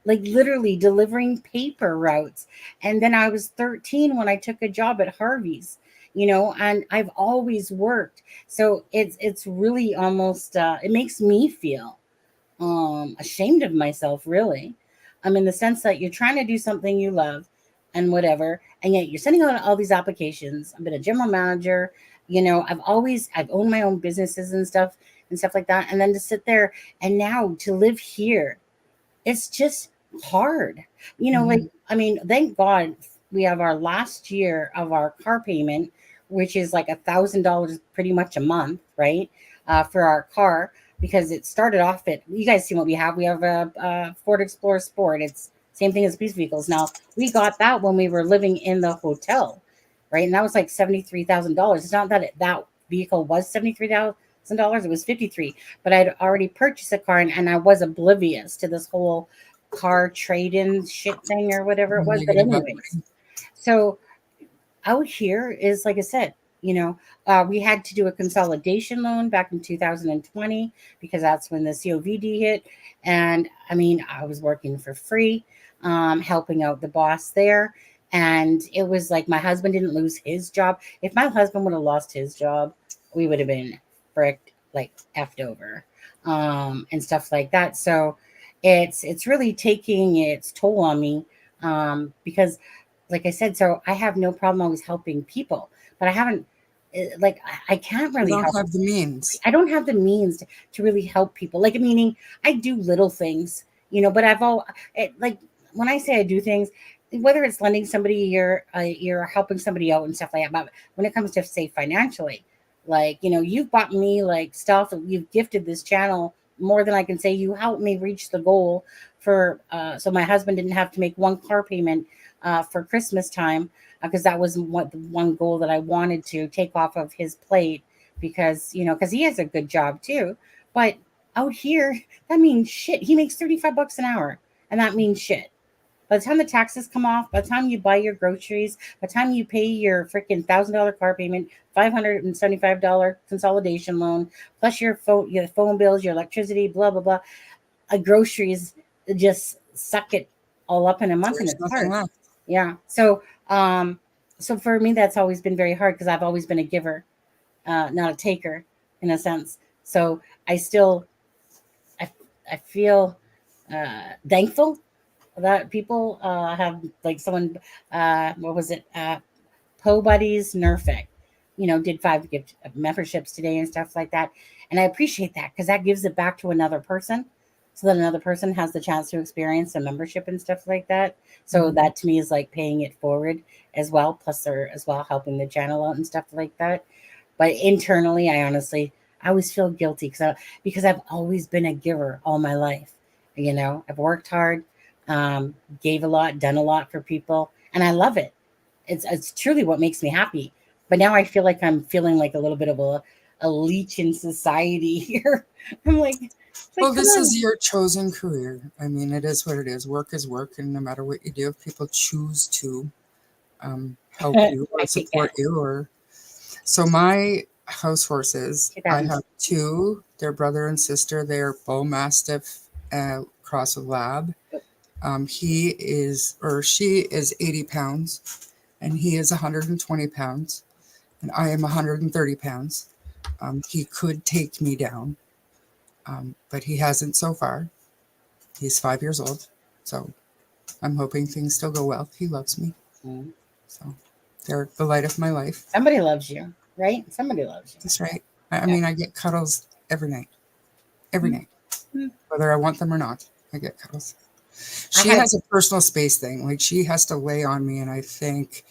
like literally delivering paper routes. And then I was 13 when I took a job at Harvey's, and I've always worked. So it's really almost it makes me feel ashamed of myself, really. In the sense that you're trying to do something you love and whatever, and yet you're sending out all these applications. I've been a general manager, I've owned my own businesses and stuff like that. And then to sit there and now to live here, it's just hard. Like, Mhm. thank God we have our last year of our car payment, which is like $1,000 pretty much a month, right? For our car, because it started off at, you guys see what we have. We have a Ford Explorer Sport. It's same thing as police vehicles. Now, we got that when we were living in the hotel, right? And that was like $73,000. It's not that that vehicle was $73,000. It was 53, but I'd already purchased a car, and I was oblivious to this whole car trade-in shit thing or whatever it was. But Negative anyways, so out here is, like I said, we had to do a consolidation loan back in 2020 because that's when the COVID hit. And I was working for free, helping out the boss there. And it was like my husband didn't lose his job. If my husband would have lost his job, we would have been fricked, like effed over, and stuff like that. So it's really taking its toll on me, because like I said, so I have no problem always helping people, but I haven't, like, I can't You really don't help. have the means. I don't have the means to really help people. Like, meaning I do little things, but like, when I say I do things, whether it's lending somebody you're helping somebody out and stuff like that. But when it comes to, say, financially, like, you've bought me like stuff, you've gifted this channel more than I can say. You helped me reach the goal for, so my husband didn't have to make one car payment for Christmas time, because that was what the one goal that I wanted to take off of his plate, because because he has a good job too. But out here, that means shit. He makes $35 an hour, and that means shit. By the time the taxes come off, by the time you buy your groceries, by the time you pay your freaking $1,000 car payment, $575 consolidation loan, plus your phone bills, your electricity, blah blah blah, groceries just suck it all up in a month, and There's it's nothing hard. left. Yeah. So for me, that's always been very hard because I've always been a giver, not a taker, in a sense. So I still, I, I feel thankful that people have, like, someone, what was it? Po Buddies Nerfic, did 5 gift memberships today and stuff like that. And I appreciate that because that gives it back to another person, so that another person has the chance to experience a membership and stuff like that. So Mhm. that to me is like paying it forward as well. Plus they're as well helping the channel out and stuff like that. But internally, I always feel guilty because I've always been a giver all my life. I've worked hard, gave a lot, done a lot for people, and I love it. It's truly what makes me happy. But now I feel like I'm feeling like a little bit of a leech in society here. I'm like, it's like, Well, come this on. is your chosen career. I mean, it is what it is. Work is work, and no matter what you do, if people choose to help you or I kick support ass. you, or so my house horses, Kick I ass. have two. They're brother and sister. They're bull mastiff cross with lab. He is, or she is 80 pounds, and he is 120 pounds, and I am 130 pounds. He could take me down, but he hasn't so far. He's 5 years old, so I'm hoping things still go well. He loves me, Mm. so they're the light of my life. Somebody loves you, right? Somebody loves you. That's right. I Yeah. mean, I get cuddles every Mm. night, Mm. whether I want them or not. I get cuddles. I She had has a personal space thing. Like, she has to lay on me, and I think,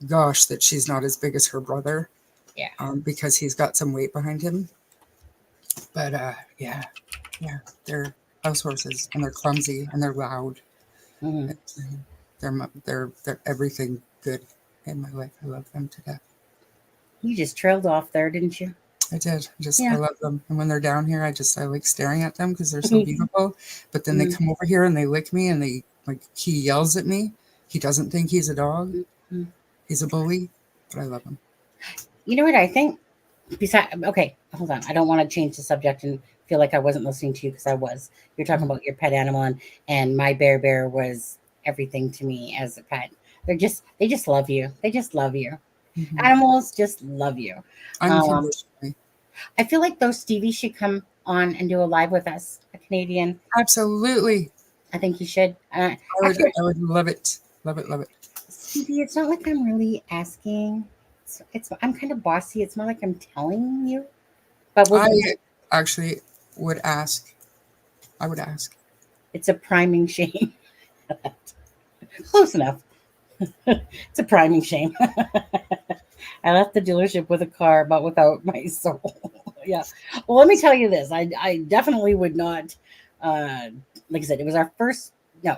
gosh, that she's not as big as her brother, yeah. because he's got some weight behind him. But yeah, they're house horses, and they're clumsy, and they're loud. Mhm. They're everything good in my life. I love them to death. You just trailed off there, didn't you? I did. I Yeah. love them. And when they're down here, I like staring at them because they're so beautiful. But then they Mm, come over here and they lick me, and he yells at me. He doesn't think he's a dog. mm, mm. He's a bully, but I love him. You know what I think? Besides, okay, hold on. I don't want to change the subject and feel like I wasn't listening to you because I was. You're talking about your pet animal, and my bear was everything to me as a pet. They just love you. They just love you. Mhm. Animals just love you. Unconditionally. I feel like though Stevie should come on and do a live with us, a Canadian. Absolutely. I think he should. I would love it. Love it, love it. Stevie, it's not like I'm really asking. It's I'm kind of bossy. It's more like I'm telling you. But I actually would ask. I would ask. it's a priming shame. Close enough. It's a priming shame. I left the dealership with a car, but without my soul. Yeah. Well, let me tell you this. I definitely would not. Like I said, it was our first. No,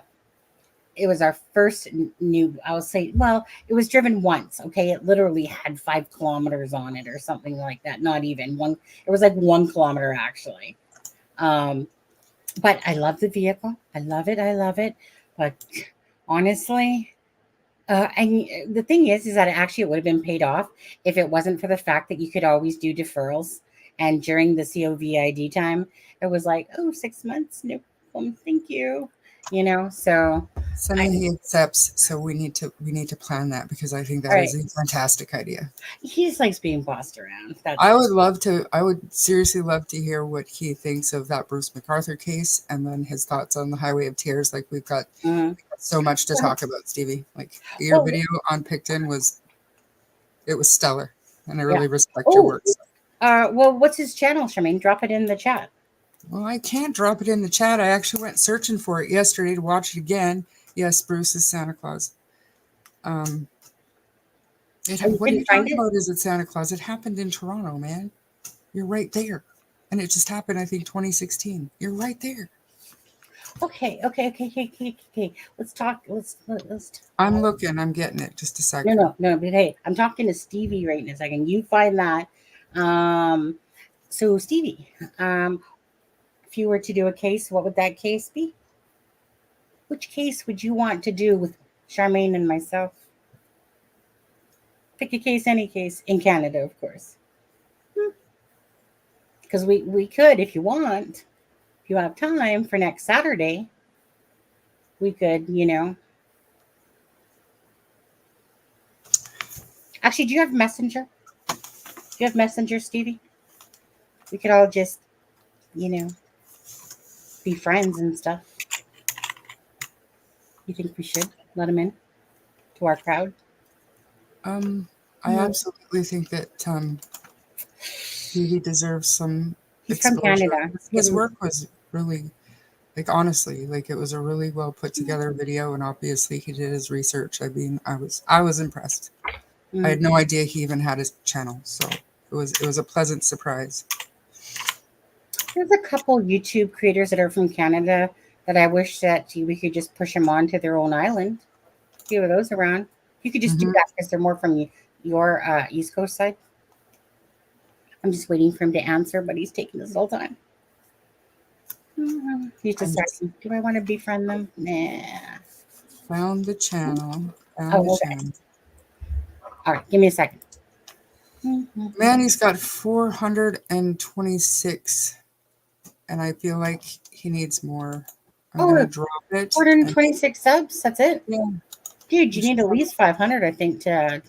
it was our first new. I'll say. Well, it was driven once. Okay, it literally had 5 kilometers on it or something like that. Not even one. It was like 1 kilometer actually. Um, but I love the vehicle. I love it. I love it. But honestly, and the thing is that it would have been paid off if it wasn't for the fact that you could always do deferrals. And during the COVID time, it was like, oh, 6 months, no problem, thank you. You know, so Sunny he accepts, so we need to plan that because I think that is a fantastic idea. he just likes being bossed around. I would seriously love to hear what he thinks of that Bruce MacArthur case and then his thoughts on the Highway of Tears. Like we've got so much to talk about, Stevie. Like your video on Pickton was stellar, and I really respect your work. Well, what's his channel, Charmaine? Drop it in the chat. Well, I can't drop it in the chat. I actually went searching for it yesterday to watch it again. Yes, Bruce is Santa Claus. What are you talking about? Is it Santa Claus? It happened in Toronto, man. You're right there. And it just happened, I think, 2016. You're right there. Okay. Let's talk. Let's I'm looking. I'm getting it. Just a second. No. But hey, I'm talking to Stevie right in a second. You find that. So Stevie, if you were to do a case, what would that case be? Which case would you want to do with Charmaine and myself? Pick a case, any case in Canada, of course. Because we could, if you want, if you have time for next Saturday, we could, Actually, do you have Messenger? Do you have Messenger, Stevie? We could all just, be friends and stuff. You think we should let him in to our crowd? I absolutely think that he deserves some exposure. From Canada. His work was really, honestly, it was a really well put together video, and obviously he did his research. I mean, I was impressed. I had no idea he even had his channel, so it was a pleasant surprise. There's a couple YouTube creators that are from Canada that I wish that we could just push them onto their own island. A few of those around. You could just do that because they're more from your East Coast side. I'm just waiting for him to answer, but he's taking his little time. He's just asking, do I want to befriend them? Nah. Found the channel. Channel. All right, give me a second. Man, he's got 426, and I feel like he needs more. I'm gonna drop it. 426 subs. That's it. Yeah. Dude, you need at least 500, I think, to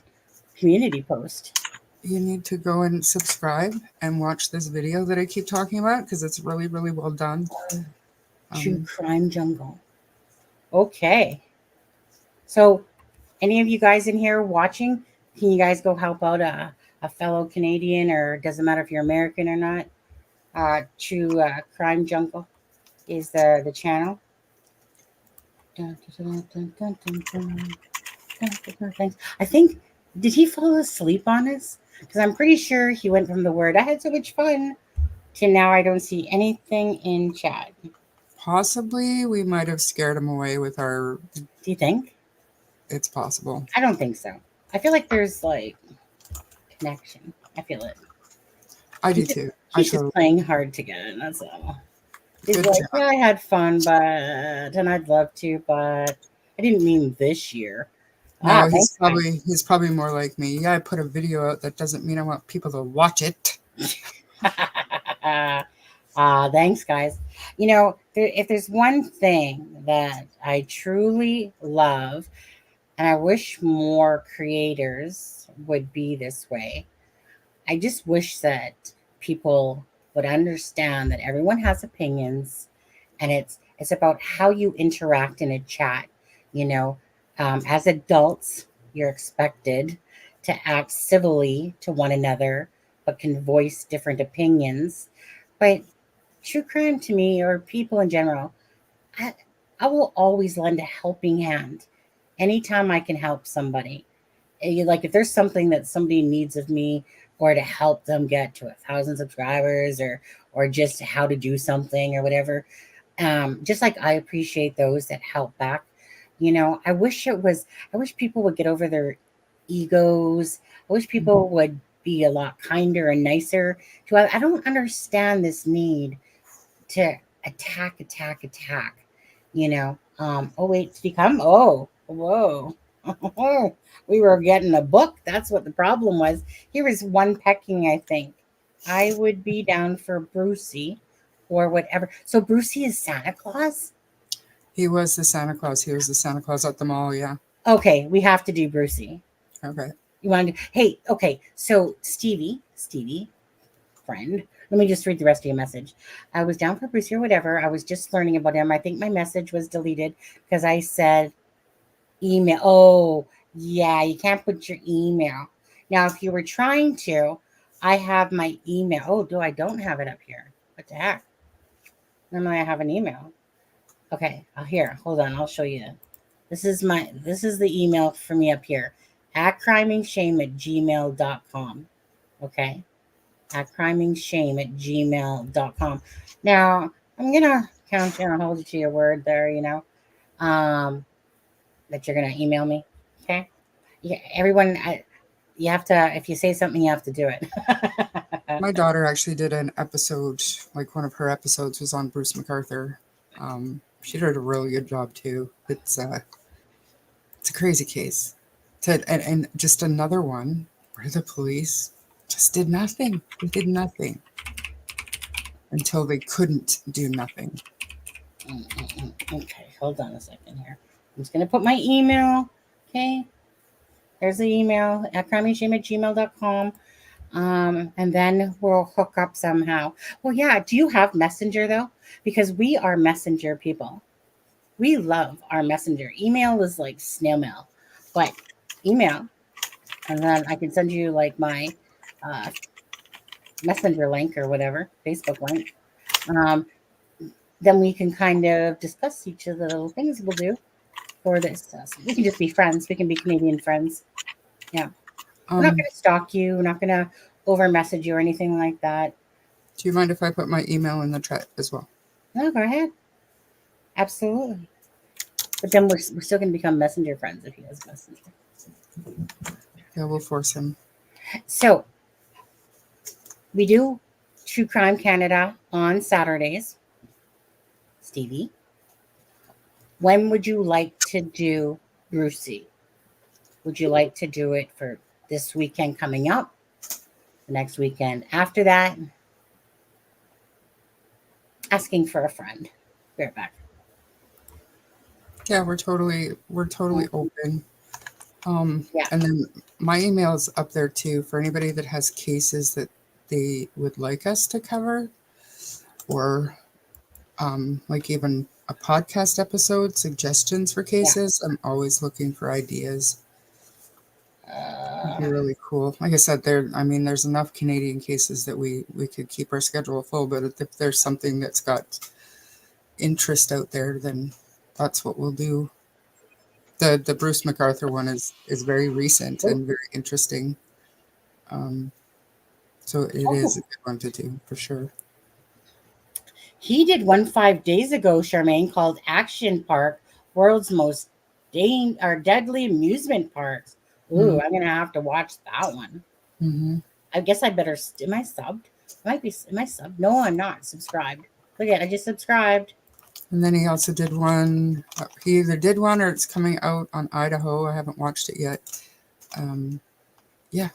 community post. You need to go and subscribe and watch this video that I keep talking about because it's really, really well done. True Crime Jungle. Okay. So, any of you guys in here watching, can you guys go help out a fellow Canadian, or it doesn't matter if you're American or not? True Crime Jungle is the channel. I think, did he fall asleep on us? Because I'm pretty sure he went from the word, I had so much fun, to now I don't see anything in chat. Possibly we might have scared him away with our... Do you think? It's possible. I don't think so. I feel like there's connection. I feel it. I do too. He's just playing hard to get it, that's all. He's like, yeah, I had fun, and I'd love to, but I didn't mean this year. No, he's probably more like me. Yeah, I put a video out. That doesn't mean I want people to watch it. Thanks, guys. You know, if there's one thing that I truly love, and I wish more creators would be this way, I just wish that people would understand that everyone has opinions, and it's about how you interact in a chat. You know, as adults, you're expected to act civilly to one another, but can voice different opinions. But true crime to me, or people in general, I, I will always lend a helping hand anytime I can help somebody. Like if there's something that somebody needs of me, or to help them get to 1,000 subscribers, or just how to do something or whatever, just like I appreciate those that help back. You know, I wish people would get over their egos. I wish people would be a lot kinder and nicer to. I don't understand this need to attack. You know. Oh wait, did he come? Oh, whoa. We were getting a book. That's what the problem was. Here was one pecking, I think. I would be down for Brucey or whatever. So Brucey is Santa Claus? He was the Santa Claus. He was the Santa Claus at the mall. Yeah. Okay, we have to do Brucey. Okay. You want to? Hey, okay. So Stevie, friend. Let me just read the rest of your message. I was down for Brucey or whatever. I was just learning about him. I think my message was deleted because I said email. Oh, yeah, you can't put your email. Now, if you were trying to, I have my email. Oh, I don't have it up here. What the heck? Normally I have an email. Okay, here, hold on, I'll show you. This is the email for me up here. At crimingshame@gmail.com. Okay. At crimingshame@gmail.com. Now, I'm gonna count you and hold you to your word there, you know. That you're gonna email me. Okay. Yeah, everyone, you have to, if you say something, you have to do it. My daughter actually did an episode, like one of her episodes was on Bruce MacArthur. She did a really good job too. It's a crazy case. And just another one where the police just did nothing. They did nothing until they couldn't do nothing. Okay, hold on a second here. I'm just gonna put my email. Okay. There's the email at crimingshame@gmail.com. And then we'll hook up somehow. Well, yeah. Do you have Messenger though? Because we are Messenger people. We love our Messenger. Email is like snail mail, but email, and then I can send you like my Messenger link or whatever, Facebook link. Then we can kind of discuss each of the little things we'll do for this. So we can just be friends. We can be Canadian friends. Yeah. We're not going to stalk you. We're not going to over message you or anything like that. Do you mind if I put my email in the chat as well? No, go ahead. Absolutely. But then we're still going to become Messenger friends if he has Messenger. Yeah, we'll force him. So we do True Crime Canada on Saturdays. Stevie, when would you like to do Brucey? Would you like to do it for this weekend coming up? The next weekend after that? Asking for a friend. Be right back. Yeah, we're totally open. Yeah. And then my email is up there too for anybody that has cases that they would like us to cover, or like even a podcast episode, suggestions for cases. I'm always looking for ideas. It'd be really cool. Like I said, there's enough Canadian cases that we could keep our schedule full, but if there's something that's got interest out there, then that's what we'll do. The Bruce MacArthur one is very recent and very interesting. So it is a good one to do for sure. He did one 5 days ago, Charmaine, called Action Park, World's Most Deadly Amusement Parks. Ooh, I'm gonna have to watch that one. Mm-hmm. I guess I better. Am I subbed? Am I subbed? No, I'm not subscribed. Look at, I just subscribed. And then he also did one. He either did one or it's coming out on Idaho. I haven't watched it yet. Yeah,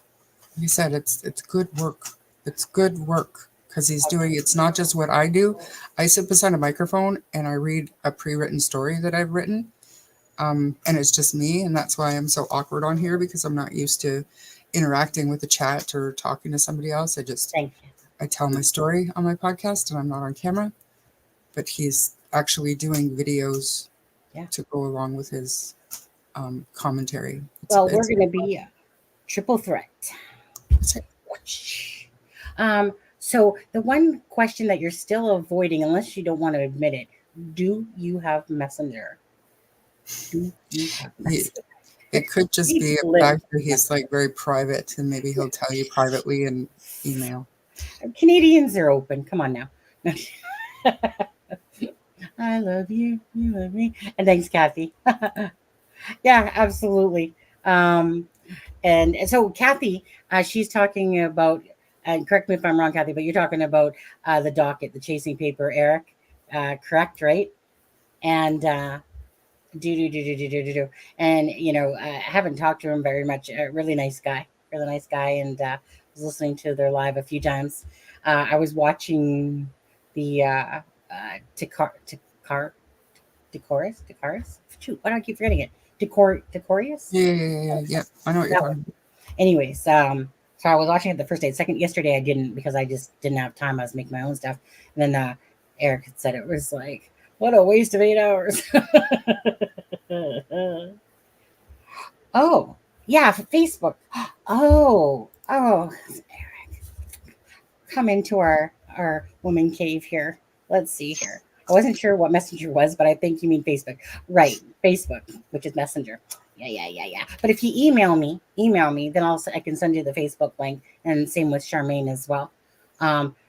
like I said, it's good work. It's good work. because he's doing, it's not just what I do. I sit beside a microphone and I read a pre-written story that I've written. And it's just me. And that's why I'm so awkward on here, because I'm not used to interacting with the chat or talking to somebody else. Thank you. I tell my story on my podcast and I'm not on camera, but he's actually doing videos to go along with his commentary. Well, we're going to be a triple threat. So the one question that you're still avoiding, unless you don't want to admit it, do you have Messenger? Do you have Messenger? It could just be a fact that he's like very private, and maybe he'll tell you privately in email. Canadians are open. Come on now. I love you. You love me. And thanks, Kathy. Yeah, absolutely. And so Kathy, she's talking about, and correct me if I'm wrong, Kathy, but you're talking about the docket, the chasing paper, Eric, correct, right? And and I haven't talked to him very much. Really nice guy, and was listening to their live a few times. I was watching the Decorus. Shoot, why do I keep forgetting it? Decorius. Yeah. I know what you're talking about. Anyways, so I was watching it the first day. Yesterday I didn't, because I just didn't have time. I was making my own stuff. And then Eric had said it was like, what a waste of 8 hours. Oh, yeah, Facebook. Oh, Eric. Come into our woman cave here. Let's see here. I wasn't sure what Messenger was, but I think you mean Facebook. Right, Facebook, which is Messenger. Yeah. But if you email me, then I can send you the Facebook link, and same with Charmaine as well.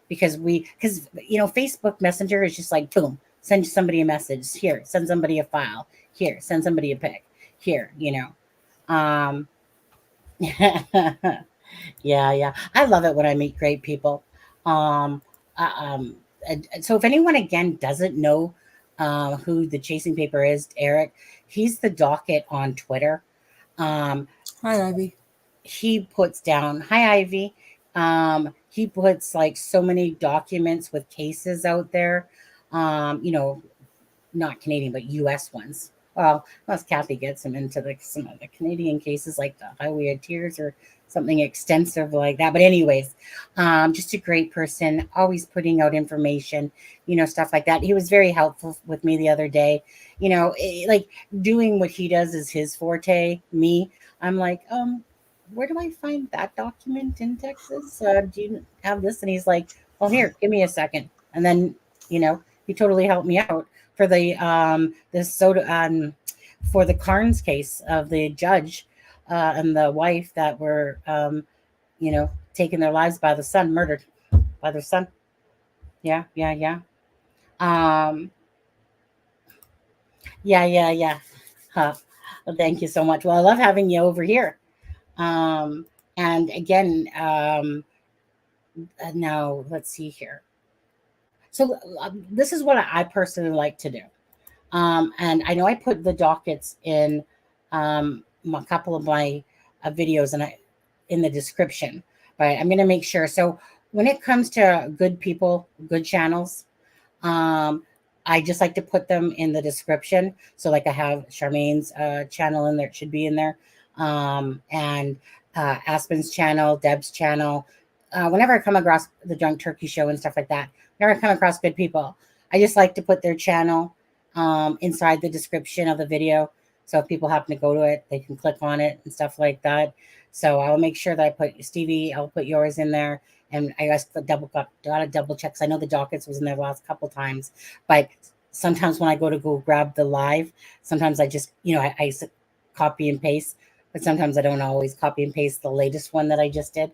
Because Facebook Messenger is just like, boom, send somebody a message here, send somebody a file here, send somebody a pic here, Yeah. I love it when I meet great people. So if anyone again doesn't know who the chasing paper is, Eric, he's the docket on Twitter. Hi, Ivy. He puts down, hi, Ivy. He puts like so many documents with cases out there, not Canadian, but US ones. Well, unless Kathy gets him into some of the Canadian cases, like the Highway of Tears or something extensive like that. But anyways, just a great person, always putting out information, stuff like that. He was very helpful with me the other day. Like doing what he does is his forte. Me, I'm like, where do I find that document in Texas? Do you have this? And he's like, well, here, give me a second. And then, he totally helped me out for the for the Carnes case of the judge and the wife that were taken their lives by the son, murdered by their son. Yeah. Huh. Well, thank you so much. Well, I love having you over here. And again, now let's see here. So this is what I personally like to do. And I know I put the dockets in a couple of my videos and in the description, but I'm going to make sure. So when it comes to good people, good channels, I just like to put them in the description. So like I have Charmaine's channel in there. It should be in there. And Aspen's channel, Deb's channel. Whenever I come across the Drunk Turkey Show and stuff like that, whenever I come across good people, I just like to put their channel inside the description of the video. So if people happen to go to it, they can click on it and stuff like that. So I'll make sure that I put Stevie, I'll put yours in there. And I got to double check. I know the dockets was in there the last couple times, but sometimes when I go grab the live, sometimes I just, I copy and paste, but sometimes I don't always copy and paste the latest one that I just did.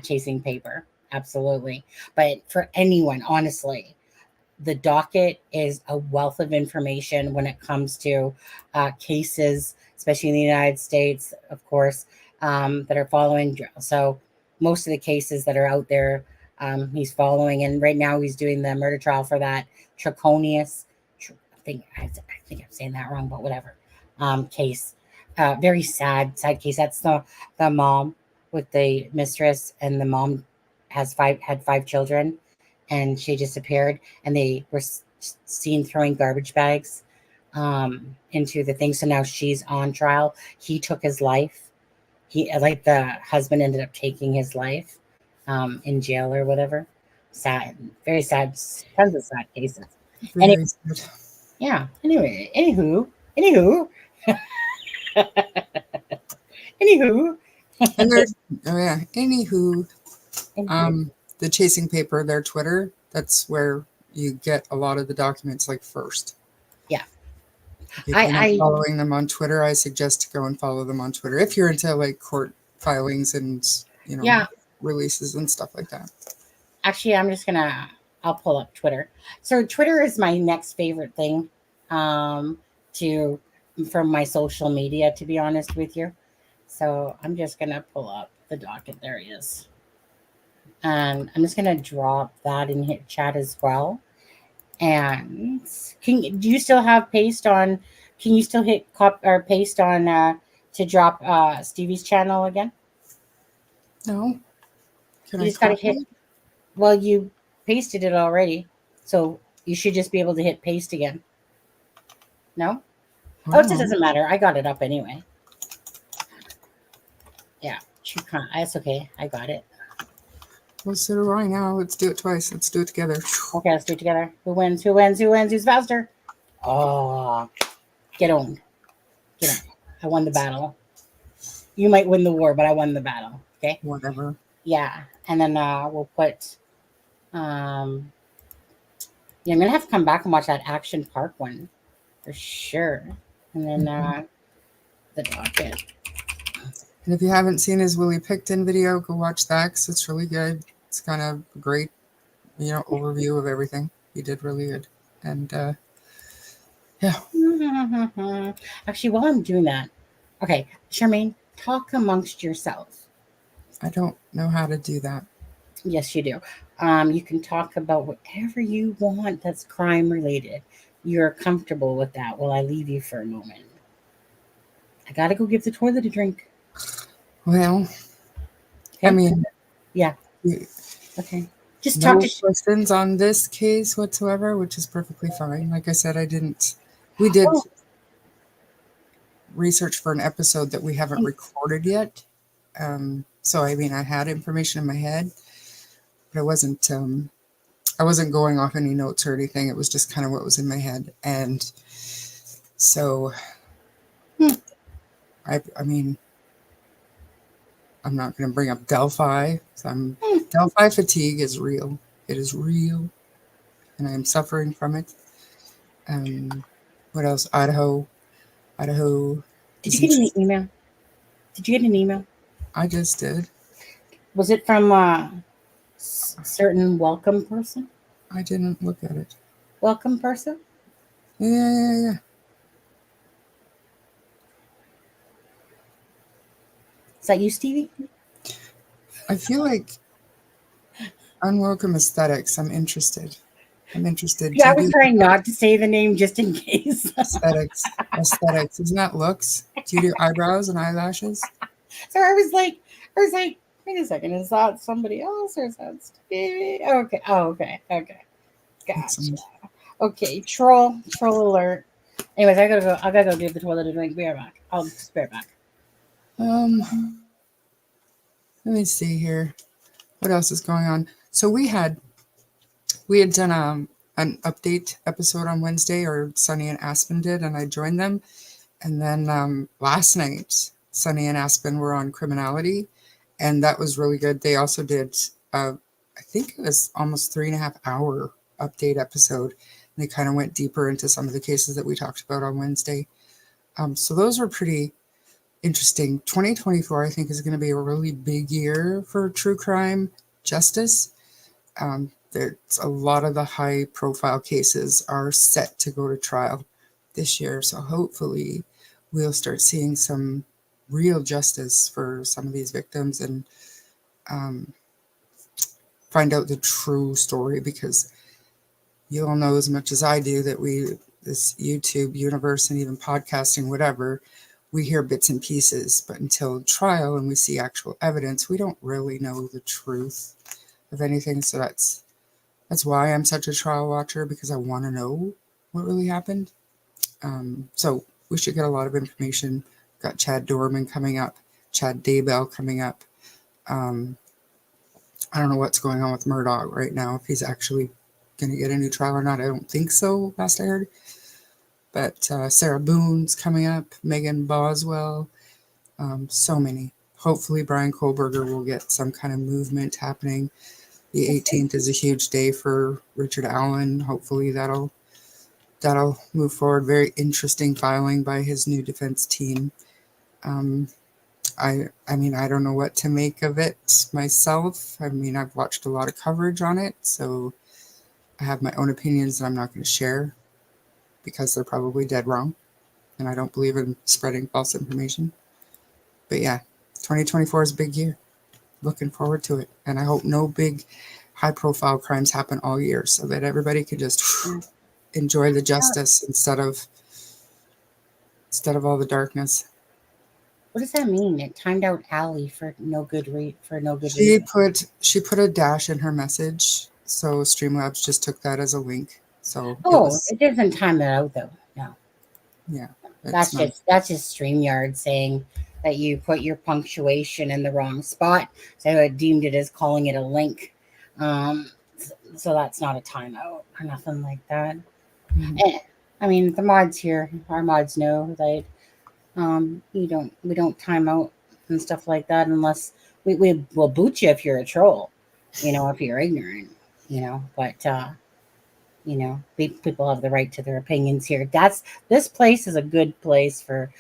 Chasing paper. Absolutely. But for anyone, honestly, the docket is a wealth of information when it comes to cases, especially in the United States, of course, that are following. So most of the cases that are out there, he's following. And right now he's doing the murder trial for that Trachonius. I think I'm saying that wrong, but whatever. Case. Very sad case. That's the mom with the mistress, and the mom had 5 children, and she disappeared, and they were seen throwing garbage bags into the thing. So now she's on trial. He took his life. Like the husband ended up taking his life in jail or whatever. Sad, very sad. Tons of sad cases. Very sad. Yeah. Anyway, anywho. And there's, oh yeah, anywho, the chasing paper, their Twitter, that's where you get a lot of the documents like first. Yeah. If you're not following them on Twitter, I suggest to go and follow them on Twitter if you're into like court filings and, you know, releases and stuff like that. Actually, I'll pull up Twitter. So Twitter is my next favorite thing from my social media, to be honest with you. So I'm just going to pull up the docket. There he is. And I'm just going to drop that in hit chat as well. And do you still have paste on? Can you still hit paste on to drop Stevie's channel again? No. Can You I just got to hit. Well, you pasted it already, so you should just be able to hit paste again. No? Oh, it doesn't matter. I got it up anyway. Yeah, that's okay. I got it. Well, so do I now. Let's do it twice. Let's do it together. Okay, let's do it together. Who wins? Who wins? Who wins? Who's faster? Oh, get on. Get on. I won the battle. You might win the war, but I won the battle. Okay? Whatever. Yeah, and then we'll put... I'm going to have to come back and watch that Action Park one for sure. And then the docket. And if you haven't seen his Willie Pickton video, go watch that because it's really good. It's kind of a great, you know, overview of everything. He did really good. And yeah. Actually, while I'm doing that, okay, Charmaine, talk amongst yourself. I don't know how to do that. Yes, you do. You can talk about whatever you want that's crime related. You're comfortable with that while I leave you for a moment. I gotta go give the toilet a drink. Well, okay. I mean, yeah. Okay. Just no talk to questions on this case whatsoever, which is perfectly fine. Like I said, we did research for an episode that we haven't recorded yet. So, I mean, I had information in my head, but I wasn't going off any notes or anything. It was just kind of what was in my head. And so, I mean, I'm not going to bring up Delphi. So Delphi fatigue is real. It is real. And I'm suffering from it. What else? Idaho. Did you get an email? Did you get an email? I just did. Was it from a certain welcome person? I didn't look at it. Welcome person? Yeah. Is that you, Stevie? I feel like unwelcome aesthetics. I'm interested. Yeah, I was trying not to say the name just in case. Aesthetics. Isn't that looks? Do you do eyebrows and eyelashes? So I was like, wait a second, is that somebody else or is that Stevie? Okay. Oh, okay. Gotcha. Okay, troll alert. Anyways, I gotta go give the toilet a drink. Be right back. I'll just be right back. Let me see here. What else is going on? So we had done an update episode on Wednesday, or Sunny and Aspen did, and I joined them. And then last night, Sunny and Aspen were on criminality, and that was really good. They also did, I think it was almost 3.5 hour update episode. And they kind of went deeper into some of the cases that we talked about on Wednesday. So those were pretty interesting. 2024, I think, is going to be a really big year for true crime justice. There's a lot of the high profile cases are set to go to trial this year. So hopefully we'll start seeing some real justice for some of these victims and find out the true story, because you all know as much as I do that this YouTube universe and even podcasting, whatever, we hear bits and pieces, but until trial and we see actual evidence, we don't really know the truth of anything. So that's why I'm such a trial watcher, because I want to know what really happened. So we should get a lot of information. Got Chad Dorman coming up, Chad Daybell coming up. I don't know what's going on with Murdoch right now, if he's actually going to get a new trial or not. I don't think so, last I heard. But Sarah Boone's coming up, Megan Boswell, so many. Hopefully Brian Kohlberger will get some kind of movement happening. The 18th is a huge day for Richard Allen. Hopefully that'll move forward. Very interesting filing by his new defense team. I mean, I don't know what to make of it myself. I mean, I've watched a lot of coverage on it, so I have my own opinions that I'm not going to share because they're probably dead wrong, and I don't believe in spreading false information. But yeah, 2024 is a big year. Looking forward to it, and I hope no big high-profile crimes happen all year, so that everybody could just enjoy the justice instead of all the darkness. What does that mean? It timed out Allie for no good She reason. put a dash in her message, so Streamlabs just took that as a link. So it Oh, was, it doesn't time that out though. No, yeah, that's it's not. that's just StreamYard saying that you put your punctuation in the wrong spot, so I deemed it as calling it a link. So that's not a timeout or nothing like that. Mhm. I mean, the mods here, our mods know that we don't time out and stuff like that unless we will boot you if you're a troll, if you're ignorant, but people have the right to their opinions here. This place is a good place for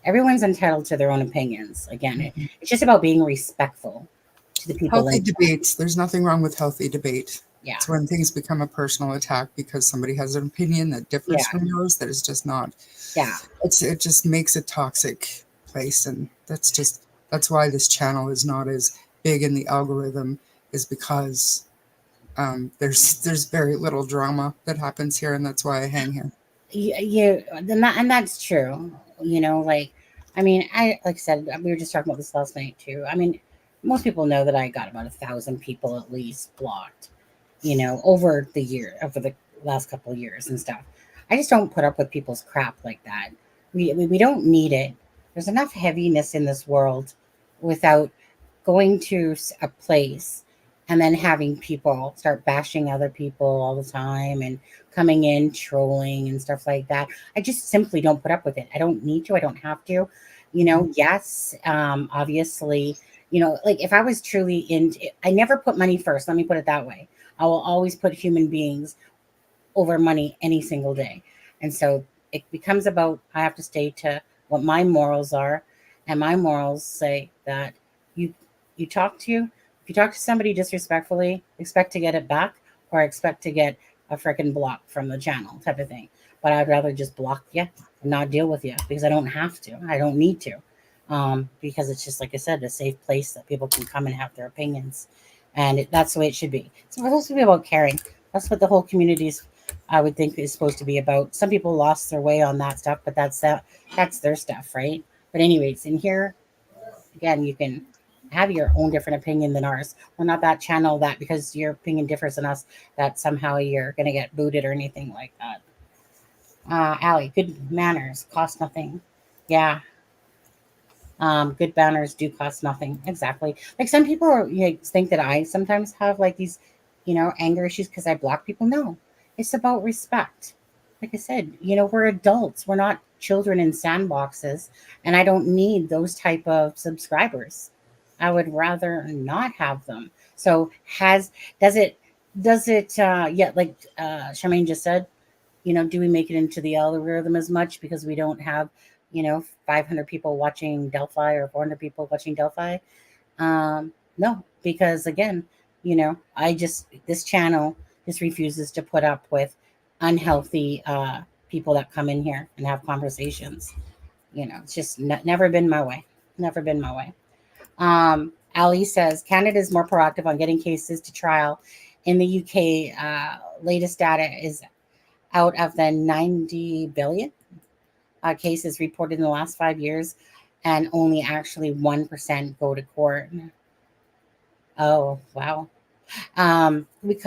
everyone's entitled to their own opinions. Again, it's just about being respectful to the people Healthy in. debate. There's nothing wrong with healthy debate. Yeah, It's when things become a personal attack because somebody has an opinion that differs yeah, from yours that is just not. yeah. It just makes a toxic place, and that's why this channel is not as big in the algorithm, is because there's very little drama that happens here, and that's why I hang here. And that's true. Like, I mean, like I said, we were just talking about this last night too. I mean, most people know that I got about 1,000 people at least blocked, over the last couple of years and stuff. I just don't put up with people's crap like that. We don't need it. There's enough heaviness in this world without going to a place and then having people start bashing other people all the time and coming in trolling and stuff like that. I just simply don't put up with it. I don't need to. I don't have to. Yes, obviously, like if I was truly into it, I never put money first. Let me put it that way. I will always put human beings over money any single day. And so it becomes about I have to stay to what my morals are. And my morals say that you you talk to if you talk to somebody disrespectfully, expect to get it back or expect to get a freaking block from the channel type of thing. But I'd rather just block you and not deal with you because I don't have to. I don't need to. Because it's just like I said, a safe place that people can come and have their opinions. And that's the way it should be. It's supposed to be about caring. That's what the whole community is, I would think, is supposed to be about. Some people lost their way on that stuff, but that's their stuff, right? But anyways, in here, again, you can have your own different opinion than ours. We're not that channel that because your opinion differs than us that somehow you're gonna get booted or anything like that. Allie, good manners cost nothing. Yeah, good banners do cost nothing. Exactly. Like some people think that I sometimes have like these, anger issues because I block people. No, it's about respect. Like I said, we're adults. We're not children in sandboxes, and I don't need those type of subscribers. I would rather not have them. So does it yeah, like Charmaine just said, do we make it into the algorithm as much because we don't have, 500 people watching Delphi or 400 people watching Delphi? No, because again, this channel just refuses to put up with unhealthy people that come in here and have conversations. It's just never been my way. Never been my way. Ali says Canada is more proactive on getting cases to trial. In the UK, latest data is out of the 90 billion cases reported in the last 5 years, and only actually 1% go to court. Oh, wow. We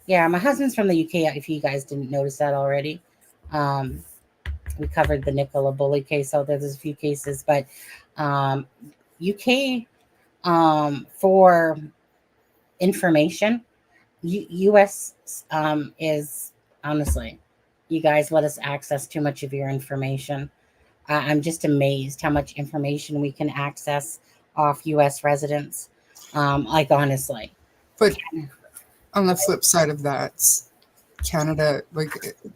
yeah, my husband's from the UK. If you guys didn't notice that already, um, we covered the Nicola Bully case. So there's a few cases, but UK for information, US is honestly, you guys let us access too much of your information. I'm just amazed how much information we can access off US residents. Like honestly, But on the flip side of that, Canada, like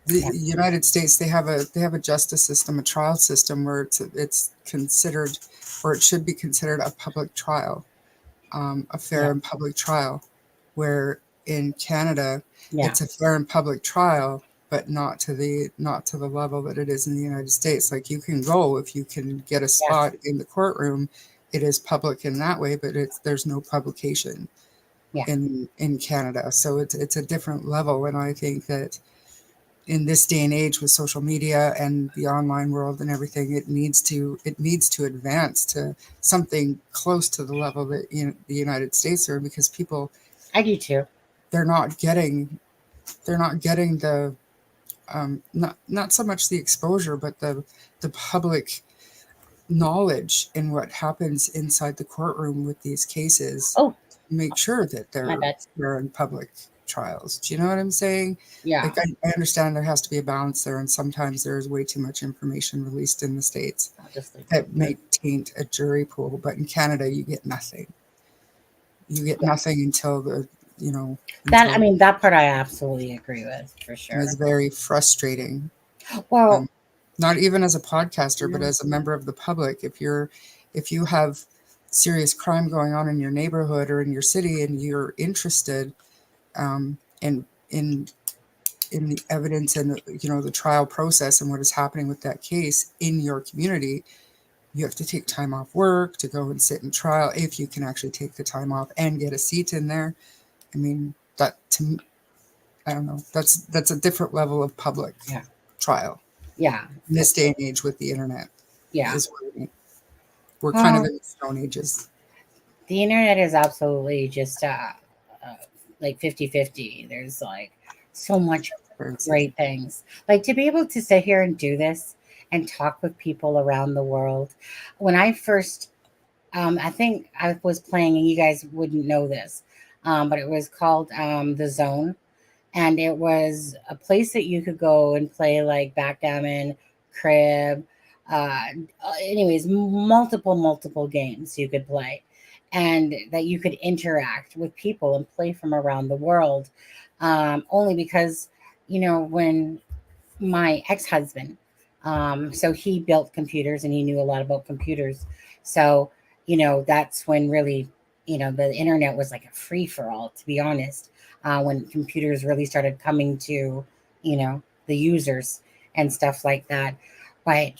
the yeah, United States, they have a justice system, a trial system where it's considered, or it should be considered a public trial, a yeah, fair and public trial. Where in Canada, yeah, it's a fair and public trial, but not to the level that it is in the United States. Like you can go if you can get a yes, spot in the courtroom, it is public in that way, but there's no publication yeah. in Canada. So it's a different level. And I think that in this day and age with social media and the online world and everything, it needs to advance to something close to the level that the United States are, because people, I do too. they're not getting the not so much the exposure, but the public knowledge in what happens inside the courtroom with these cases. Oh, Make sure that my bad. they're in public trials. Do you know what I'm saying? Yeah, Like I understand there has to be a balance there, and sometimes there is way too much information released in the States I'll just leave that it. may taint a jury pool. But in Canada, you get nothing. You get Yeah. nothing until the you know That I until mean that part I absolutely agree with for and sure. it's very frustrating. Well, Um, Not even as a podcaster, but yeah, as a member of the public. If you have serious crime going on in your neighborhood or in your city, and you're interested in the evidence and the trial process and what is happening with that case in your community, you have to take time off work to go and sit in trial, if you can actually take the time off and get a seat in there. I mean, that to me, I don't know. That's a different level of public yeah, trial yeah, in this day and age with the internet. yeah. Is where we're kind of Well, in the stone ages. the internet is absolutely just uh like 50-50. There's like so much great things. Like to be able to sit here and do this and talk with people around the world. When I first I think I was playing, and you guys wouldn't know this, but it was called The Zone, and it was a place that you could go and play like backgammon, crib, anyways, multiple games you could play, and that you could interact with people and play from around the world. Only because, when my ex-husband, so he built computers and he knew a lot about computers. So, that's when really, the internet was like a free for all, to be honest, when computers really started coming to, the users and stuff like that. But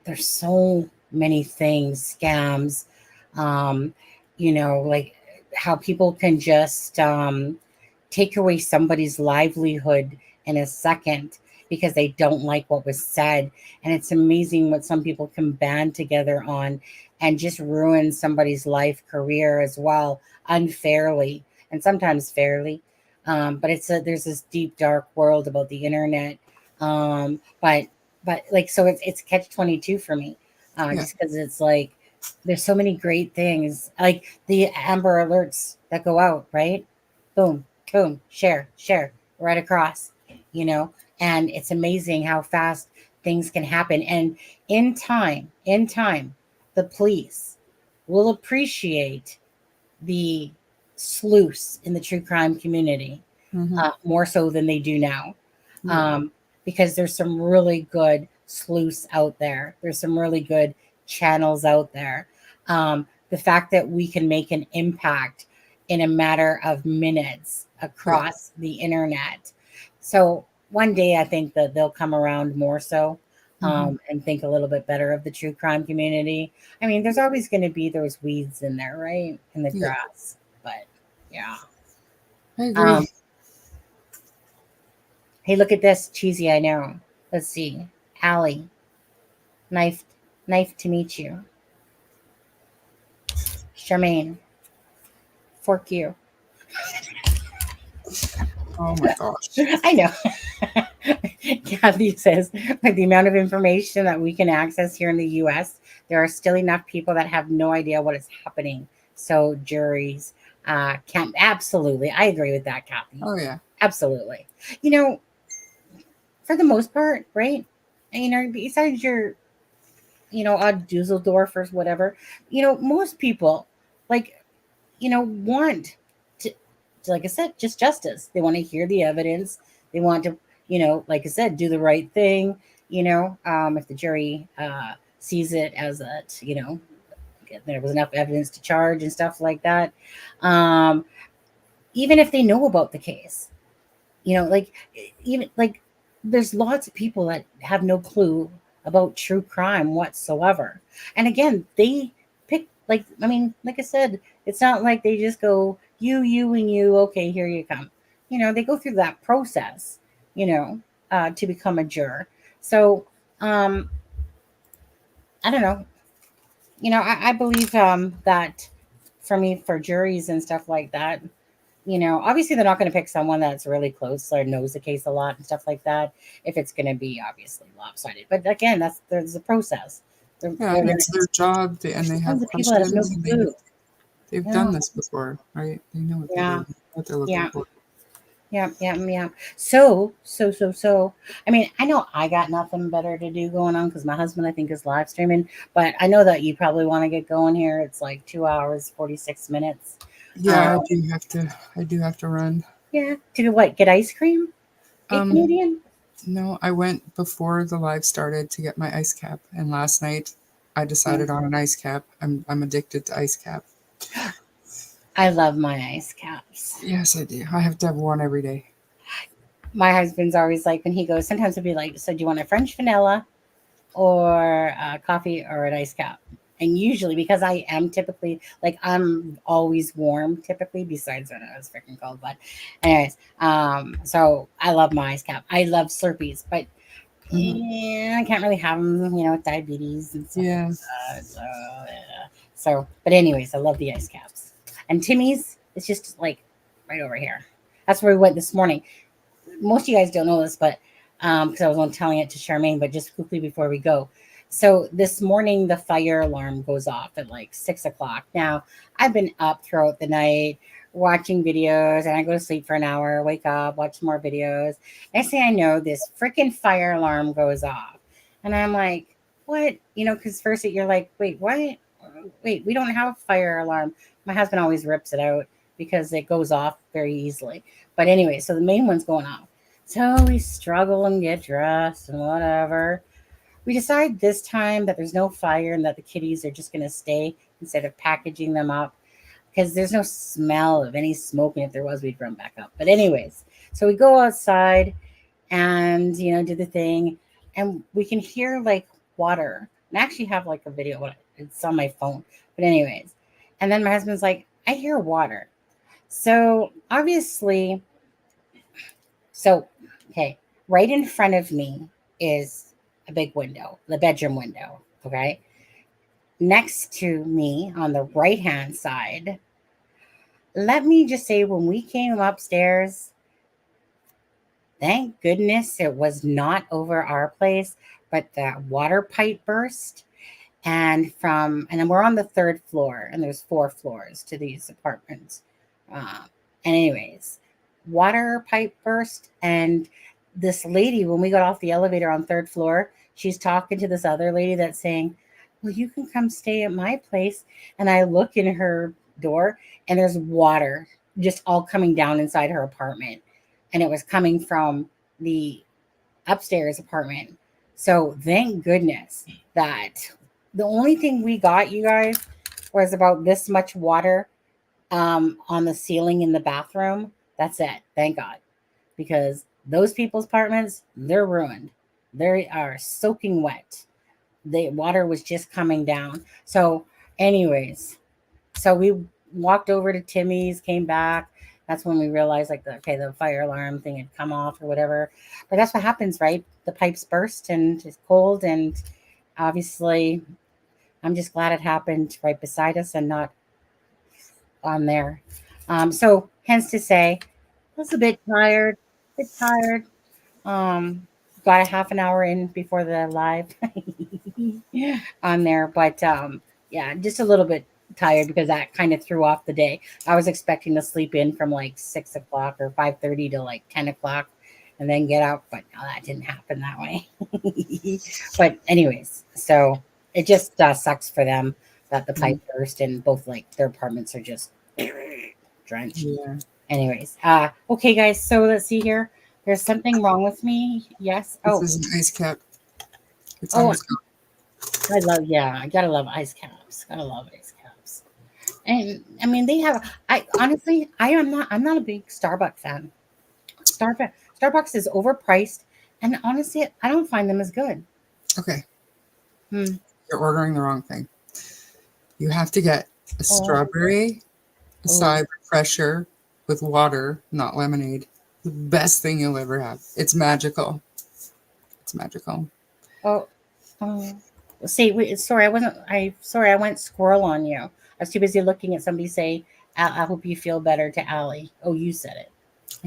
there's so many things, scams, um, like how people can just take away somebody's livelihood in a second because they don't like what was said. And it's amazing what some people can band together on and just ruin somebody's life, career as well, unfairly and sometimes fairly. But there's this deep, dark world about the internet. But like, so it's catch 22 for me, Yeah. just because it's like there's so many great things, like the Amber Alerts that go out, right? Boom, boom, share right across, you know, and it's amazing how fast things can happen. And in time, the police will appreciate the sleuths in the true crime community Mm-hmm. more so than they do now. Yeah. Um, because there's some really good sleuths out there. There's some really good channels out there. The fact that we can make an impact in a matter of minutes Yeah. across the internet. So one day I think that they'll come around more so, Mm-hmm. and think a little bit better of the true crime community. I mean, there's always going to be those weeds in there, right? In the Yeah. grass. But yeah. I Um, agree. Hey, look at this. Cheesy, I know. Let's see. Allie, knife, knife to meet you. Charmaine, fork you. Oh my gosh. I know. Kathy says, with the amount of information that we can access here in the US, there are still enough people that have no idea what is happening. So juries can't. Absolutely. I agree with that, Kathy. Oh yeah. Absolutely. You know, for the most part, right? And, you know, besides your, you know, odd Dusseldorf or whatever, you know, most people, like, you know, want to, like I said, just justice. They want to hear the evidence. They want to, you know, like I said, do the right thing. You know, if the jury sees it as a, you know, there was enough evidence to charge and stuff like that. Um, Even if they know about the case, you know, like even like there's lots of people that have no clue about true crime whatsoever. And again, they pick, like, I mean, like I said, it's not like they just go, you and you, okay, here you come. You know, they go through that process, you know, to become a juror. So um I don't know. You know, I believe that for me, for juries and stuff like that, you know, obviously they're not going to pick someone that's really close or knows the case a lot and stuff like that if it's going to be obviously lopsided. But again, that's there's a process. Yeah, and it's their job, and There's they have tons of people that have no questions, and clue. they've Yeah, done this before, right? They know what they're yeah, doing, what they're looking yeah, for. yeah, yeah, yeah. So. I mean, I know I got nothing better to do going on because my husband, I think, is live streaming. But I know that you probably want to get going here. It's like 2 hours, 46 minutes. Yeah, Um, I do have to run. yeah. To do what? Get ice cream? Get Um, Canadian? no, I went before the live started to get my ice cap, and last night I decided on an ice cap. I'm addicted to ice cap. I love my ice caps. Yes, I do. I have to have one every day. My husband's always like, when he goes, sometimes he'll be like, so do you want a French vanilla or a coffee or an ice cap? And usually, because I am typically, like, I'm always warm typically, besides when I was freaking cold. But, anyways, so I love my ice cap. I love Slurpees, but Hmm. I can't really have them, you know, with diabetes and stuff like Yeah. that. So, yeah. So, but anyways, I love the ice caps. And Timmy's, it's just like right over here. That's where we went this morning. Most of you guys don't know this, but because I was on telling it to Charmaine, but just quickly before we go. So this morning, the fire alarm goes off at like 6 o'clock. Now, I've been up throughout the night watching videos, and I go to sleep for an hour, wake up, watch more videos. Next thing I know, this freaking fire alarm goes off. And I'm like, what? You know, because first you're like, wait, what? Wait, we don't have a fire alarm. My husband always rips it out because it goes off very easily. But anyway, so the main one's going off. So we struggle and get dressed and whatever. We decide this time that there's no fire and that the kitties are just going to stay instead of packaging them up because there's no smell of any smoke. And if there was, we'd run back up. But, anyways, so we go outside and, you know, do the thing. And we can hear like water. And I actually have like a video. It's on my phone. But, anyways. And then my husband's like, I hear water. So, obviously, okay, right in front of me is a big window, the bedroom window. Okay. Next to me on the right hand side, let me just say, when we came upstairs, thank goodness it was not over our place, but the water pipe burst. And then we're on the third floor, and there's 4 floors to these apartments. And anyways, water pipe burst, and this lady, when we got off the elevator on third floor, she's talking to this other lady that's saying, well, you can come stay at my place. And I look in her door, and there's water just all coming down inside her apartment, and it was coming from the upstairs apartment. So thank goodness that the only thing we got, you guys, was about this much water on the ceiling in the bathroom. That's it. Thank God. Because those people's apartments, they're ruined. They are soaking wet. The water was just coming down. So, anyways, so we walked over to Timmy's, came back. That's when we realized, like, the fire alarm thing had come off or whatever. But that's what happens, right? The pipes burst and it's cold. And obviously, I'm just glad it happened right beside us and not on there. So, hence to say, was a bit tired. Bit tired. Um, got a half an hour in before the live on there, but yeah, just a little bit tired because that kind of threw off the day. I was expecting to sleep in from like 6 o'clock or 5:30 to like 10 o'clock, and then get up, but no, that didn't happen that way. But anyways, so it just sucks for them that the pipe burst and both like their apartments are just drenched. Yeah. Anyways, okay, guys. So let's see here. There's something wrong with me. Yes. This Oh, is an ice cap. It's oh, almost gone. I love. Yeah, I gotta love ice caps. Gotta love ice caps. And I mean, they have. I honestly, I am not. I'm not a big Starbucks fan. Starbucks is overpriced, and honestly, I don't find them as good. Okay, Hmm. you're ordering the wrong thing. You have to get a Oh, strawberry oh, acai refresher with water, not lemonade. The best thing you'll ever have. It's magical. It's magical. oh, oh. See, wait, sorry, I wasn't. I sorry, I went squirrel on you. I was too busy looking at somebody say, I hope you feel better" to Allie. Oh, you said it.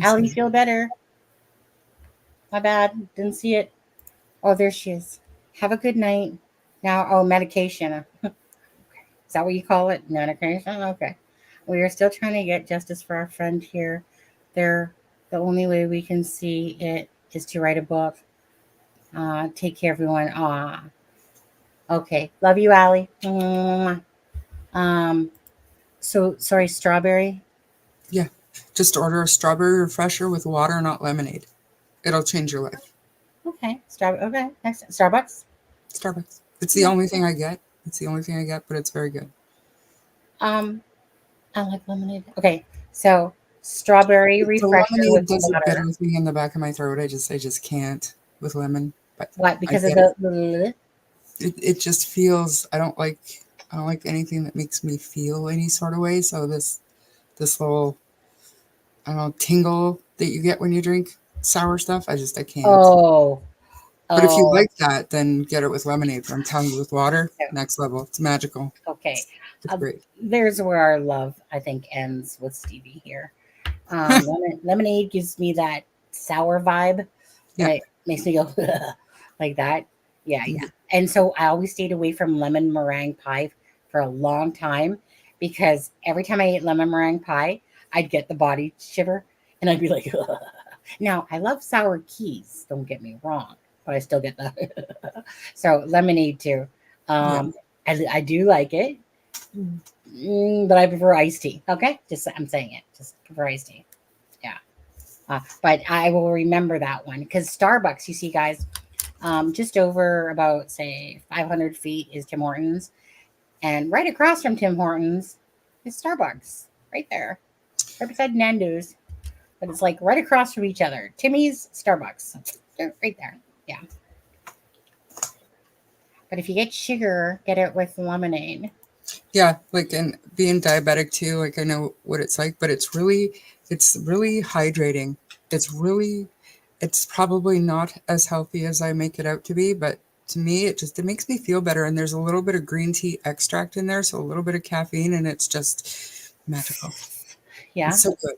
I Allie, said, feel better. My bad. Didn't see it. Oh, there she is. Have a good night. Now, oh, medication. Is that what you call it? Medication? Okay. We are still trying to get justice for our friend here. There, the only way we can see it is to write a book. Take care, everyone. Okay. Love you, Allie. Mwah. Um, so sorry, strawberry. yeah, just order a strawberry refresher with water, not lemonade. It'll change your life. Okay. Strawberry. Okay. Next, Starbucks. Starbucks. It's the only thing I get. It's the only thing I get, but it's very good. Um, I like lemonade. Okay. So strawberry The refresher with lemonade does a water. bitter thing in the back of my throat. I just can't with lemon. But What? I Because of get it. the. It just feels I don't like anything that makes me feel any sort of way. So this little I don't know tingle that you get when you drink sour stuff, I can't. Oh. But if you Oh. like that, then get it with lemonade. But I'm telling you, with water, Yeah. next level. It's magical. Okay. It's great. There's where our love, I think, ends with Stevie here. Lemonade gives me that sour vibe, and Yeah. it makes me go like that. Yeah, yeah. And so I always stayed away from lemon meringue pie for a long time because every time I ate lemon meringue pie, I'd get the body shiver, and I'd be like, now I love sour keys. Don't get me wrong, but I still get the so lemonade too. Yeah. I do like it. But I prefer iced tea. Okay, just I'm saying it. Just prefer iced tea. Yeah, but I will remember that one because Starbucks. You see, guys, just over about say 500 feet is Tim Hortons, and right across from Tim Hortons is Starbucks. Right there, right beside Nando's. But it's like right across from each other. Timmy's, Starbucks. They're right there. Yeah. But if you get sugar, get it with lemonade. Yeah, like and being diabetic too, like I know what it's like, but it's really hydrating. It's probably not as healthy as I make it out to be, but to me it makes me feel better. And there's a little bit of green tea extract in there, so a little bit of caffeine, and it's just magical. Yeah. It's so good.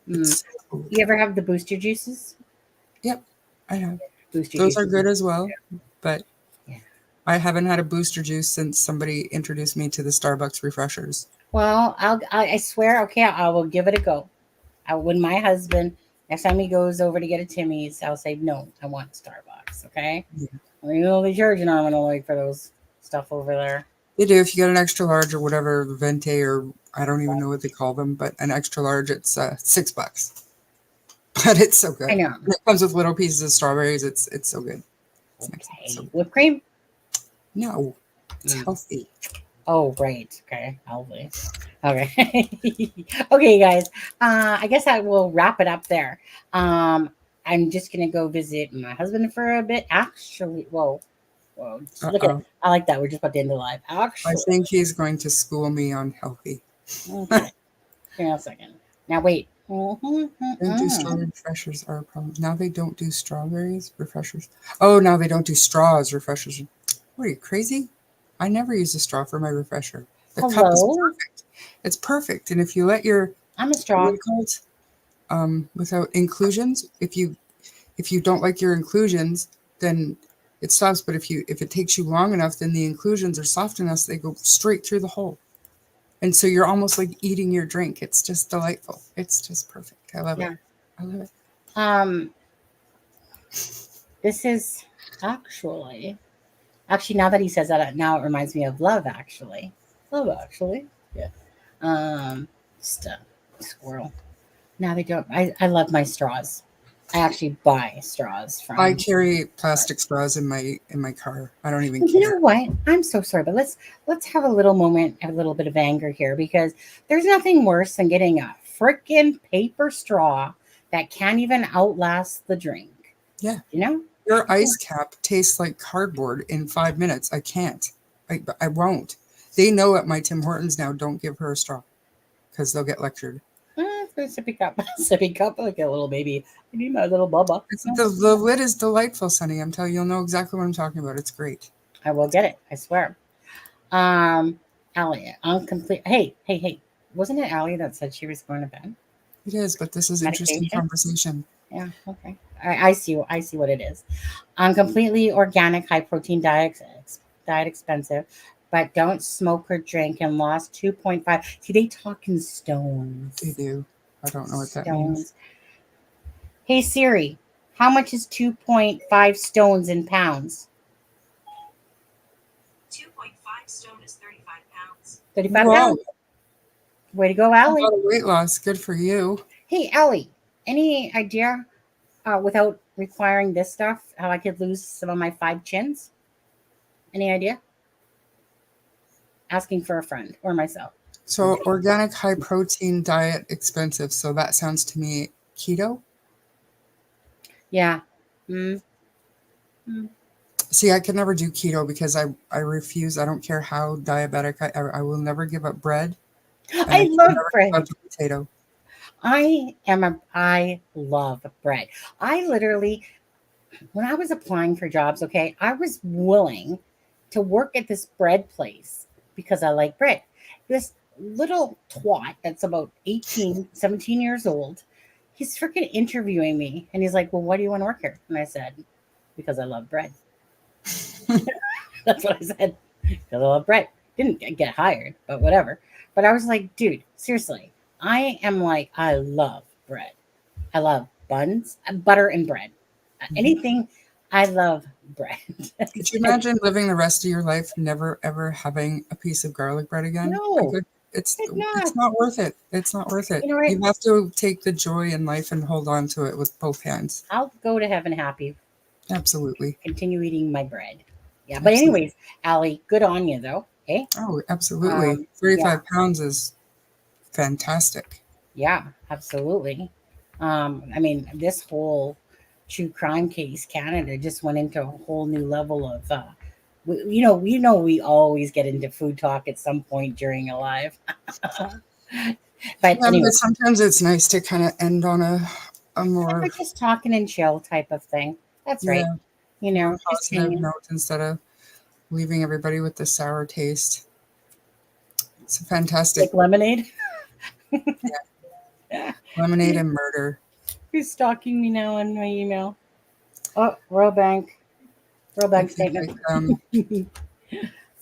It's so good. You ever have the booster juices? Yep, I have. Booster Those are juices. good as well, but Yeah. I haven't had a booster juice since somebody introduced me to the Starbucks refreshers. Well, I swear, okay, I will give it a go. When my husband next time he goes over to get a Timmy's, I'll say no, I want Starbucks. Okay, Yeah. you know they charge an arm and a leg for those stuff over there. They do. If you get an extra large or whatever, venti, or I don't even know what they call them, but an extra large, it's $6. But it's so good. I know. And it comes with little pieces of strawberries. It's so good. It's Okay, nice. So, whipped cream. no, it's Mm. healthy. Oh, right. Okay, healthy. Okay. Okay, guys. I guess I will wrap it up there. I'm just gonna go visit my husband for a bit. Actually, whoa. Look at Uh-oh. I like that. We're just about to end the live. I Actually, think he's going to school me on healthy. okay. Give me a second. Now wait. Don't do strawberry refreshers are a problem. Now they don't do strawberries refreshers. Oh, now they don't do straws refreshers. What are you, crazy? I never use a straw for my refresher. The cup is Hello? perfect. It's perfect. And if you let your I'm a what straw. do you call it? without inclusions. If you don't like your inclusions, then it stops. But if it takes you long enough, then the inclusions are soft enough, they go straight through the hole. And so you're almost like eating your drink. It's just delightful. It's just perfect. I love Yeah. it. I love it. This is actually now that he says that, now it reminds me of Love Actually. Love Actually. Yeah. Just a squirrel. Now they don't. I love my straws. I actually buy straws from. I carry plastic straws in my car. I don't even You care. know what? I'm so sorry, but let's have a little moment, have a little bit of anger here, because there's nothing worse than getting a freaking paper straw that can't even outlast the drink. Yeah. You know? Your ice cap tastes like cardboard in 5 minutes. I can't. I won't. They know at my Tim Hortons now, don't give her a straw because they'll get lectured. Sippy cup, sippy cup, like a little baby. I need my little bubba. The lid is delightful, Sonny. I'm telling you, you'll know exactly what I'm talking about. It's great. I will get it. I swear. Allie, complete. Hey. Wasn't it Allie that said she was going to bed? It is, but this is interesting Medication? conversation. Yeah. Okay. I see. I see what it is. Completely organic, high protein diet expensive, but don't smoke or drink and lost 2.5. See, they talk in stones. They do. I don't know what that means. Hey Siri, how much is 2.5 stones in pounds? 2.5 stone is 35 pounds. 35 Whoa. pounds. Way to go, Allie. A lot of weight loss. Good for you. Hey, Allie, any idea, without requiring this stuff, how I could lose some of my 5 chins? Any idea? Asking for a friend or myself. So organic, high protein diet, expensive. So that sounds to me keto. Yeah. See, I could never do keto because I refuse. I don't care how diabetic. I will never give up bread. I love bread. Give up potato. I love bread. I literally, when I was applying for jobs, okay, I was willing to work at this bread place because I like bread. This little twat that's about 18, 17 years old, he's freaking interviewing me. And he's like, well, why do you want to work here? And I said, because I love bread. That's what I said. Because I love bread. Didn't get hired, but whatever. But I was like, dude, seriously, I love bread. I love buns, butter, and bread. Anything, I love bread. Could you imagine living the rest of your life never ever having a piece of garlic bread again? No, it's not worth it. It's not worth it. You know what? You have to take the joy in life and hold on to it with both hands. I'll go to heaven happy. Absolutely. Continue eating my bread. Yeah, but anyways, Allie, good on you though. Okay. Oh, absolutely. 35 pounds is fantastic. Yeah, absolutely. I mean, this whole true crime case, Canada just went into a whole new level of, we always get into food talk at some point during a live. But anyway, but sometimes it's nice to kind of end on a more just talking and chill type of thing. That's right. You know, just positive note instead of leaving everybody with the sour taste. It's fantastic. Like lemonade. Lemonade and murder. Who's stalking me now on my email? Oh, Royal Bank statement.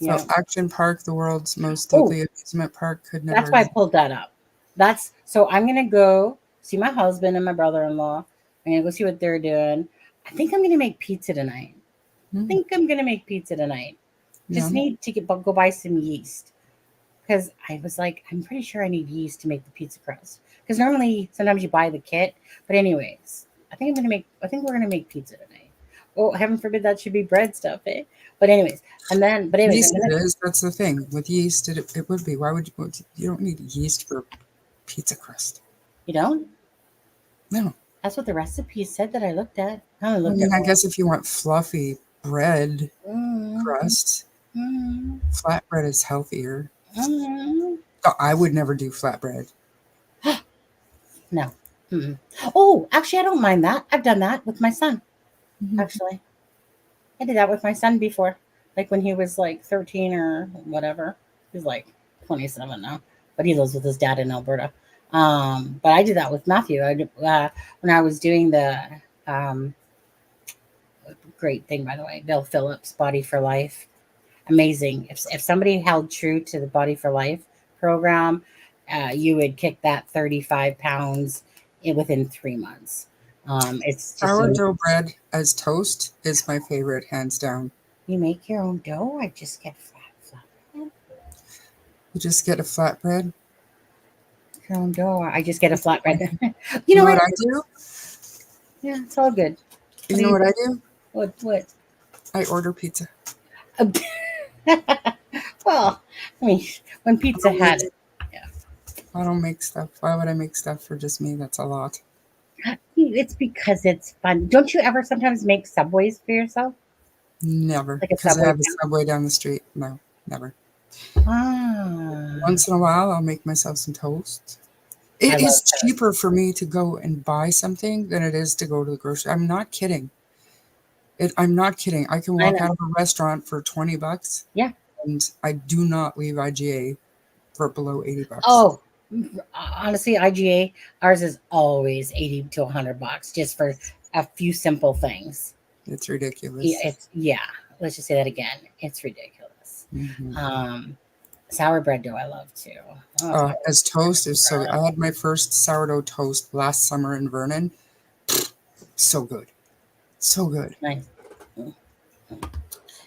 So Action Park, the world's most deadly amusement park, could never. That's why I pulled that up. So I'm gonna go see my husband and my brother-in-law. I'm gonna go see what they're doing. I think I'm gonna make pizza tonight. Just need to go buy some yeast. Because I was like, I'm pretty sure I need yeast to make the pizza crust. Because normally, sometimes you buy the kit. But anyways, I think we're gonna make pizza tonight. Oh, heaven forbid that should be bread stuff, eh? But anyways, yeast is. That's the thing with yeast. It would be. Why would you don't need yeast for pizza crust? You don't? No. That's what the recipe said that I looked at. I guess if you want fluffy bread crust, flatbread is healthier. I would never do flatbread. No. Oh, actually, I don't mind that. I've done that with my son. Actually, I did that with my son before, like when he was like 13 or whatever. He's like 27 now, but he lives with his dad in Alberta. But I did that with Matthew. When I was doing the um, great thing, by the way, Bill Phillips Body for Life. Amazing. If somebody held true to the Body for Life program, you would kick that 35 pounds within 3 months. It's just Sourdough bread as toast is my favorite, hands down. you make your own dough. I just get flat. You just get a flatbread. Your own dough. I just get a flatbread. you You know know what? what I do? Yeah, it's all good. You know what I do? What? I order pizza. Well, I mean, when Pizza had it, I don't make stuff. Why would I make stuff for just me? That's a lot. it's because it's fun. Don't you ever sometimes make Subways for yourself? Never. Like a Because I Subway have a Subway down the street. No, never. Ah, Once in a while, I'll make myself some toast. I It love is toast. cheaper for me to go and buy something than it is to go to the grocery. I'm not kidding. I'm not kidding. I can I walk know. out of a restaurant for $20 Yeah. and I do not leave IGA for below $80. Oh, honestly, IGA, ours is always 80 to $100 just for a few simple things. It's ridiculous. Yeah. Let's just say that again. It's ridiculous. Mhm. Sour bread dough I love too. Oh, As toast is so. I had my first sourdough toast last summer in Vernon. So good, so good. nice.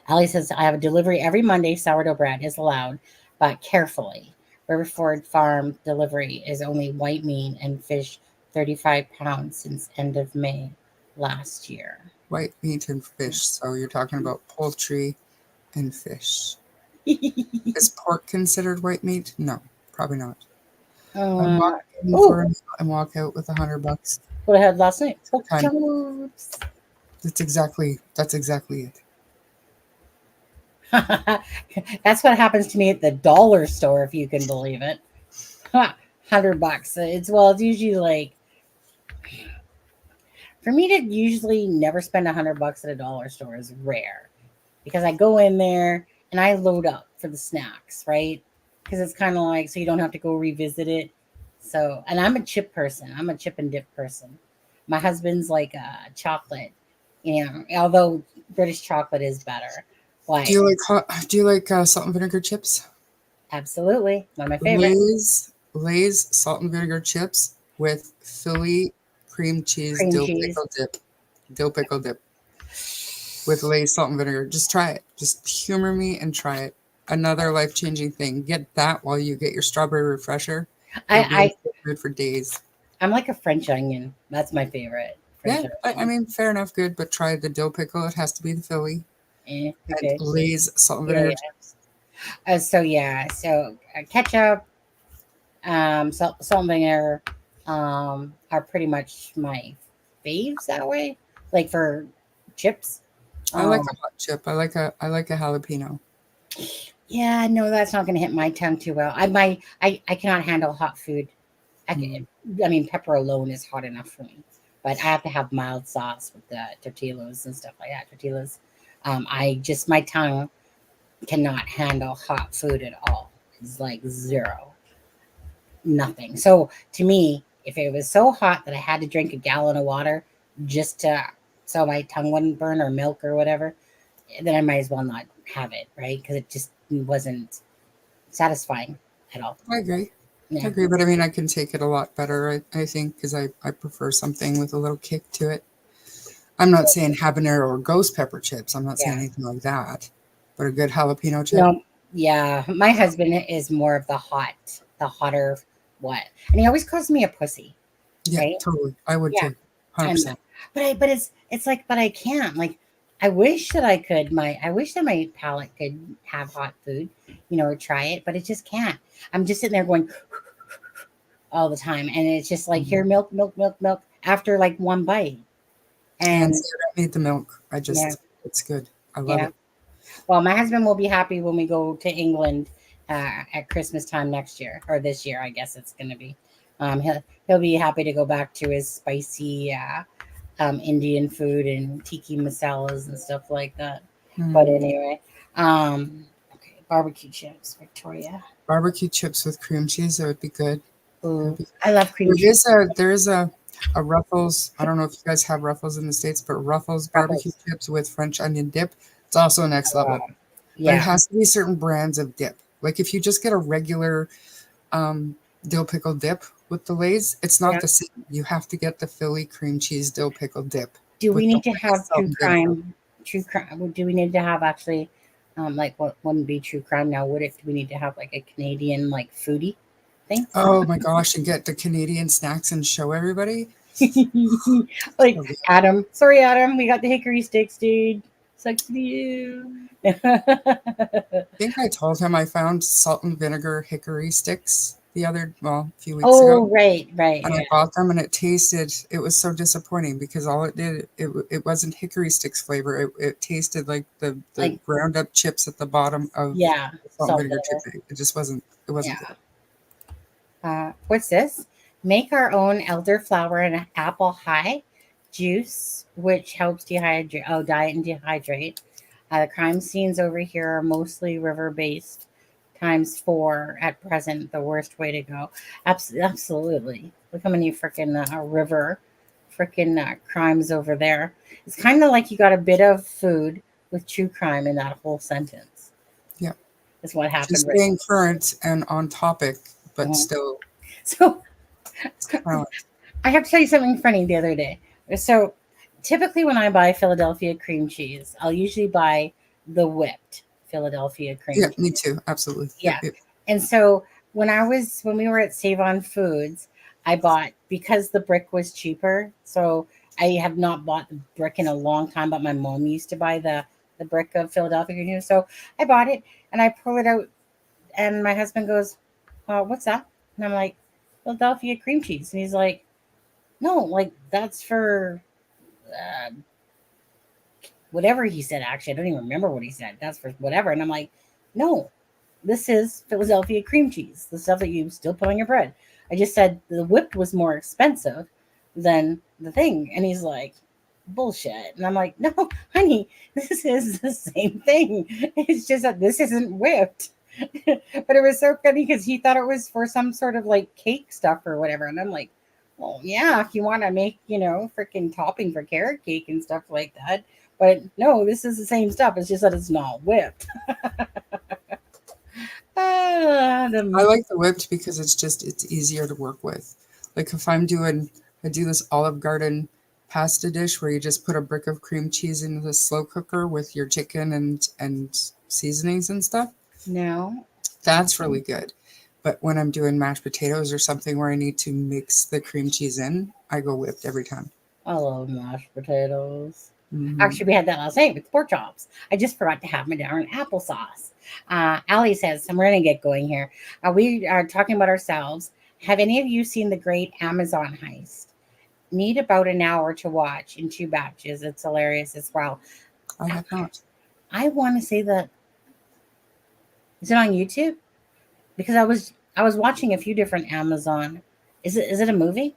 Ali says, I have a delivery every Monday. Sourdough bread is allowed, but carefully. Riverford Farm delivery is only white meat and fish, 35 pounds since end of May last year. White meat and fish. So you're talking about poultry and fish. Is pork considered white meat? No, probably not. I walk in Oh, for a meal and walk out with $100. what I had last night. Pork Time. chops. That's exactly it. That's what happens to me at the dollar store, if you can believe it. $100. It's usually like for me to usually never spend $100 at a dollar store is rare because I go in there and I load up for the snacks, right? Because it's kind of like so you don't have to go revisit it. So, and I'm a chip person. I'm a chip and dip person. My husband's like chocolate, although British chocolate is better. Like, Do you like salt and vinegar chips? absolutely one of my favorite. Lay's salt and vinegar chips with Philly cream cheese Cream dill cheese. pickle dip with Lay's salt and vinegar. Just try it. Just humor me and try it. Another life-changing thing. Get that while you get your strawberry refresher. It will I feel good for days. I'm like a French onion. That's my favorite. French Yeah, I mean, fair enough, good, but try the dill pickle. It has to be the Philly. And okay. Lay's salt and Yeah, vinegar yeah. chips. So ketchup, salt and vinegar, are pretty much my faves that way. Like for chips. I like Um, a hot chip. I like a jalapeno. yeah, no, that's not going to hit my tongue too well. I cannot handle hot food. I mean, pepper alone is hot enough for me, but I have to have mild sauce with the tortillas and stuff like that. Tortillas, my tongue cannot handle hot food at all. It's like zero, nothing. So to me, if it was so hot that I had to drink a gallon of water just so my tongue wouldn't burn or milk or whatever, then I might as well not have it, right? Because it just wasn't satisfying at all. I agree. Yeah. I agree, but I mean, I can take it a lot better, I think, because I prefer something with a little kick to it. I'm not saying habanero or ghost pepper chips. I'm not saying Yeah. anything like that. But a good jalapeno chip. No, yeah. My husband is more of the hotter what, and he always calls me a pussy. Yeah, Right? totally. I would Yeah. too. 100%. But it's like, but I can't. Like, I wish that I could. I wish that my palate could have hot food, or try it, but it just can't. I'm just sitting there going all the time, and it's just like here, milk, milk, milk, milk. After like one bite, and See, I don't need the milk. yeah, It's good. I love yeah. it. Well, my husband will be happy when we go to England at Christmas time next year or this year. I guess it's going to be. He'll be happy to go back to his spicy Indian food and tiki masalas and stuff like that. But anyway, okay, barbecue chips, Victoria. Barbecue chips with cream cheese, that would be good. Ooh, I love cream cheese. There is a Ruffles. I don't know if you guys have Ruffles in the States, but Ruffles barbecue Ruffles. chips with French onion dip. It's also next level. But it Yeah. has to be certain brands of dip. Like if you just get a regular dill pickle dip with the Lay's, it's not Yeah. the same. You have to get the Philly cream cheese dill pickle dip Do we with the need to have salt true and vinegar. crime? True crime. Do we need to have actually, like what wouldn't be true crime now? Would it? Do we need to have like a Canadian like foodie thing? Oh my gosh, and get the Canadian snacks and show everybody. Like So good. Adam. Sorry, Adam. We got the hickory sticks, dude. Sucks to be you. I think I told him I found salt and vinegar hickory sticks a few weeks ago. Oh, right, right. And I Yeah. bought them and it was so disappointing because all it did, it wasn't hickory sticks flavor. It tasted like the Like, ground up chips at the bottom of yeah. the salt and Salt vinegar chip vinegar. bag. It wasn't Yeah. good. What's this? Make our own elderflower and apple high juice, which helps dehydrate. Oh, diet and dehydrate. The crime scenes over here are mostly river based. Times four at present, the worst way to go. Absolutely. Look how many freaking river freaking crimes over there. It's kind of like you got a bit of food with true crime in that whole sentence. Yeah. Is what happened Just right. being current and on topic, but Mhm. still So current. I have to tell you something funny the other day. So typically when I buy Philadelphia cream cheese, I'll usually buy the whipped Philadelphia cream Yeah, cheese. me too. Absolutely. Yep, Yeah. yep. And so when we were at Save on Foods, I bought because the brick was cheaper. So I have not bought the brick in a long time, but my mom used to buy the brick of Philadelphia cream cheese. So I bought it and I pull it out and my husband goes, what's that? And I'm like, Philadelphia cream cheese. And he's like, no, like that's for uh, whatever he said. Actually, I don't even remember what he said. That's for whatever. And I'm like, no, this is Philadelphia cream cheese, the stuff that you still put on your bread. I just said the whipped was more expensive than the thing. And he's like, bullshit. And I'm like, no, honey, this is the same thing. It's just that this isn't whipped. But it was so funny because he thought it was for some sort of like cake stuff or whatever. And I'm like, well, yeah, if you want to make, freaking topping for carrot cake and stuff like that. But no, this is the same stuff. It's just that it's not whipped. I The like the whipped because it's easier to work with. Like if I do this Olive Garden pasta dish where you just put a brick of cream cheese into the slow cooker with your chicken and seasonings and stuff. No. That's really good. But when I'm doing mashed potatoes or something where I need to mix the cream cheese in, I go whipped every time. I love mashed potatoes. Hmm. Actually, we had that last night with pork chops. I just forgot to have my darn applesauce. Allie says, and we're going to get going here. We are talking about ourselves. Have any of you seen the great Amazon heist? Need about an hour to watch in two batches. It's hilarious as well. I have not. I want to say that is it on YouTube? Because I was watching a few different Amazon. Is it a movie?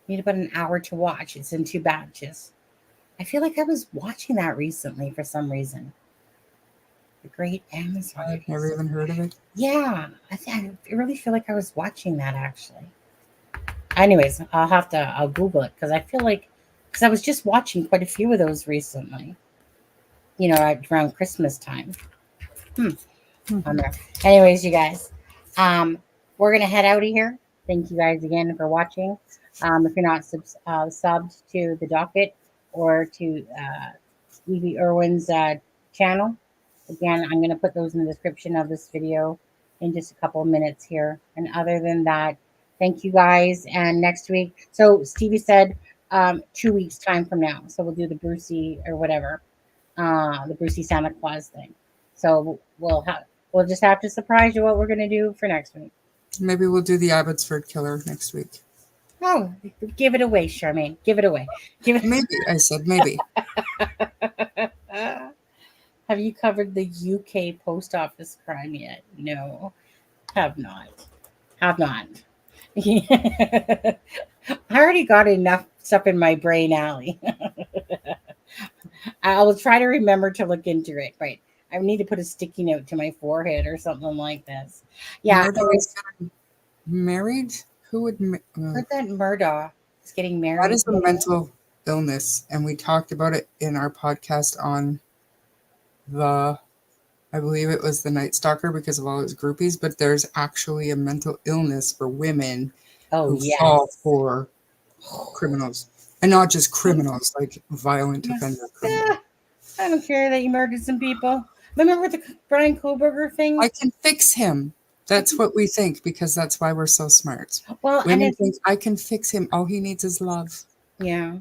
Need about an hour to watch. It's in two batches. I feel like I was watching that recently for some reason. The Great Amazon. I've never even heard of it. Yeah, I really feel like I was watching that actually. Anyways, I'll Google it because I feel like because I was just watching quite a few of those recently. Around Christmas time. On there. Anyways, you guys, we're gonna head out of here. Thank you guys again for watching. If you're not subbed to the docket or to Evie Irwin's channel, again, I'm going to put those in the description of this video in just a couple of minutes here. And other than that, thank you guys. And next week, so Stevie said 2 weeks time from now. So we'll do the Brucey or whatever, the Brucey Santa Claus thing. So we'll just have to surprise you what we're going to do for next week. Maybe we'll do the Abbotsford Killer next week. Oh, give it away, Charmaine. Give it away. Give it. Maybe. I said maybe. Have you covered the UK post office crime yet? No, have not. Have not. I already got enough stuff in my brain, Allie. I will try to remember to look into it. Right. I need to put a sticky note to my forehead or something like this. Yeah. Nor do I send Married? Who would? Heard that Murdoch is getting That married. is a mental illness, and we talked about it in our podcast on I believe it was the Night Stalker because of all his groupies. But there's actually a mental illness for women Oh who fall yes. for criminals, and not just criminals, like violent offender criminals. I don't care that you murdered some people. Remember the Brian Koberger thing? I can fix him. That's what we think because that's why we're so smart. Well, and Women it's think I can fix him. All he needs is love. yeah.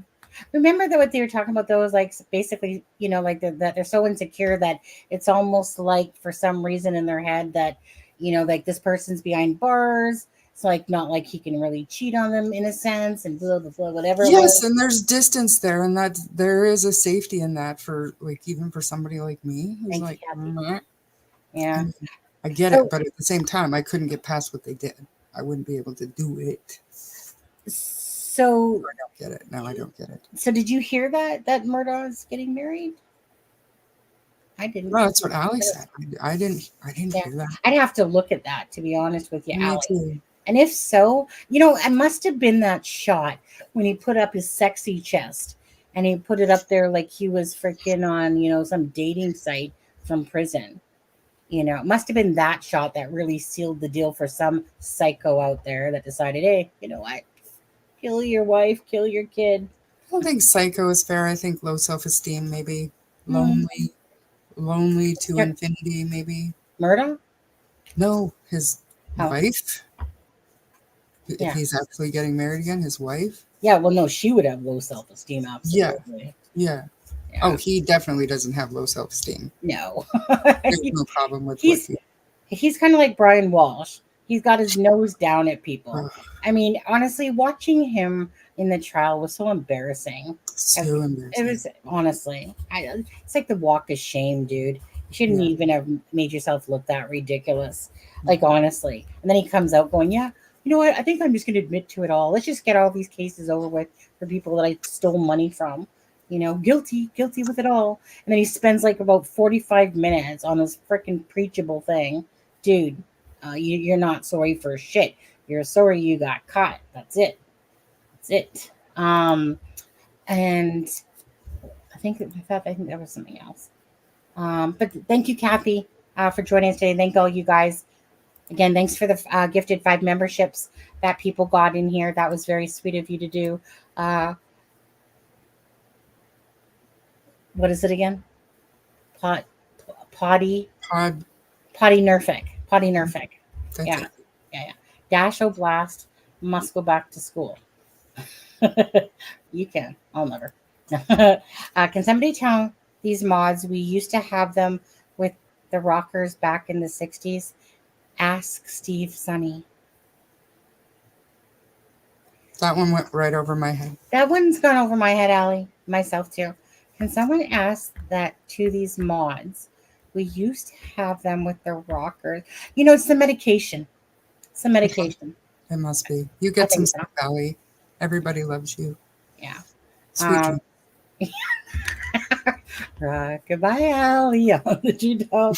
Remember that what they were talking about though is like basically, like that they're so insecure that it's almost like for some reason in their head that, like this person's behind bars. It's like not like he can really cheat on them in a sense and blah blah blah whatever it Yes, was. and there's distance there, and that there is a safety in that for like even for somebody like me who's Thank you, like, Kathy. "Meh." Yeah. I get So it, but at the same time, I couldn't get past what they did. I wouldn't be able to do it. so I don't get it. No, I don't get it. so did you hear that Murdoch's getting married? I didn't. No, that's what Ali said. I didn't Yeah. hear that. I'd have to look at that to be honest with you, Me Allie. too. And if so, it must have been that shot when he put up his sexy chest and he put it up there like he was freaking on, some dating site from prison. It must have been that shot that really sealed the deal for some psycho out there that decided, hey, you know what? Kill your wife, kill your kid. I don't think psycho is fair. I think low self-esteem, maybe Mm. lonely to Here, infinity, maybe. Murdoch? No, his How? wife. If Yeah. he's actually getting married again, his wife. Yeah, well, no, she would have low self esteem, Yeah, absolutely. yeah. Yeah. Oh, he definitely doesn't have low self-esteem. No. There's no problem with what he's he's kind of like Brian Walsh. He's got his nose down at people. Ugh. I mean, honestly, watching him in the trial was so embarrassing. So It embarrassing. was honestly, it's like the walk of shame, dude. You shouldn't Yeah. even have made yourself look that ridiculous. Like honestly, and then he comes out going, "Yeah, you know what? I think I'm just going to admit to it all. Let's just get all these cases over with for people that I stole money from. Guilty with it all." And then he spends like about 45 minutes on this freaking preachable thing, dude. You're not sorry for shit. You're sorry you got caught. That's it. That's it. And I think there was something else. But thank you, Kathy, for joining us today. Thank all you guys. Again, thanks for the gifted 5 memberships that people got in here. That was very sweet of you to do. What is it again? Potty Nerfic. Potty Nerfic. Thank Yeah. you. Yeah. Dash Oblast must go back to school. You can. I'll never. Can somebody tell these mods? We used to have them with the rockers back in the 60s. Ask Steve Sonny. That one went right over my head. That one's gone over my head, Allie. Myself too. Can someone ask that to these mods? We used to have them with the rockers. It's the medication. It's the medication. It must be. You I get some think so. stuff, Allie. Everybody loves you. Yeah. Sweet dreams. Goodbye, Allie. On the G-Dub.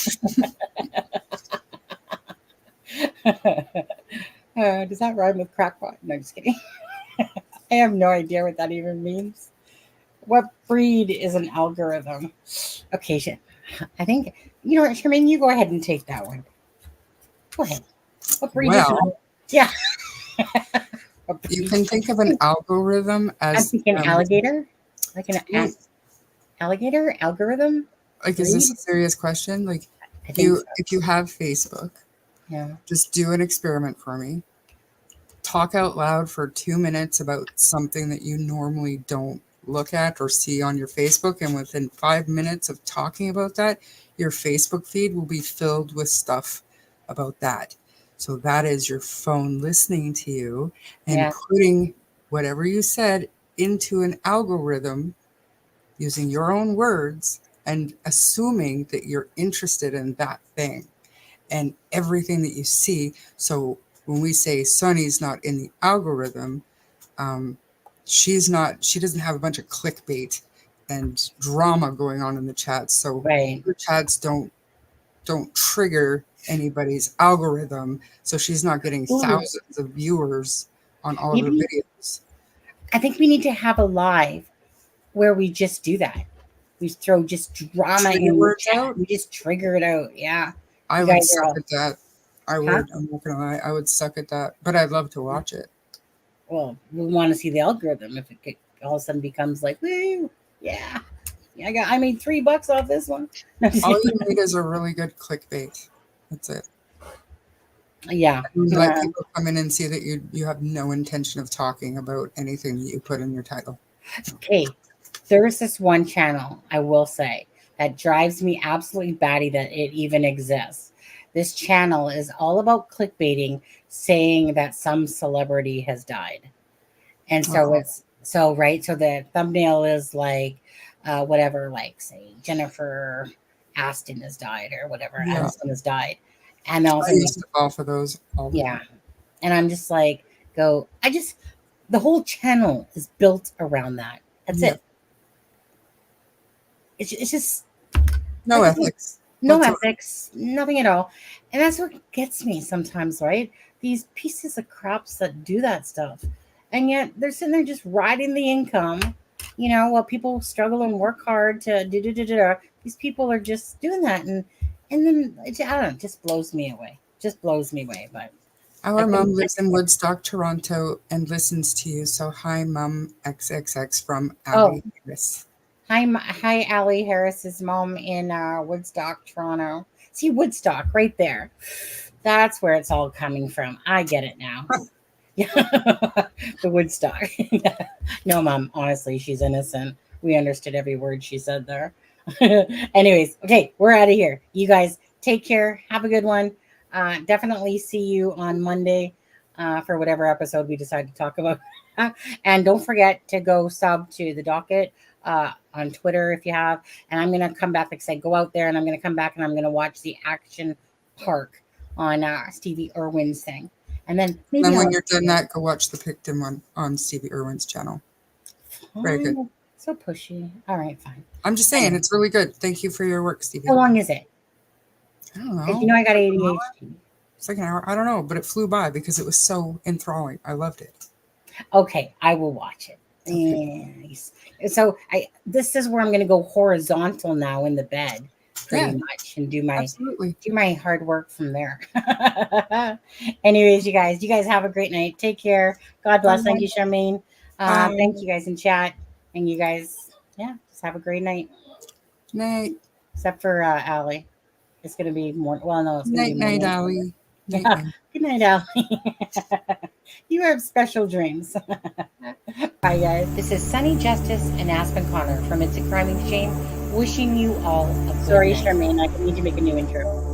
Does that rhyme with crackpot? No, just kidding. I have no idea what that even means. What breed is an algorithm? Okay, shit. I think, Charmaine, you go ahead and take that one. Go ahead. What breed is an Yeah. You can think of an algorithm as I'm thinking alligator. Like an alligator algorithm? like, is this a serious question? Like, I think so. if you have Facebook, Yeah. just do an experiment for me. Talk out loud for 2 minutes about something that you normally don't look at or see on your Facebook. And within 5 minutes of talking about that, your Facebook feed will be filled with stuff about that. So that is your phone listening to you and putting whatever you said into an algorithm using your own words and assuming that you're interested in that thing and everything that you see. So when we say Sunny's not in the algorithm, she doesn't have a bunch of clickbait and drama going on in the chats. So Right. your chats don't trigger anybody's algorithm, so she's not getting Ooh. thousands of viewers on all of her Maybe- videos. I think we need to have a live where we just do that. We throw just drama Trigger in the words chat. out? We just trigger it out. Yeah. I You would guys are suck all- at that. I Huh? would. I'm not gonna lie. I would suck at that, but I'd love to watch it. Well, we want to see the algorithm if it all of a sudden becomes like, woo, yeah. I made $3 off this one. All you need is a really good clickbait. That's it. Yeah. And let people come in and see that you have no intention of talking about anything that you put in your title. Okay. There's this one channel, I will say, that drives me absolutely batty that it even exists. This channel is all about clickbaiting, saying that some celebrity has died. And so it's so right. So the thumbnail is like whatever, like say Jennifer Aston has died or whatever, Yeah. Aniston has died. And also I used to fall for those all the yeah. time. And I'm just like, the whole channel is built around that. That's Yeah. it. It's just No like, ethics. no whatsoever. ethics, nothing at all. And that's what gets me sometimes, right? These pieces of crops that do that stuff. And yet they're sitting there just riding the income, while people struggle and work hard to do. These people are just doing that. And then, I don't know, it just blows me away. Just blows me away. But Our I mom think- lives in Woodstock, Toronto, and listens to you. So hi, Mom XXX from Oh. Ali Harris. Hi, Allie Harris's mom in Woodstock, Toronto. See, Woodstock right there. That's where it's all coming from. I get it now. The Woodstock. No, Mom, honestly, she's innocent. We understood every word she said there. Anyways, okay, we're out of here. You guys take care. Have a good one. Definitely see you on Monday for whatever episode we decide to talk about. And don't forget to go sub to the docket on Twitter if you have. And I'm going to come back, like I said, go out there and I'm going to come back and I'm going to watch the Action Park on Stevie Irwin's thing. And then maybe Then when I'll- you're done that, go watch the Pickton one on Stevie Irwin's channel. Very good. Oh, so pushy. All right, fine. I'm just saying, it's really good. Thank you for your work, Stevie. How long is it? I don't Because know. I got ADHD. It's like an hour. I don't know, but it flew by because it was so enthralling. I loved it. Okay, I will watch it. Okay. Yes. So this is where I'm going to go horizontal now in the bed, pretty Yeah. much, and do Absolutely. my hard work from there. Anyways, you guys have a great night. Take care. God bless. Thank you, Charmaine. Thank you guys in chat, and you guys, just have a great night. Night. Except for Allie, it's going to be more. Well, no, it's going to Night, be night, more. Allie. Night, Yeah. night. Good night, Allie. You have special dreams. Bye, guys. This is Sunny Justice and Aspen Connor from It's a Crime and Shame, wishing you all a good night. Sorry, Charmaine. I need to make a new intro.